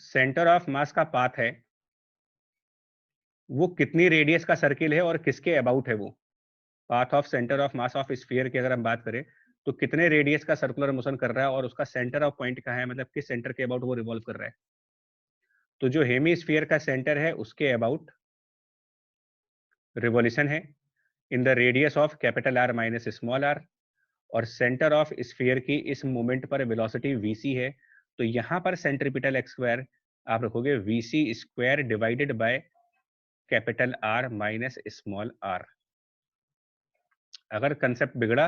A: सेंटर ऑफ मास का पाथ है वो कितनी रेडियस का सर्किल है और किसके अबाउट है वो। Path of centre of mass of sphere की अगर हम बात करें तो कितने रेडियस का सर्कुलर मोशन कर रहा है और उसका सेंटर ऑफ पॉइंट कहाँ है, मतलब किस सेंटर के अबाउट वो रिवॉल्व कर रहा है। तो जो हेमीस्फीयर का सेंटर है उसके अबाउट रिवॉल्यूशन है in the radius of capital R minus small R, और सेंटर ऑफ स्फीयर की इस मोमेंट पर वेलोसिटी vc है, तो यहां पर सेंट्रीपिटल एक्स स्क्वायर आप रखोगे vc square divided by capital R minus small R. अगर कंसेप्ट बिगड़ा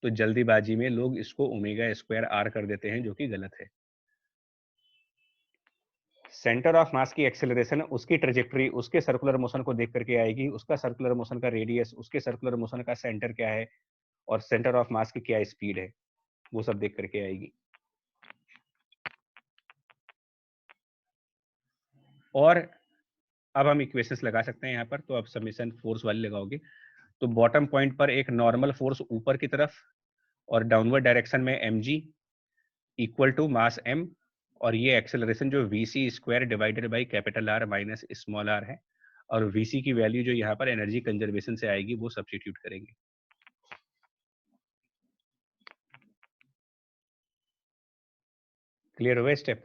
A: तो जल्दीबाजी में लोग इसको ओमेगा स्क्वायर आर कर देते हैं, जो कि गलत है। सेंटर ऑफ मास की एक्सेलरेशन उसकी ट्रेजेक्टरी उसके सर्कुलर मोशन को देख करके आएगी, उसका सर्कुलर मोशन का रेडियस, उसके सर्कुलर मोशन का सेंटर क्या है, और सेंटर ऑफ मास की क्या स्पीड है, वो सब देख करके आएगी। और अब हम इक्वेशंस लगा सकते हैं यहाँ पर, तो अब समेशन फोर्स वाली लगाओगे तो बॉटम पॉइंट पर एक नॉर्मल फोर्स ऊपर की तरफ और डाउनवर्ड डायरेक्शन में mg equal to mass m, और ये एक्सेलरेशन जो vc square divided by capital R minus small R है, और vc की वैल्यू जो यहाँ पर एनर्जी कंजर्वेशन से आएगी वो सब्स्टिट्यूट करेंगे। क्लियर हुआ step?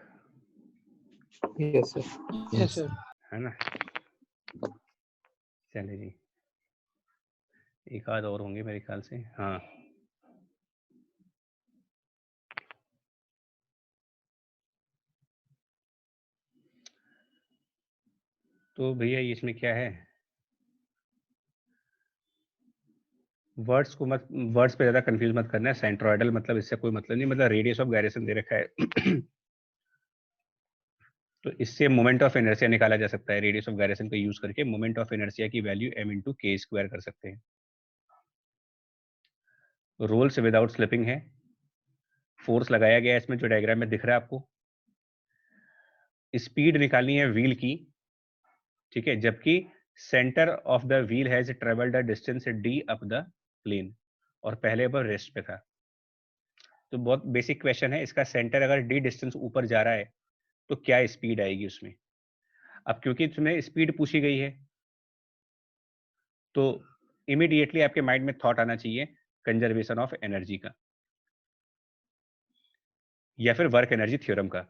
B: Yes sir.
E: Yes sir.
A: है ना, चलिए जी, एक आध और होंगे मेरे ख्याल से। हाँ, तो भैया इसमें क्या है, वर्ड्स को मत, वर्ड्स पे ज्यादा कंफ्यूज मत करना है। सेंट्रोइडल मतलब इससे कोई मतलब नहीं, मतलब रेडियस ऑफ गायरेशन दे रखा है तो इससे मोमेंट ऑफ इनर्शिया निकाला जा सकता है। रेडियस ऑफ गायरेशन का यूज करके मोमेंट ऑफ इनर्शिया की वैल्यू m इंटू के स्क्वायर कर सकते हैं। रोल्स विदाउट स्लिपिंग है, फोर्स लगाया गया है इसमें जो डायग्राम में दिख रहा है आपको। स्पीड निकालनी है व्हील की, ठीक है, जबकि centre of the wheel has travelled the distance d up the plane, और पहले पर रेस्ट पे था। तो बहुत बेसिक क्वेश्चन है इसका, सेंटर अगर d डिस्टेंस ऊपर जा रहा है तो क्या स्पीड आएगी उसमें। अब क्योंकि तुम्हें स्पीड पूछी गई है तो इमीडिएटली आपके माइंड में थॉट आना चाहिए कंजर्वेशन ऑफ एनर्जी का, या फिर वर्क एनर्जी थ्योरम का।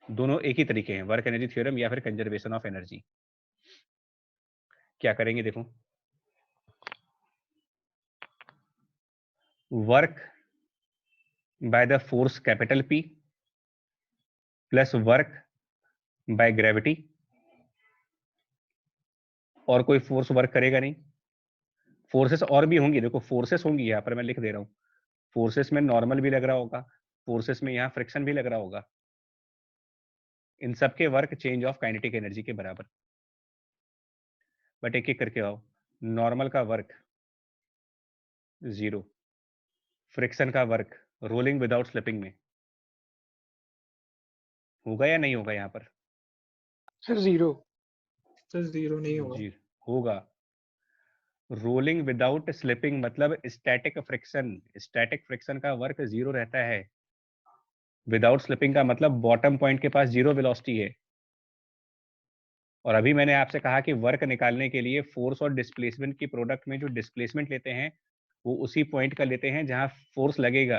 A: दोनों एक ही तरीके हैं, वर्क एनर्जी थ्योरम या फिर कंजर्वेशन ऑफ एनर्जी। क्या करेंगे देखो, work by the force capital P plus work by gravity, और कोई फोर्स वर्क करेगा नहीं। फोर्सेस और भी होंगी, देखो फोर्सेस होंगी यहाँ पर मैं लिख दे रहा हूँ। फोर्सेस में नॉर्मल भी लग रहा होगा, फोर्सेस में यहाँ फ्रिक्शन भी लग रहा होगा। इन सब के work change of kinetic energy के बराबर। बट एक एक करके आओ। नॉर्मल का वर्क 0, फ्रिक्शन का वर्क रोलिंग विदाउट स्लिपिंग में होगा या नहीं होगा? यहाँ पर
E: सर 0।
B: सर 0 नहीं होगा।
A: जी होगा। रोलिंग विदाउट स्लिपिंग मतलब स्टैटिक फ्रिक्शन। स्टैटिक फ्रिक्शन का वर्क 0 रहता है। विदाउट स्लिपिंग का मतलब बॉटम पॉइंट के पास 0 वेलोसिटी है। और अभी मैंने आपसे कहा कि वर्क निकालने के लिए फोर्स और डिस्प्लेसमेंट की प्रोडक्ट में जो डिस्प्लेसमेंट लेते हैं वो उसी पॉइंट का लेते हैं जहां फोर्स लगेगा,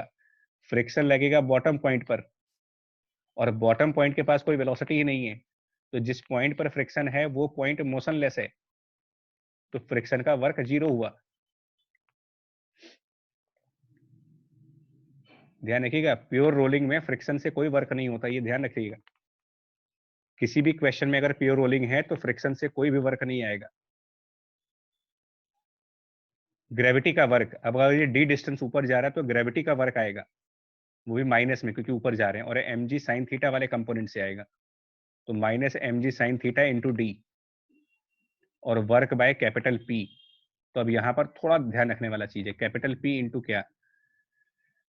A: फ्रिक्शन लगेगा बॉटम पॉइंट पर, और बॉटम पॉइंट के पास कोई वेलोसिटी ही नहीं है। तो जिस पॉइंट पर फ्रिक्शन है वो पॉइंट मोशनलेस है, तो फ्रिक्शन का वर्क 0 हुआ। ध्यान रखिएगा, प्योर रोलिंग में फ्रिक्शन से कोई वर्क नहीं होता, ये ध्यान रखिएगा। किसी भी क्वेश्चन में अगर प्योर रोलिंग है तो फ्रिक्शन से कोई भी वर्क नहीं आएगा। ग्रेविटी का वर्क, अब अगर ये डी डिस्टेंस ऊपर जा रहा है तो ग्रेविटी का वर्क आएगा, वो भी माइनस में क्योंकि ऊपर जा रहे हैं, और mg sin थीटा वाले कंपोनेंट से आएगा। तो minus mg sin theta into D और वर्क बाय कैपिटल P। तो अब यहाँ पर थोड़ा ध्यान रखने वाला चीज है, कैपिटल P इंटू क्या,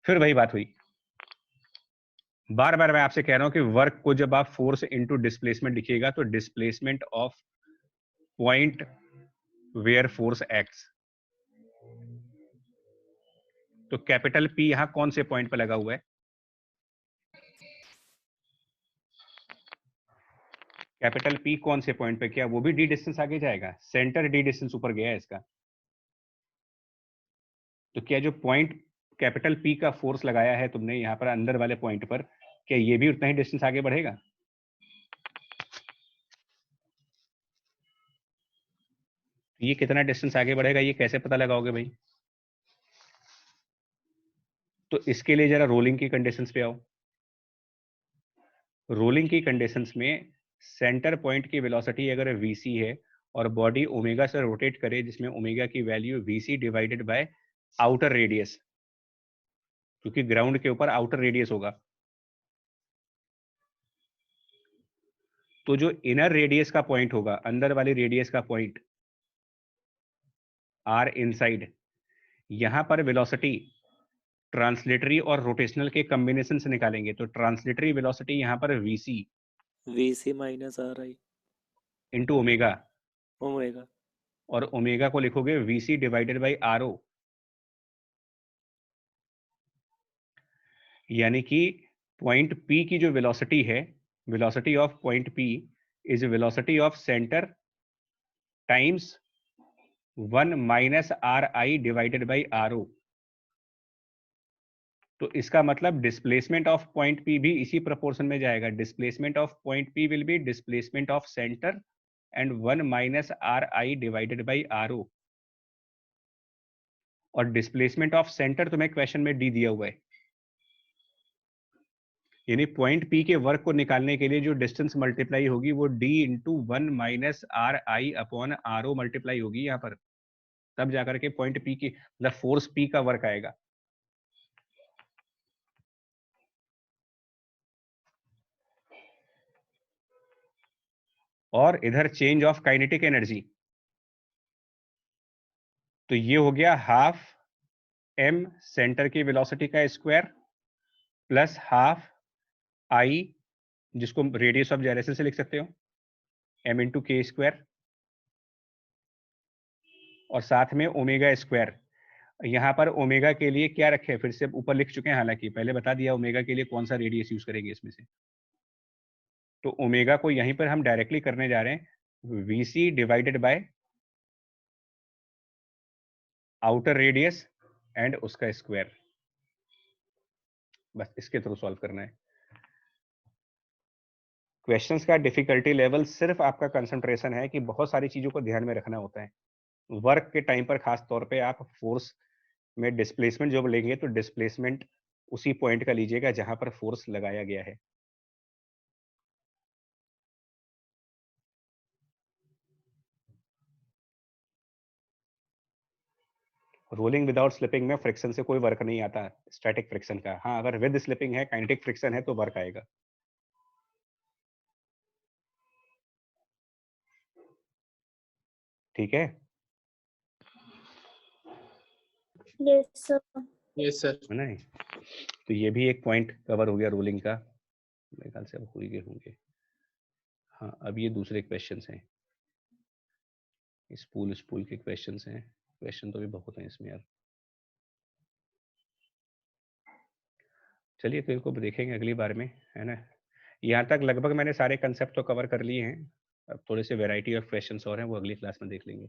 A: फिर वही बात हुई। बार बार मैं आपसे कह रहा हूं कि वर्क को जब आप फोर्स इंटू डिस्प्लेसमेंट लिखिएगा तो displacement of point where force acts. तो कैपिटल P यहां कौन से पॉइंट पर लगा हुआ है? कैपिटल P कौन से पॉइंट पे, क्या वो भी डी डिस्टेंस आगे जाएगा? सेंटर डी डिस्टेंस ऊपर गया है इसका। तो क्या जो पॉइंट कैपिटल P का फोर्स लगाया है तुमने यहाँ पर अंदर वाले पॉइंट पर, क्या ये भी उतना ही डिस्टेंस आगे बढ़ेगा? ये कितना डिस्टेंस आगे बढ़ेगा ये कैसे पता लगाओगे भाई? तो इसके लिए जरा रोलिंग की कंडीशंस पे आओ। रोलिंग की कंडीशंस में सेंटर पॉइंट की वेलोसिटी अगर vc है और बॉडी ओमेगा से रोटेट करे, जिसमें ओमेगा की value vc divided by outer radius, क्योंकि ग्राउंड के ऊपर आउटर रेडियस होगा, तो जो इनर रेडियस का पॉइंट होगा, अंदर वाली रेडियस का पॉइंट आर इनसाइड, यहां पर वेलोसिटी ट्रांसलेटरी और रोटेशनल के कॉम्बिनेशन से निकालेंगे। तो ट्रांसलेटरी वेलोसिटी यहां पर
F: VC minus RI
A: into omega,
F: omega,
A: और ओमेगा को लिखोगे VC डिवाइडेड बाई RO, यानी कि पॉइंट P की जो वेलोसिटी है, velocity of point P is velocity of centre times 1 minus RI divided by RO। तो इसका मतलब डिस्प्लेसमेंट ऑफ पॉइंट P भी इसी प्रोपोर्शन में जाएगा। Displacement of point P will be displacement of centre and 1 minus RI divided by RO। और displacement of centre तुम्हें question में डी दिया हुआ है, यानी पॉइंट P के वर्क को निकालने के लिए जो डिस्टेंस मल्टीप्लाई होगी वो d into 1 minus RI upon RO multiply होगी यहाँ पर, तब जाकर के पॉइंट P की मतलब फोर्स P का वर्क आएगा। और इधर चेंज ऑफ काइनेटिक एनर्जी, तो ये हो गया हाफ m सेंटर की वेलोसिटी का स्क्वायर प्लस हाफ I, जिसको रेडियस ऑफ जाइरेशन से लिख सकते हो, m इंटू के स्क्वायर, और साथ में ओमेगा स्क्वायर। यहाँ पर ओमेगा के लिए क्या रखे, फिर से ऊपर लिख चुके हैं, हालांकि पहले बता दिया ओमेगा के लिए कौन सा रेडियस यूज करेंगे इसमें से। तो ओमेगा को यहीं पर हम डायरेक्टली करने जा रहे हैं VC divided by outer radius and उसका स्क्वायर, बस इसके थ्रू सॉल्व करना है। क्वेश्चंस का डिफिकल्टी लेवल सिर्फ आपका कंसंट्रेशन है कि बहुत सारी चीजों को ध्यान में रखना होता है। वर्क के टाइम पर खास तौर पे आप फोर्स में डिस्प्लेसमेंट जब लेंगे तो डिस्प्लेसमेंट उसी पॉइंट का लीजिएगा जहां पर फोर्स लगाया गया है। रोलिंग विदाउट स्लिपिंग में फ्रिक्शन से कोई वर्क नहीं आता स्टैटिक फ्रिक्शन का। हाँ, अगर विद स्लिपिंग है, काइनेटिक फ्रिक्शन है तो वर्क आएगा। ठीक है?
C: Yes sir.
B: Yes sir.
A: है ना? तो ये भी एक पॉइंट कवर हो गया रोलिंग का। मेरे ख्याल से अब हो ही गए होंगे। हाँ, अब ये दूसरे क्वेश्चंस हैं, स्पूल के क्वेश्चंस हैं। क्वेश्चन तो भी बहुत हैं इसमें यार। चलिए तो इनको देखेंगे अगली बार में, है ना? यहाँ तक लगभग मैंने सारे कंसेप्ट तो कवर कर लिए हैं। अब थोड़े से वैरायटी ऑफ क्वेश्चंस और हैं, वो अगली क्लास में देख लेंगे।